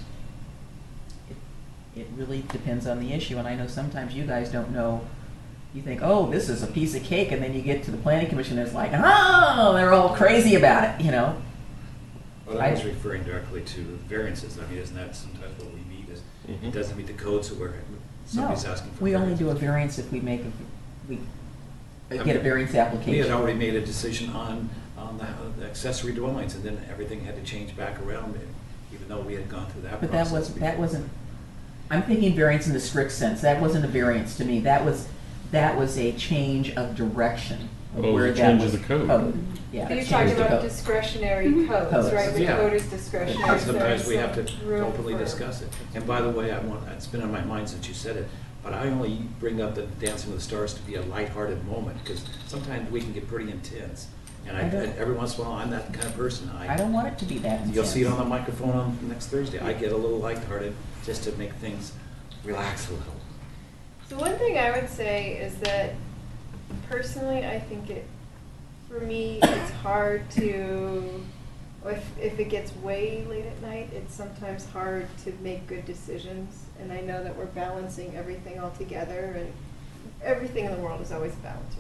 It really depends on the issue, and I know sometimes you guys don't know. You think, oh, this is a piece of cake, and then you get to the planning commission, and it's like, oh, they're all crazy about it, But I was referring directly to variances. I mean, isn't that sometimes what we need is it doesn't meet the code, so somebody's asking for we only variance. do a variance if we get a variance application. We had already made a decision on the accessory dwellings, and then everything had to change back around, even though we had gone through that But process. that wasn't I'm thinking variance in the strict sense. That wasn't a variance to me. That was a change of direction. Of Oh, where a that change was of the code. Yeah. You're change talking the about code. discretionary codes, right? The Yeah. code is discretionary. so Sometimes we there's have to some room openly for- discuss it. And by the way, it's been on my mind since you said it, but I only bring up the Dancing with the Stars to be a lighthearted moment, because sometimes we can get pretty intense. And every once in a while, I'm that kind of person. I don't want it to be that intense. You'll see it on the microphone on next Thursday. I get a little lighthearted just to make things relax a little. So one thing I would say is that personally, I think for me, it's hard to, if it gets way late at night, it's sometimes hard to make good decisions. And I know that we're balancing everything all together, and everything in the world is always a balance,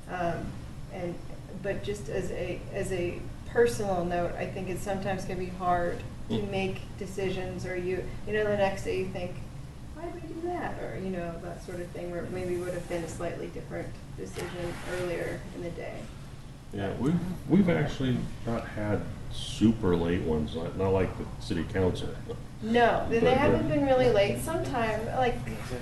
right? But just as a personal note, I think it sometimes can be hard to make decisions, or the next day you think, why did we do that? Or, that sort of thing, where maybe would have been a slightly different decision earlier in the day. Yeah, we've actually not had super late ones, not like the city council. No, they But, haven't been really late. Sometime, like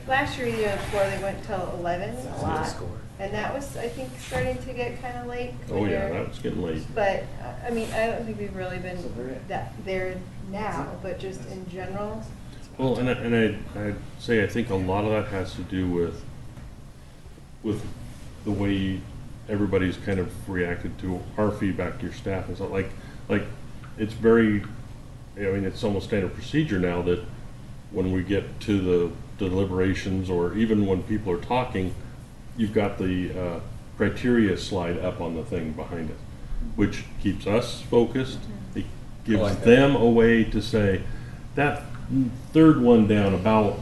last year, the year before, they went till 11 a lot. And that was, I think, starting to get kind of late. Oh yeah, that was getting late. But, I mean, I don't think we've really been there now, but just in general. Well, and I'd say I think a lot of that has to do with the way everybody's kind of reacted to our feedback to your staff. It's not like it's very, I mean, it's almost standard procedure now that when we get to the deliberations, or even when people are talking, you've got the criteria slide up on the thing behind it, which keeps us focused. It gives them a way to say, that third one down about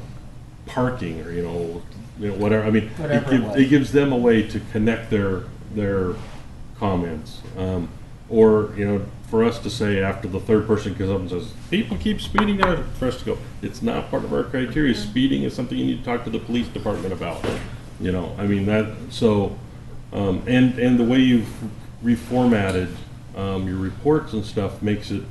parking, or whatever. I mean, it gives them a way to connect their comments, or for us to say after the third person comes up and says, people keep speeding out, for us to go, it's not part of our criteria. Speeding is something you need to talk to the police department about. I mean that. So, and the way you've reformatted your reports and stuff makes it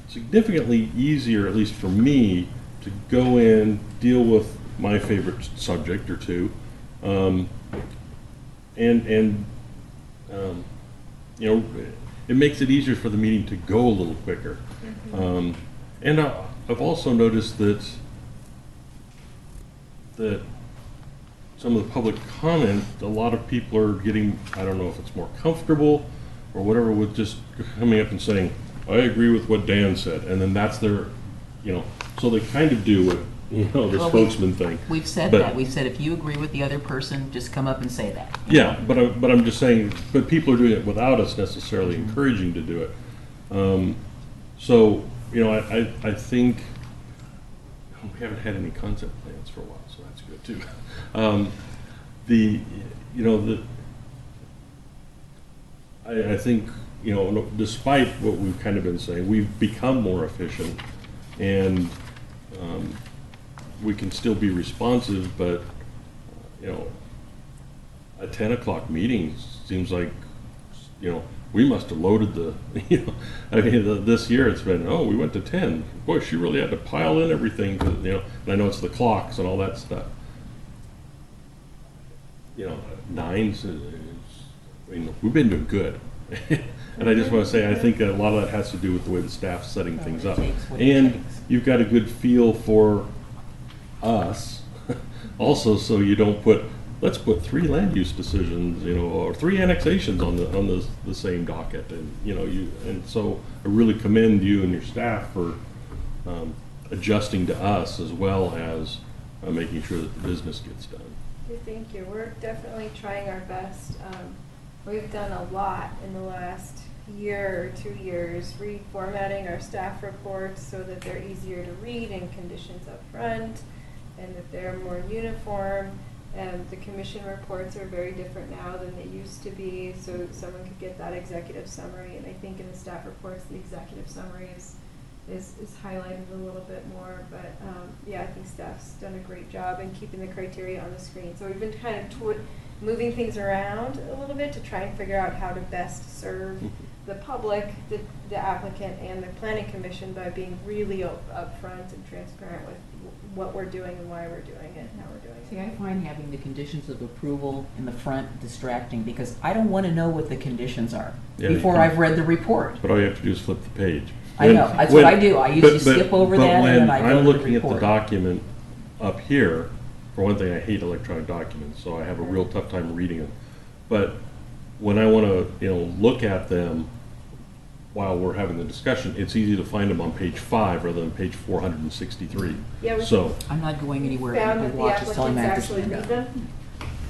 significantly easier, at least for me, to go in, deal with my favorite subject or two, it makes it easier for the meeting to go a little quicker. And I've also noticed that some of the public comment, a lot of people are getting, I don't know if it's more comfortable or whatever, with just coming up and saying, I agree with what Dan said, and then that's their, so they kind of do what, the spokesman thing. We've said that. We've said if you agree with the other person, just come up and say that. Yeah, but I'm just saying, but people are doing it without us necessarily encouraging to do it. So, I think we haven't had any concept plans for a while, so that's good too. I think, despite what we've kind of been saying, we've become more efficient, and we can still be responsive, but a 10 o'clock meeting seems like, we must have loaded the, I mean, this year it's been, we went to 10. Boy, she really had to pile in everything, and I know it's the clocks and all that stuff. 9, I mean, we've been doing good. And I just want to say, I think a lot of that has to do with the way the staff's setting things up. And you've got a good feel for us also, so you don't let's put 3 land use decisions, or 3 annexations on the same docket, and and so I really commend you and your staff for adjusting to us, as well as making sure that the business gets done. Thank you. We're definitely trying our best. We've done a lot in the last year or 2 years, reformatting our staff reports so that they're easier to read and conditions up front, and that they're more uniform. The commission reports are very different now than they used to be, so someone could get that executive summary. And I think in the staff reports, the executive summary is highlighted a little bit more. But I think staff's done a great job in keeping the criteria on the screen. So we've been kind of moving things around a little bit to try and figure out how to best serve the public, the applicant, and the planning commission by being really upfront and transparent with what we're doing and why we're doing it and how we're doing it. See, I find having the conditions of approval in the front distracting because I don't want to know what the conditions are before I've read the report. But all you have to do is flip the page. I know, that's what I do. I usually skip over that and then I go to the But when I'm looking at the report. document up here, for one thing, I hate electronic documents, so I have a real tough time reading them. But when I want to, look at them while we're having the discussion, it's easy to find them on page 5 rather than page 463. Yeah, So, I'm not going anywhere. found My that the watch is telling applicants me I have to actually stand read up. them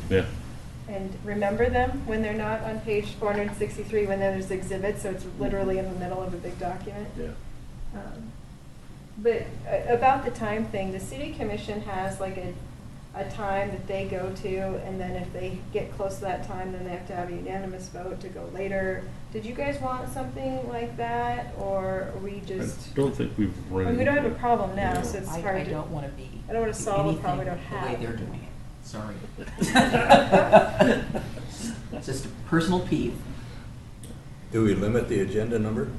yeah. and remember them when they're not on page 463 when there's exhibits, so it's literally in the middle of a big document. Yeah. But about the time thing, the city commission has like a time that they go to, and then if they get close to that time, then they have to have a unanimous vote to go later. Did you guys want something like that, or are we just? I don't think we've run I mean, we don't have a into- problem now, so it's I hard to. don't want to be. I don't want to solve a anything problem we don't the have. way they're doing it. Sorry. It's just a personal peeve. Do we limit the agenda number?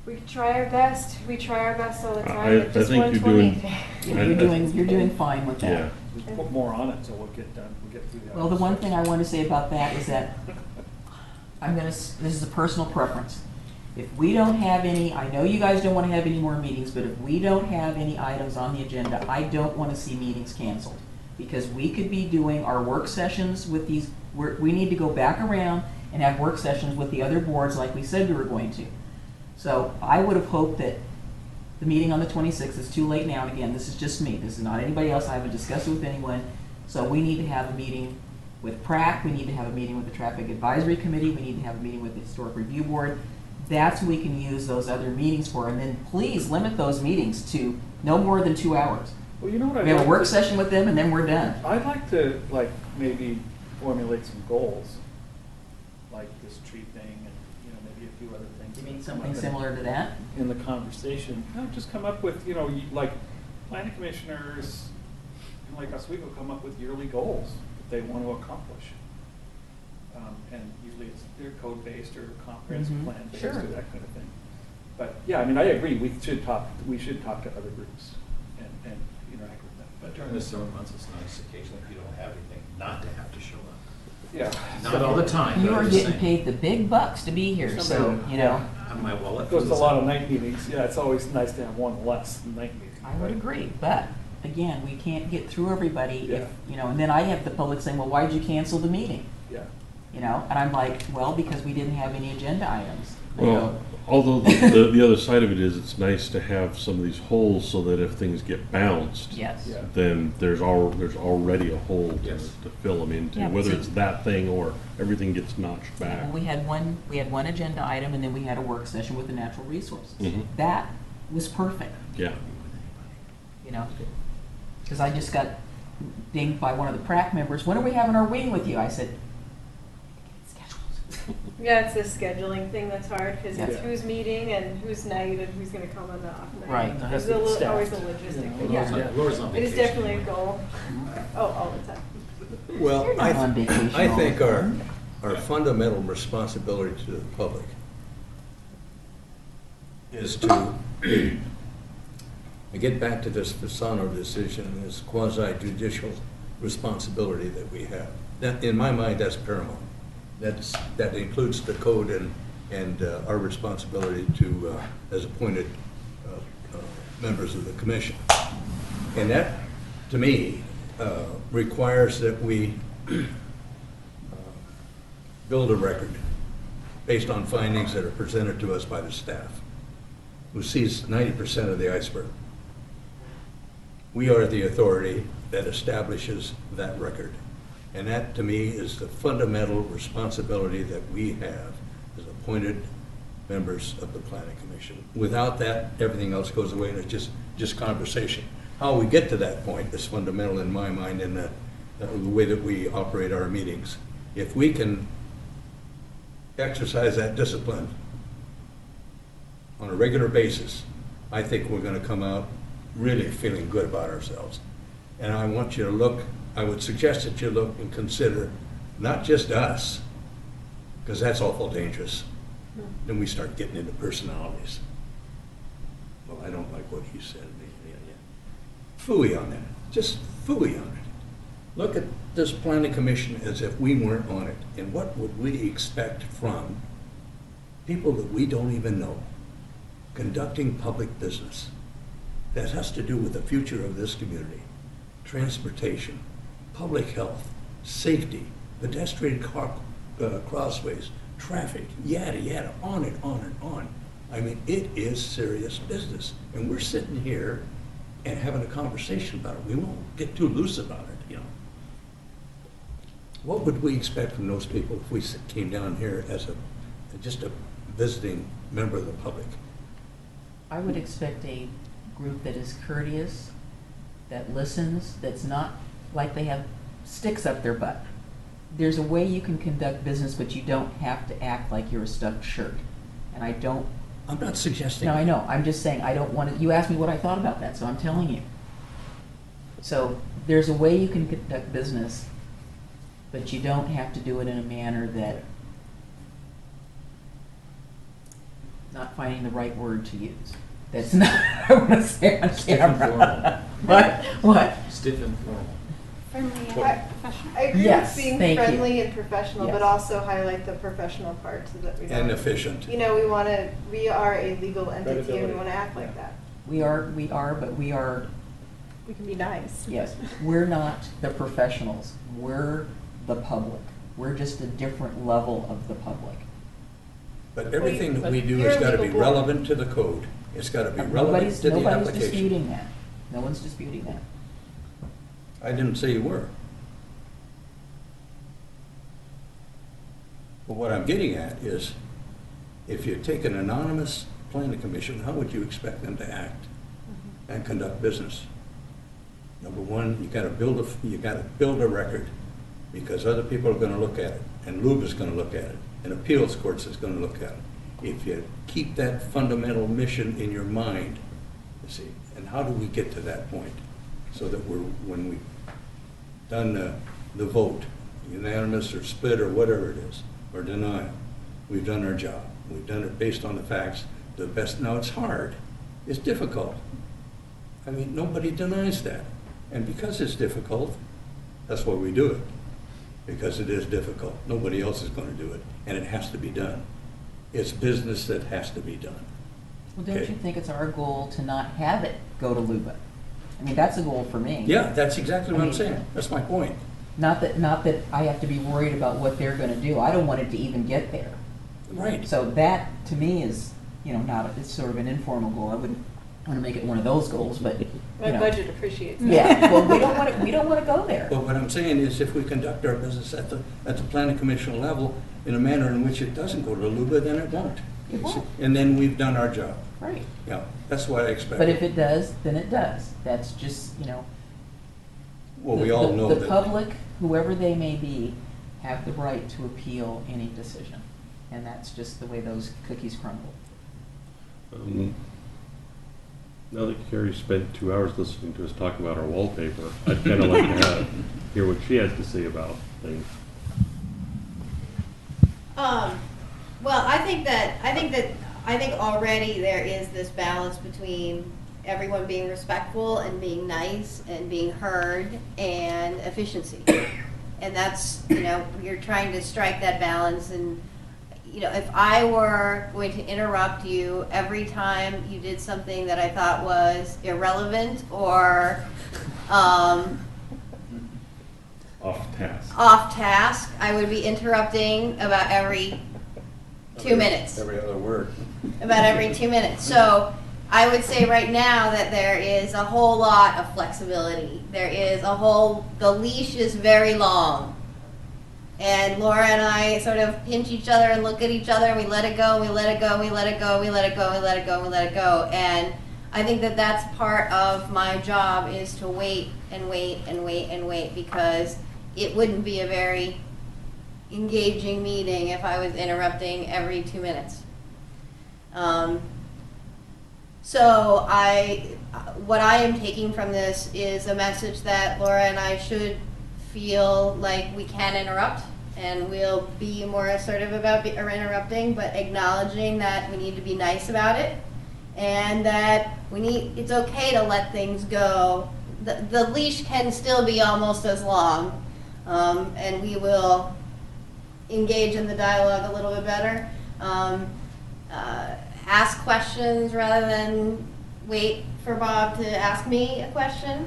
We try our best. We try our best all the time. I It's just think you're 120 doing- today. You're doing fine with that. Yeah. Just put more on it so we'll get done, we'll get through the. Well, the one thing I want to say about that is that this is a personal preference. If we don't have any, I know you guys don't want to have any more meetings, but if we don't have any items on the agenda, I don't want to see meetings canceled. Because we could be doing our work sessions with these, we need to go back around and have work sessions with the other boards like we said we were going to. So I would have hoped that the meeting on the 26th is too late now, and again, this is just me, this is not anybody else, I haven't discussed it with anyone. So we need to have a meeting with PrAC, we need to have a meeting with the Traffic Advisory Committee, we need to have a meeting with the Historic Review Board. That's what we can use those other meetings for, and then please limit those meetings to no more than 2 hours. Well, you know what I'd We have a like work to- session with them, and then we're done. I'd like to, maybe formulate some goals, like this tree thing and, maybe a few other things. You mean that something come up similar to that? In the conversation, just come up with, planning commissioners, like Oswego, come up with yearly goals that they want to accomplish. And usually they're code-based or comprehensive Mhm. plan-based Sure. or that kind of thing. But, yeah, I mean, I agree, we should talk to other groups and interact with them. But during the summer months, it's nice occasionally if you don't have anything, not to have to show up. Yeah. Not all the time. You but are I'm just getting saying. paid the big bucks to be here, so, On my wallet. It goes to a lot of night meetings, yeah, it's always nice to have one less night meeting. I would agree, but again, we can't get through everybody if, and then I have the public saying, well, why'd you cancel the meeting? Yeah. And I'm like, well, because we didn't have any agenda items. They Well, go, although the other side of it is, it's nice to have some of these holes so that if things get bounced, yes. Yeah. then there's already a hole to Yes. fill them into, Yeah, but whether see- it's that thing or everything gets notched back. Well, we had one agenda item, and then we had a work session with the natural resources. Mhm. That was perfect, Yeah. Because I just got dinged by one of the PrAC members, when are we having our wing with you? I said, scheduled. Yeah, it's a scheduling thing that's hard because it's Yeah. who's meeting and who's night and who's going to come on the off night. Right. It has It's to be staffed, always a logistic thing. Yeah. Yeah. Laura's on It is vacation. definitely a goal. Oh, all the time. Well, You're not on vacation I all think the our time. fundamental responsibility to the public is to get back to this Fasano decision, this quasi-judicial responsibility that we have. That, in my mind, that's paramount. That includes the code and our responsibility to, as appointed members of the commission. And that, to me, requires that we build a record based on findings that are presented to us by the staff, who sees 90% of the iceberg. We are the authority that establishes that record. And that, to me, is the fundamental responsibility that we have as appointed members of the Planning Commission. Without that, everything else goes away, and it's just conversation. How we get to that point is fundamental in my mind in the way that we operate our meetings. If we can exercise that discipline on a regular basis, I think we're going to come out really feeling good about ourselves. And I want you to look, I would suggest that you look and consider not just us, because that's awful dangerous, Then we start getting into personalities. Well, I don't like what he said. Phooey on that. Just phooey on it. Look at this planning commission as if we weren't on it. And what would we expect from people that we don't even know conducting public business that has to do with the future of this community? Transportation, public health, safety, pedestrian crossways, traffic, yada, yada, on and on and on. I mean, it is serious business. And we're sitting here and having a conversation about it. We won't get too loose about it, you know. What would we expect from those people if we came down here as just a visiting member of the public? I would expect a group that is courteous, that listens, that's not like they have sticks up their butt. There's a way you can conduct business, but you don't have to act like you're a stuffed shirt. And I'm not suggesting. No, I know. I'm just saying I don't want to. You asked me what I thought about that, so I'm telling you. So there's a way you can conduct business, but you don't have to do it in a manner that, not finding the right word to use. That's not what I want to say on camera. What? Stiff and formal. Friendly and What? professional. I agree Yes, with being thank you. friendly and professional, Yes. but also highlight the professional part so that we don't. And efficient. You know, we are a legal entity and we Credibility. want to act like that. We are, but we are, We can be nice. yes, we're not the professionals. We're the public. We're just a different level of the public. But everything that we do You're has a got to be legal board. relevant to the code. It's got to be relevant to the Nobody's application. disputing that. No one's disputing that. I didn't say you were. But what I'm getting at is, if you take an anonymous planning commission, how would you expect them to act and conduct business? Number one, you got to build a record, because other people are going to look at it, and LUB is going to look at it, and appeals courts is going to look at it. If you keep that fundamental mission in your mind, you see, and how do we get to that point? So that when we've done the vote, unanimous or split or whatever it is, or denial, we've done our job. We've done it based on the facts, the best. Now, it's hard. It's difficult. I mean, nobody denies that. And because it's difficult, that's why we do it. Because it is difficult. Nobody else is going to do it, and it has to be done. It's business that has to be done. Well, don't Okay. you think it's our goal to not have it go to LUBA? I mean, that's a goal for me. Yeah, that's exactly what I I'm mean- saying. That's my point. Not that I have to be worried about what they're gonna do. I don't want it to even get there. Right. So that, to me, is, it's sort of an informal goal. I wouldn't wanna make it one of those goals, but, My budget appreciates that. Yeah, well, we don't wanna go there. But what I'm saying is, if we conduct our business at the planning commission level in a manner in which it doesn't go to LUBA, then it won't. It won't. And then we've done our job. Right. Yeah, that's what I expect. But if it does, then it does. That's just, Well, we all know the that. public, whoever they may be, have the right to appeal any decision. And that's just the way those cookies crumble. Now that Carrie spent 2 hours listening to us talk about our wallpaper, I'd kind of like to hear what she has to say about things. Well, I think already there is this balance between everyone being respectful and being nice and being heard and efficiency. And that's, you're trying to strike that balance. And, if I were going to interrupt you every time you did something that I thought was irrelevant or Off task. I would be interrupting about every 2 minutes. Every other word. About every 2 minutes. So I would say right now that there is a whole lot of flexibility. The leash is very long. And Laura and I sort of pinch each other and look at each other, and we let it go, and we let it go, and we let it go, we let it go, and we let it go, and we let it go. And I think that that's part of my job, is to wait and wait and wait and wait, because it wouldn't be a very engaging meeting if I was interrupting every 2 minutes. So what I am taking from this is a message that Laura and I should feel like we can interrupt and we'll be more assertive about interrupting, but acknowledging that we need to be nice about it, and that it's okay to let things go. The leash can still be almost as long, and we will engage in the dialogue a little bit better. Ask questions rather than wait for Bob to ask me a question,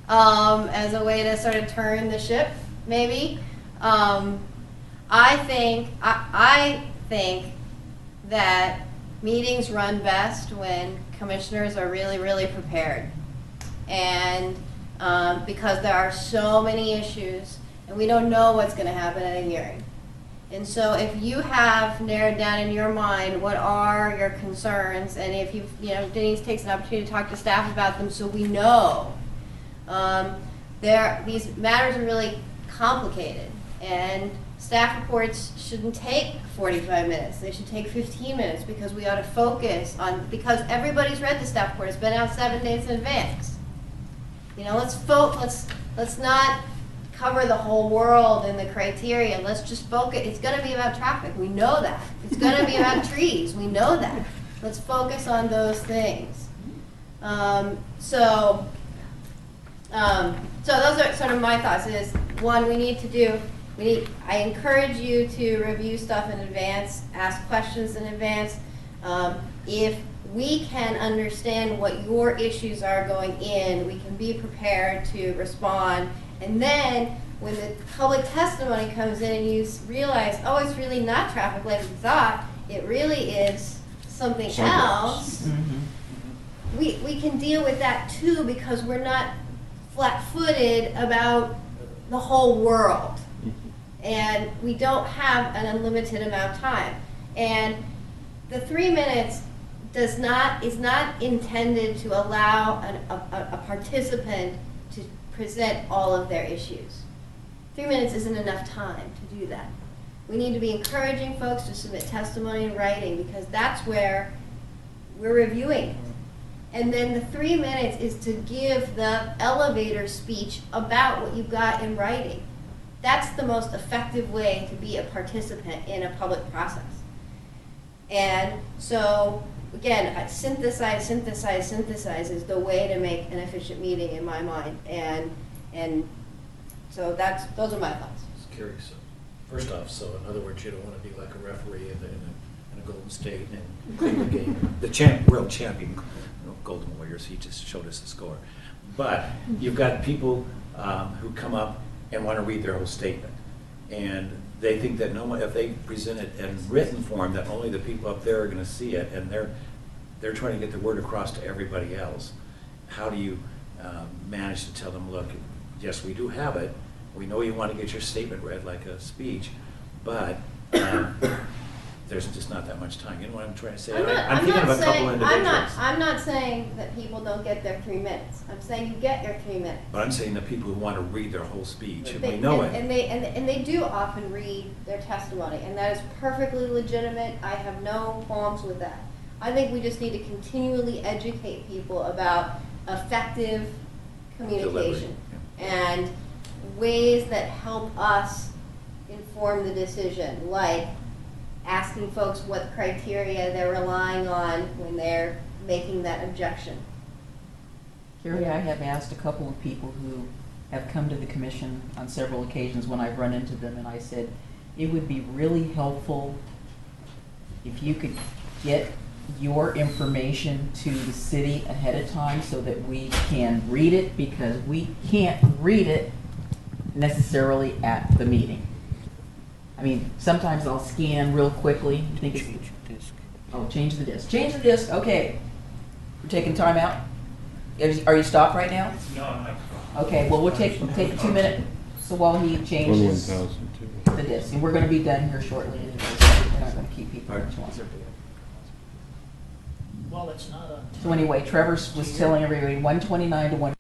as a way to sort of turn the ship, maybe. I think that meetings run best when commissioners are really, really prepared. And because there are so many issues, and we don't know what's going to happen at a hearing. And so if you have narrowed down in your mind what are your concerns, and if Denise takes an opportunity to talk to staff about them so we know, these matters are really complicated, and staff reports shouldn't take 45 minutes. They should take 15 minutes, because we ought to focus on, because everybody's read the staff report. It's been out 7 days in advance. Let's not cover the whole world in the criteria. Let's just focus. It's going to be about traffic. We know that. It's going to be about trees. We know that. Let's focus on those things. So those are sort of my thoughts. Is one, I encourage you to review stuff in advance, ask questions in advance. If we can understand what your issues are going in, we can be prepared to respond. And then when the public testimony comes in and you realize, oh, it's really not traffic like we thought, it really is something else, we can deal with that too, because we're not flat-footed about the whole world. And we don't have an unlimited amount of time. And the 3 minutes is not intended to allow a participant to present all of their issues. 3 minutes isn't enough time to do that. We need to be encouraging folks to submit testimony in writing, because that's where we're reviewing it. And then the 3 minutes is to give the elevator speech about what you've got in writing. That's the most effective way to be a participant in a public process. And so, again, synthesize is the way to make an efficient meeting in my mind. And so those are my thoughts. Just curious. First off, so in other words, you don't want to be like a referee in a Golden State and Cleveland game. The world champion Golden Warriors, he just showed us the score. But you've got people who come up and want to read their whole statement. And they think that if they present it in written form, that only the people up there are going to see it, and they're trying to get the word across to everybody else. How do you manage to tell them, look, yes, we do have it. We know you want to get your statement read like a speech, but there's just not that much time. You know what I'm trying to say? I'm thinking of a couple individuals. I'm not saying that people don't get their 3 minutes. I'm saying you get your 3 minutes. But I'm saying the people who want to read their whole speech, and we know it. And they do often read their testimony, and that is perfectly legitimate. I have no qualms with that. I think we just need to continually educate people about effective communication and ways that help us inform the decision, like asking folks what criteria they're relying on when they're making that objection. Carrie, I have asked a couple of people who have come to the commission on several occasions when I've run into them, and I said, it would be really helpful if you could get your information to the city ahead of time so that we can read it, because we can't read it necessarily at the meeting. I mean, sometimes I'll scan real quickly. I think change the disc. Oh, change the disc. Change the disc. Okay. We're taking time out. Are you stopped right now? No, I'm not. Okay. Well, we'll take a 2-minute. So while he changes the disc, and we're going to be done here shortly. We're not going to keep people much longer. Well, it's not on. So anyway, Trevor was telling everybody 129 to 1.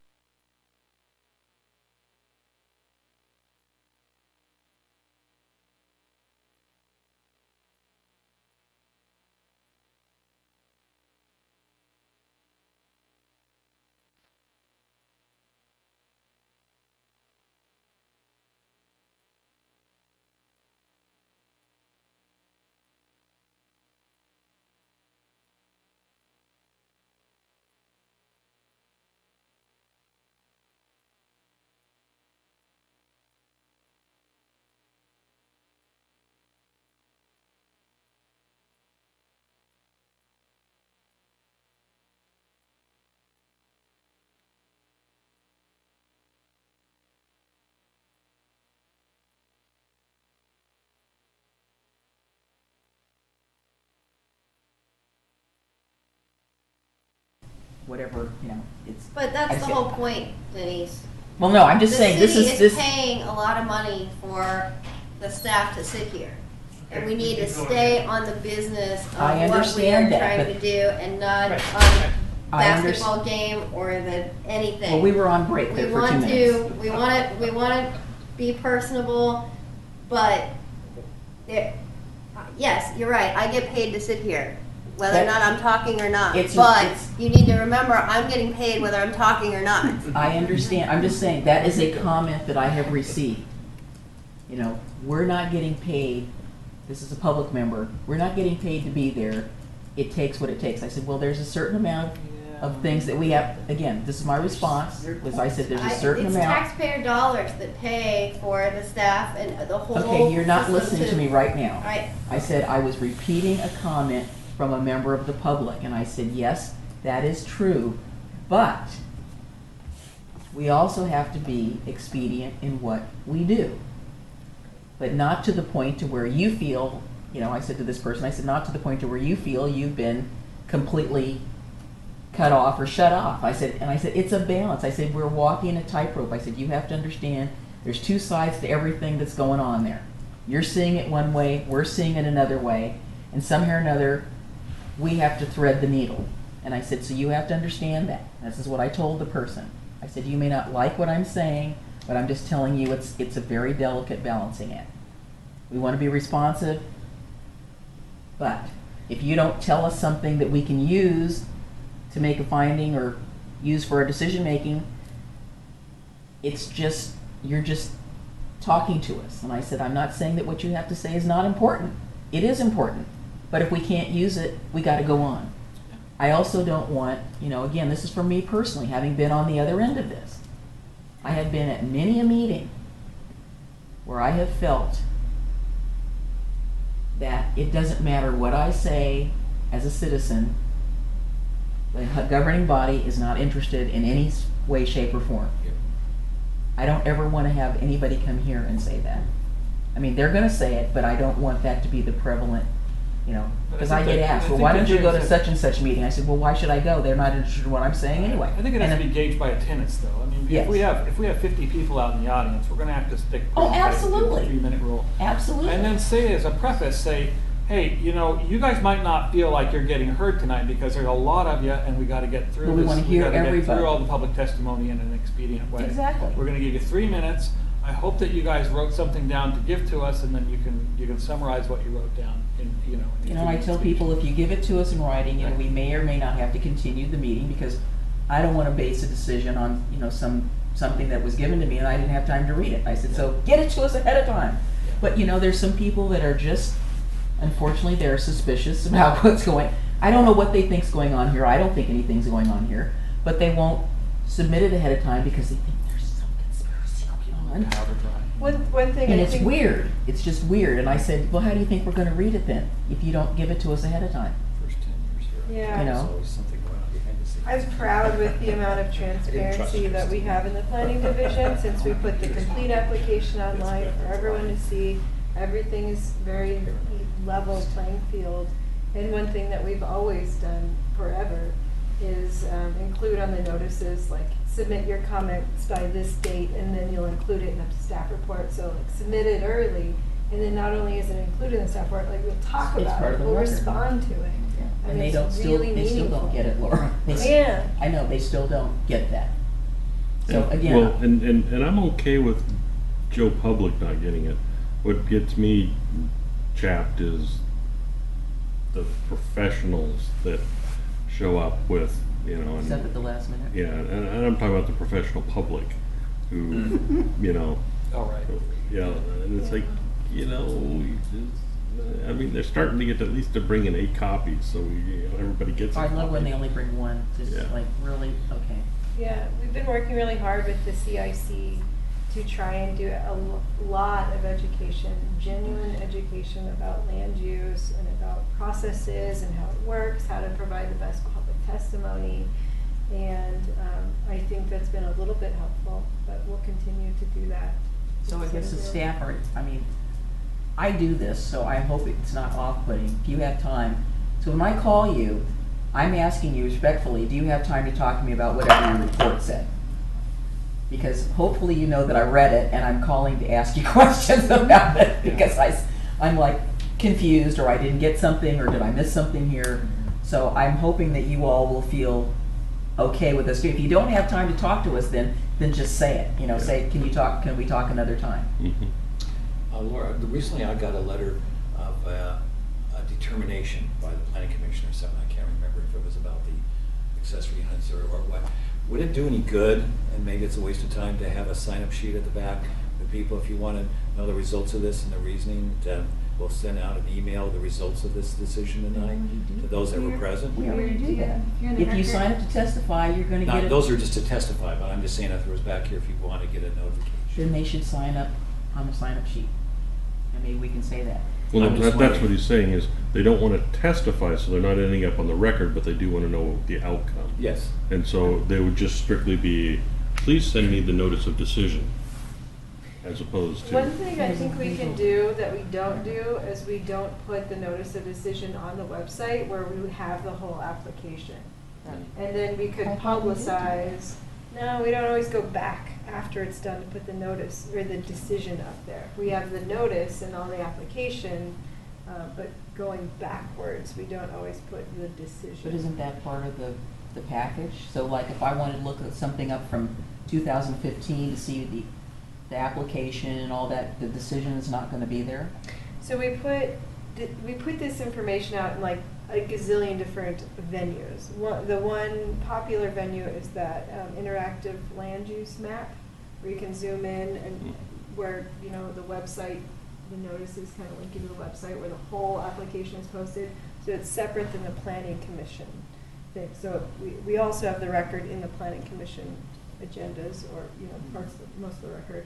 whatever, you know, it's. But I that's the said- whole point, Denise. Well, no, I'm just saying, this The is, city this. is paying a lot of money for the staff to sit here. And we need to stay on the business of I what we are understand that, trying but- to do and not Right. on the I basketball game or the anything. Well, we were on break there for 2 minutes. We want to be personable, but yes, you're right. I get paid to sit here, whether or not I'm talking or not. But you need to remember, I'm getting paid whether I'm talking or not. I understand, I'm just saying, that is a comment that I have received. You know, we're not getting paid, this is a public member, we're not getting paid to be there, it takes what it takes. I said, well, there's a certain amount of things that we have, again, this is my response, was I said there's a certain It's amount. taxpayer dollars that pay for the staff and the whole. Okay, you're not system listening to me right now. Right. I said I was repeating a comment from a member of the public, and I said, yes, that is true, but we also have to be expedient in what we do. But not to the point to where you feel, you know, I said to this person, I said, not to the point to where you feel you've been completely cut off or shut off. I said, it's a balance. I said, we're walking a tightrope. I said, you have to understand there's two sides to everything that's going on there. You're seeing it one way, we're seeing it another way, and somehow or another, we have to thread the needle. And I said, so you have to understand that. This is what I told the person. I said, you may not like what I'm saying, but I'm just telling you it's a very delicate balancing act. We want to be responsive, but if you don't tell us something that we can use to make a finding or use for our decision making, it's just, you're just talking to us. And I said, I'm not saying that what you have to say is not important. It is important. But if we can't use it, we got to go on. I also don't want, you know, again, this is for me personally, having been on the other end of this. I have been at many a meeting where I have felt that it doesn't matter what I say as a citizen, the governing body is not interested in any way, shape, or form. I don't ever want to have anybody come here and say that. I mean, they're going to say it, but I don't want that to be the prevalent, you know, because I get asked, well, why don't you go to such and such meeting? I said, well, why should I go? They're not interested in what I'm saying anyway. I think it has to be gauged by attendance, though. I mean, Yes. if we have 50 people out in the audience, we're going to have to stick Oh, pretty tight to absolutely. the 3-minute rule. Absolutely. And then say as a preface, say, hey, you know, you guys might not feel like you're getting heard tonight because there's a lot of you, and we got to get through Well, we this. wanna hear gotta get everybody. through all the public testimony in an expedient way. Exactly. We're going to give you 3 minutes. I hope that you guys wrote something down to give to us, and then you can summarize what you wrote down in You know, I tell people if you give it to us in writing, you know, we may or may not have to continue the meeting because I don't want to base a decision on, you know, something that was given to me and I didn't have time to read it. I said, so get it to us ahead of time. But you know, there's some people that are just, unfortunately, they're suspicious about what's going. I don't know what they think's going on here. I don't think anything's going on here, but they won't submit it ahead of time because they think there's some conspiracy going on. One thing And I it's think weird. It's just weird. And I said, well, how do you think we're going to read it then if you don't give it to us ahead of time? First 10 years here. Yeah. You know? There's always something going on behind the scenes. I'm proud with the amount of transparency that we have in the planning division since we put the complete application online for everyone to see. Everything is very level playing field. And one thing that we've always done forever is include on the notices, like submit your comments by this date and then you'll include it in the staff report. So like submit it early and then not only is it included in the staff report, like we'll talk It's about part it, of the we'll record. respond to it. I And mean, they it's don't still, really they still don't meaningful. get it, Laura. Yeah. I know, they still don't get that. So And- again. Well, and I'm okay with Joe Public not getting it. What gets me chapped is the professionals that show up with, you know, Stuff at the last minute. yeah, and I'm talking about the professional public who, you know, All right. yeah, and it's like, you know, I mean, they're starting to get at least to bring in 8 copies, so everybody gets a I love when copy. they only bring one, just Yeah. like, really, okay. Yeah, we've been working really hard with the CIC to try and do a lot of education, genuine education about land use and about processes and how it works, how to provide the best public testimony. And I think that's been a little bit helpful, but we'll continue to do that. So I guess the staff are, I mean, I do this, so I hope it's not off-putting. If you have time, so when I call you, I'm asking you respectfully, do you have time to talk to me about whatever your report said? Because hopefully you know that I read it, and I'm calling to ask you questions about it, because I'm like confused, or I didn't get something, or did I miss something here? So I'm hoping that you all will feel okay with us. If you don't have time to talk to us, then just say it. You know, say, can we talk another time? Laura, recently I got a letter of a determination by the planning commissioner, something I can't remember if it was about the accessory units or what. Would it do any good, and maybe it's a waste of time, to have a sign-up sheet at the back for people, if you want to know the results of this and the reasoning, we'll send out an email, the results of this decision tonight to those that were present? We already do that. If you sign up to testify, you're going to get it. Those are just to testify, but I'm just saying if it was back here, if you want to get a notification. Then they should sign up on the sign-up sheet. And maybe we can say that. Well, that's what he's saying, is they don't want to testify, so they're not ending up on the record, but they do want to know the outcome. Yes. And so they would just strictly be, please send me the notice of decision, as opposed to. One thing I think we can do that we don't do is we don't put the notice of decision on the website where we have the whole application. And then we could publicize. No, we don't always go back after it's done to put the notice or the decision up there. We have the notice and all the application, but going backwards, we don't always put the decision. But isn't that part of the package? So like if I wanted to look at something up from 2015 to see the application and all that, the decision is not going to be there? So we put this information out in like a gazillion different venues. The one popular venue is that interactive land use map, where you can zoom in and where, you know, the website, the notices kind of link into the website where the whole application is posted. So it's separate than the planning commission thing. So we also have the record in the planning commission agendas, or, you know, most of the record.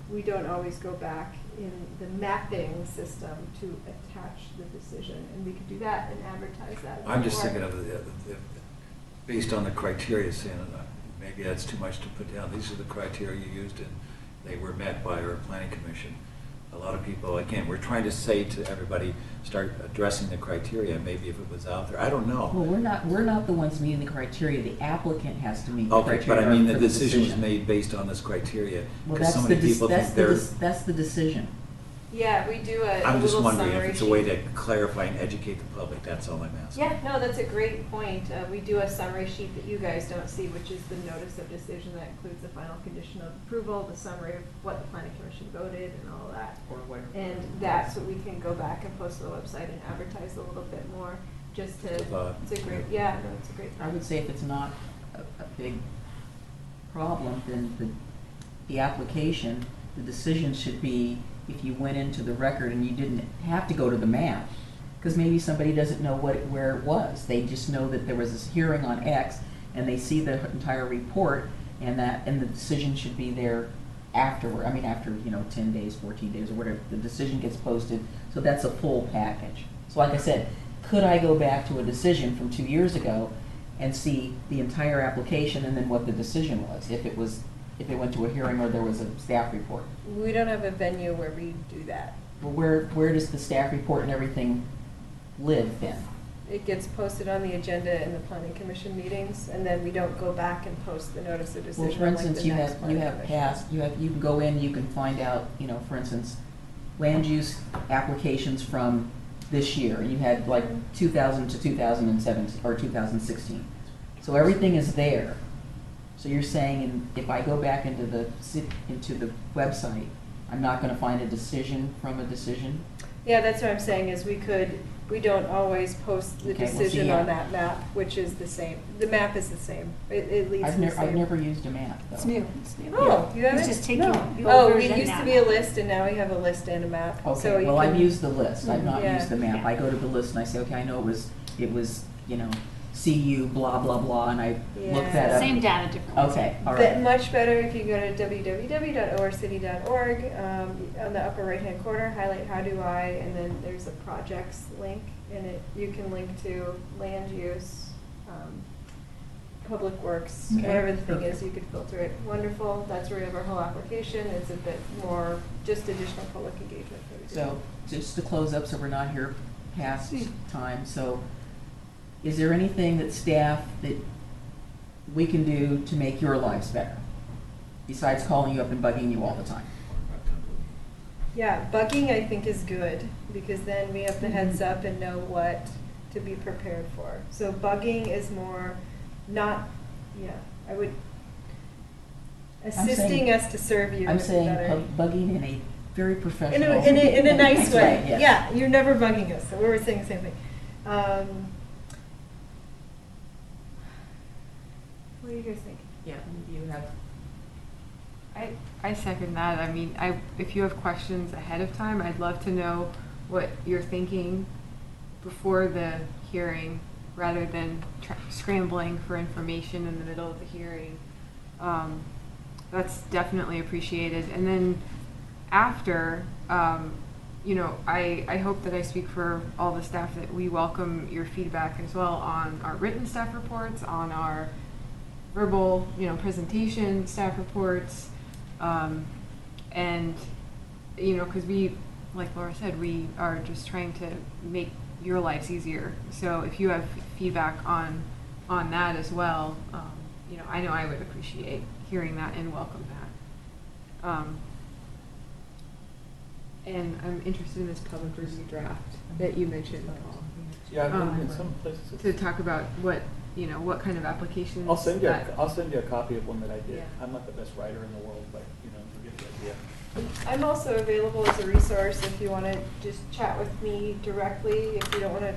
We don't always go back in the mapping system to attach the decision, and we could do that and advertise that. I'm just thinking of based on the criteria, saying maybe that's too much to put down. These are the criteria you used, and they were met by our planning commission. A lot of people, again, we're trying to say to everybody, start addressing the criteria. Maybe if it was out there, I don't know. Well, we're not the ones meeting the criteria. The applicant has to meet the Okay, criteria. but I mean the decision was made based on this criteria. Well, Because that's so many people think they're. that's the decision. Yeah, we do a I'm just little wondering if summary it's a way sheet. to clarify and educate the public. That's all I'm asking. Yeah, no, that's a great point. We do a summary sheet that you guys don't see, which is the notice of decision that includes the final condition of approval, the summary of what the planning commission voted, and all that. And that's what we can go back and post to the website and advertise a little bit more, just to. It's a great, yeah, no, it's a great. I would say if it's not a big problem, then the application, the decision should be, if you went into the record and you didn't have to go to the map, because maybe somebody doesn't know where it was. They just know that there was this hearing on X, and they see the entire report, and the decision should be there afterward. I mean, after 10 days, 14 days, or whatever, the decision gets posted. So that's a full package. So like I said, could I go back to a decision from 2 years ago and see the entire application and then what the decision was, if it went to a hearing or there was a staff report? We don't have a venue where we do that. Well, where does the staff report and everything live then? It gets posted on the agenda in the planning commission meetings, and then we don't go back and post the notice of decision. Well, for instance, like you the next have planning commission. you can go in, you can find out, for instance, land use applications from this year. You had like 2000 to 2017 or 2016. So everything is there. So you're saying, if I go back into the website, I'm not going to find a decision from a decision? Yeah, that's what I'm saying, is we don't always post the Okay, well, decision see, on that map, which is the same. The map is the same. It leads to the same. I've never used a map, though. It's new. It's new. Oh, you haven't? It's just taking the Oh, old it version used now. to be a list, and now we have a list and a map. Okay, So you well, I've can- used the list. I've not Yeah. used the map. Yeah. I go to the list and I say, okay, I know it was, CU blah, blah, blah, and I look Yeah. that up. Same data, different. Okay, all But right. much better if you go to www.orcity.org, on the upper right-hand corner, highlight How Do I, and then there's a projects link, and you can link to land use, public works, Okay. whatever the thing Okay. is, you could filter it. Wonderful, that's where we have our whole application. It's a bit more, just additional public engagement that we do. So, just to close up, so we're not here past time, so is there anything that staff that we can do to make your lives better? Besides calling you up and bugging you all the time? Yeah, bugging I think is good because then we have the heads up and know what to be prepared for. So bugging is more not, yeah, I would, assisting us to serve you. I'm is saying better. bugging in a very professional. In a nice way. Yes. Yeah, you're never bugging us, so we were saying the same thing. What do you guys think? Yeah, you have. I second that. I mean, if you have questions ahead of time, I'd love to know what you're thinking before the hearing, rather than scrambling for information in the middle of the hearing. That's definitely appreciated. And then after, you know, I hope that I speak for all the staff that we welcome your feedback as well on our written staff reports, on our verbal, you know, presentation staff reports. And, you know, because we, like Laura said, we are just trying to make your lives easier. So if you have feedback on that as well, you know I would appreciate hearing that and welcome that. And I'm interested in this public review draft that you mentioned, Paul. Yeah, in some places. To talk about what kind of applications. I'll send you that- a copy of one that I did. Yeah. I'm not the best writer in the world, but you know, you get the idea. I'm also available as a resource if you want to just chat with me directly, if you don't want to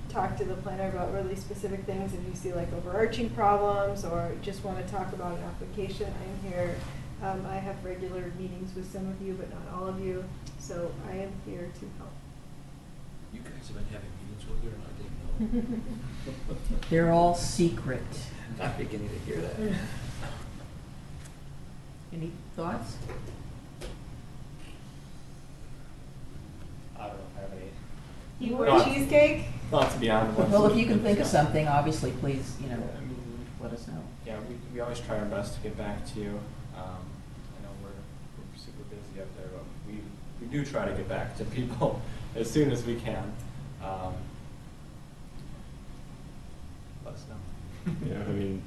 talk to the planner about really specific things, if you see like overarching problems or just want to talk about an application, I'm here. I have regular meetings with some of you, but not all of you, so I am here to help. You guys have been having meetings with her, and I didn't know. They're all secret. I'm beginning to hear that. Any thoughts? I don't know if I have any You want cheesecake? thoughts beyond what's. Well, if you can think of something, obviously, please, you know, I mean, let us know. Yeah, we always try our best to get back to you. I know we're super busy up there, but we do try to get back to people as soon as we can. Let us know. Yeah, I mean,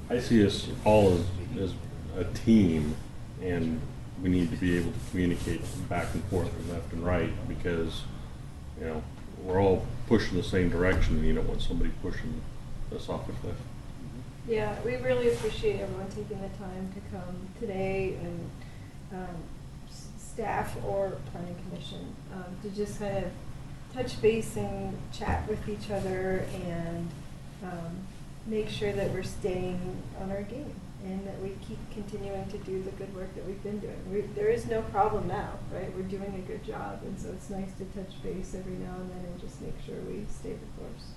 I see us all as a team, and we need to be able to communicate back and forth and left and right, because, you know, we're all pushing the same direction, and you don't want somebody pushing us off a cliff. Yeah, we really appreciate everyone taking the time to come today, and staff or planning commission, to just kind of touch base and chat with each other and make sure that we're staying on our game and that we keep continuing to do the good work that we've been doing. There is no problem now, right? We're doing a good job, and so it's nice to touch base every now and then and just make sure we stay the course.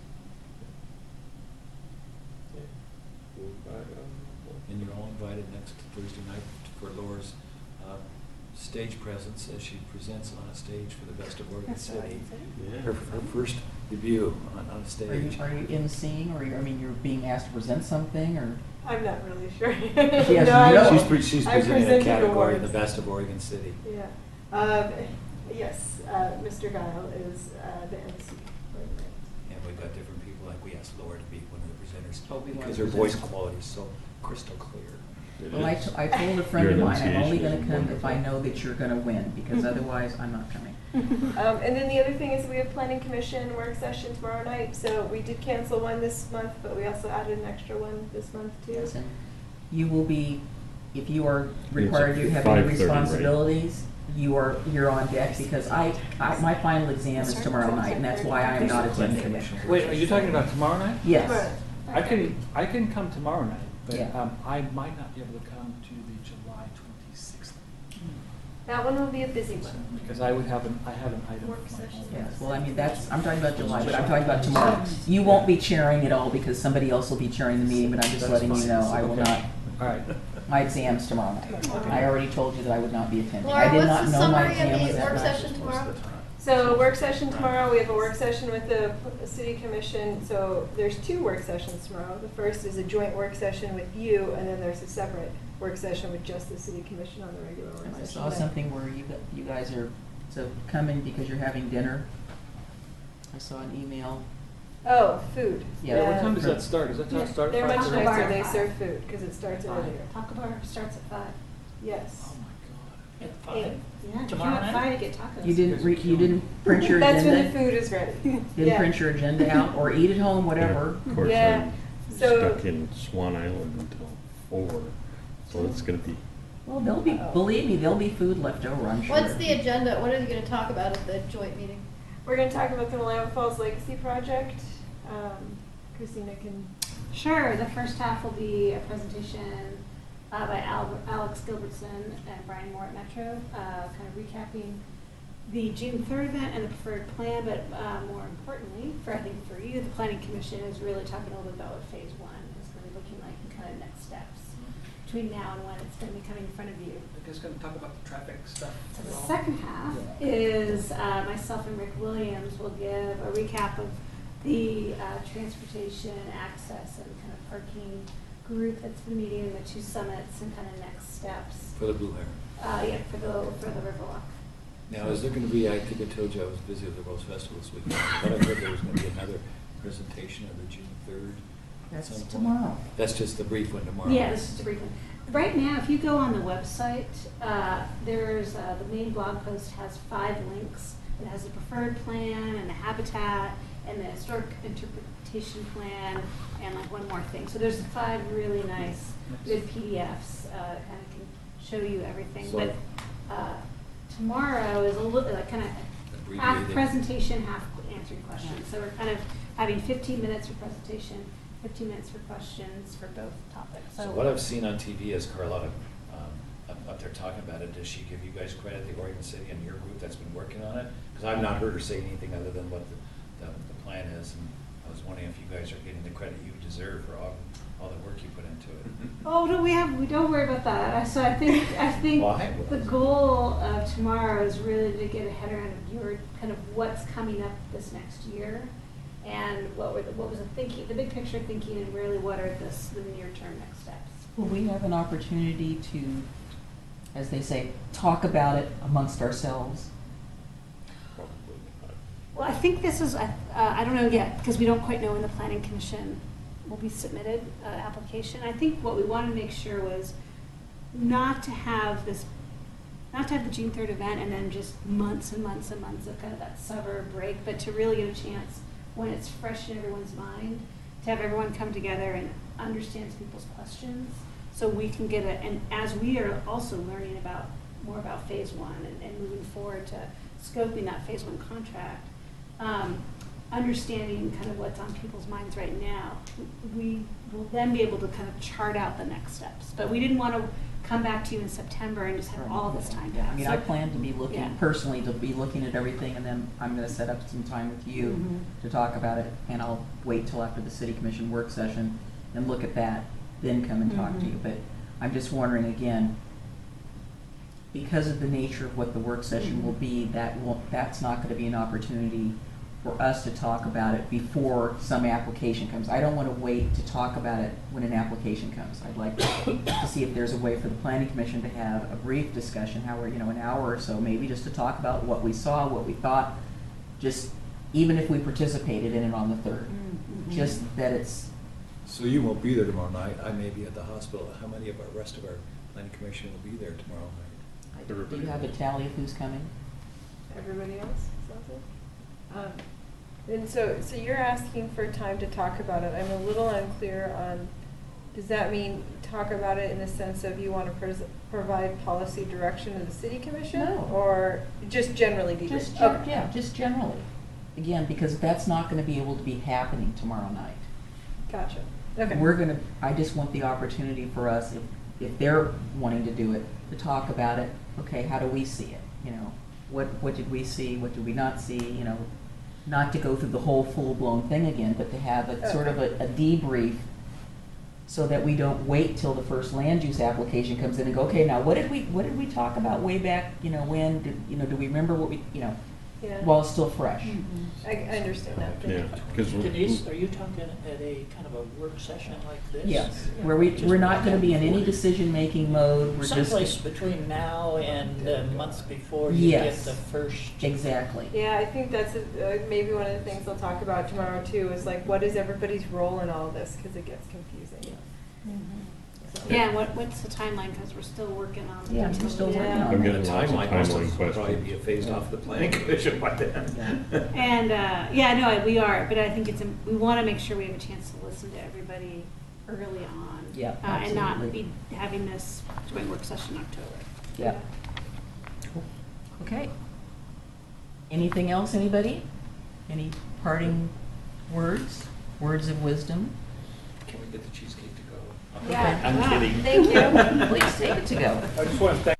And you're all invited next Thursday night for Laura's stage presence as she presents on a stage for the Best of Oregon That's what I City. Yeah. Her first debut on a Are you stage. emceeing, or you're being asked to present something, or? I'm not really sure. She has I no- will. She's I presenting a presented category, awards. the Best of Oregon City. Yeah. Yes, Mr. Guile is the MC for the night. And we've got different people, like we asked Laura to be one of the presenters, Oh, we want because to her present. voice quality is so crystal clear. Well, I told a friend Your of mine, I'm only enunciation gonna is come if I wonderful. know that you're gonna win, because otherwise I'm not coming. And then the other thing is we have planning commission work session tomorrow night. So we did cancel one this month, but we also added an extra one this month too. Yes, and you will be, if you are It's required to have 5:30, any right? responsibilities, you're on deck, because my final exam is tomorrow night, and that's why I am not attending. Wait, are you talking about tomorrow night? Yes. I can come tomorrow night, but Yeah. I might not be able to come to the July 26th That one will be a busy one. because I have an item. Work of my session. own. Yes, well, I mean, I'm talking about July, but I'm talking about tomorrow. You won't be chairing at all, because somebody else will be chairing the meeting, but I'm just That's letting you fine. know, I will Okay. not, All right. my exam's tomorrow night. Okay. I already told you that I would not be attending. Laura, I did not what's the know my summary exam of was the that work night. session tomorrow? So work session tomorrow, we have a work session with the city commission. So there's 2 work sessions tomorrow. The first is a joint work session with you, and then there's a separate work session with just the city commission on the regular work And I session. saw something where you guys are, so coming because you're having dinner. I saw an email Oh, food. Yeah. What time does that start? Does that time start? They're much 5:30? nicer, they serve food, because it starts earlier. Taco bar starts at 5. Yes. Oh my At Hey, 5. yeah, Tomorrow if you're at night? 5 to get tacos. You didn't print your That's when the agenda? food is ready. Didn't Yeah. print your agenda out, or eat at home, whatever. Of course, Yeah. I'm So- stuck in Swan Island until 4, so it's gonna be. Well, there'll be, believe me, there'll be food left over, I'm sure. What's the agenda? What are you gonna talk about at the joint meeting? We're gonna talk about the Willamette Falls Legacy Project. Christina can. Sure, the first half will be a presentation by Alex Gilbertson and Brian Moore at Metro, kind of recapping the June 3rd event and the preferred plan, but more importantly, I think for you, the Planning Commission is really talking a little bit about what phase 1 is going to be looking like and kind of next steps between now and when it's going to be coming in front of you. I guess going to talk about the traffic stuff. So the second half is myself and Rick Williams will give a recap of the transportation access and kind of parking group that's been meeting in the 2 summits and kind of next steps. For the Blue Heron. Yeah, for the Riverwalk. Now, is there going to be, I think I told you I was busy with the Rose Festival this weekend, but I heard there was going to be another presentation of the June 3rd. at That's some point. tomorrow. That's just the brief one tomorrow. Yeah, this is a brief one. Right now, if you go on the website, there's the main blog post has 5 links. It has the preferred plan and the habitat and the historic interpretation plan and like one more thing. So there's 5 really nice, good PDFs, kind of can show you everything. So- But tomorrow is a little like kind of half Abbreviated. presentation, half answering questions. So we're kind of having 15 minutes for presentation, 15 minutes for questions for both topics. So what I've seen on TV is Carlotta up there talking about it. Does she give you guys credit, the Oregon City and your group that's been working on it? Because I've not heard her say anything other than what the plan is, and I was wondering if you guys are getting the credit you deserve for all the work you put into it. Oh, we don't worry about that. So I think Well, I will. the goal of tomorrow is really to get a head around your kind of what's coming up this next year, and what was the thinking, the big picture thinking, and really what are the near term next steps. Will we have an opportunity to, as they say, talk about it amongst ourselves? Probably not. Well, I think this is I don't know yet because we don't quite know when the Planning Commission will be submitted application. I think what we wanted to make sure was not to have the June 3rd event and then just months and months and months of kind of that summer break, but to really get a chance when it's fresh in everyone's mind to have everyone come together and understand people's questions so we can get and as we are also learning more about phase 1 and moving forward to scoping that phase 1 contract, understanding kind of what's on people's minds right now, we will then be able to kind of chart out the next steps. But we didn't want to come back to you in September and just have all this time to I have. mean, So- I plan to be looking, Yeah. personally, to be looking at everything, and then I'm gonna set up some time with you Mhm. to talk about it, and I'll wait till after the city commission work session and look at that, then come and talk to you. Mhm. But I'm just wondering, again, because of the nature of what the work session will be, that's not gonna be an opportunity for us to talk about it before some application comes. I don't wanna wait to talk about it when an application comes. I'd like to see if there's a way for the planning commission to have a brief discussion, an hour or so, maybe just to talk about what we saw, what we thought, just even if we participated in it on the 3rd. Mhm. Just that it's, So you won't be there tomorrow night. I may be at the hospital. How many of our rest of our planning commission will be there tomorrow night? do you have a tally of who's coming? Everybody else, sounds good. And so you're asking for time to talk about it. I'm a little unclear on, does that mean talk about it in the sense of you want to provide policy direction to the city commission? No. Or just generally? Just generally. Again, because that's not gonna be able to be happening tomorrow night. Gotcha. Okay. I just want the opportunity for us, if they're wanting to do it, to talk about it. Okay, how do we see it? What did we see? What did we not see? Not to go through the whole full-blown thing again, but to have a sort of a debrief so that we don't wait till the first land use application comes in and go, okay, now what did we talk about way back, when, do we remember what we, Yeah. while it's still fresh. I understand that. Yeah, because Denise, are you talking at a kind of a work session like this? Yes, where we're not gonna be in any decision-making mode, we're just. Someplace between now and months before you get Yes. the first. Exactly. Yeah, I think that's maybe one of the things I'll talk about tomorrow too, is like, what is everybody's role in all this? Because it gets confusing. Yeah, what's the timeline, because we're still working on. the Yeah, we're still working details. on I'm it. getting lots of Timeline must timeline probably questions. be phased off the planning commission by then. And, yeah, no, we are, but I think we want to make sure we have a chance to listen to everybody early on. Yeah, And not absolutely. be having this joint work session in October. Yep. Okay. Anything else, anybody? Any parting words, words of wisdom? Can we get the cheesecake to go? Yeah. I'm kidding. Thank you. Please take it to go. I just want to thank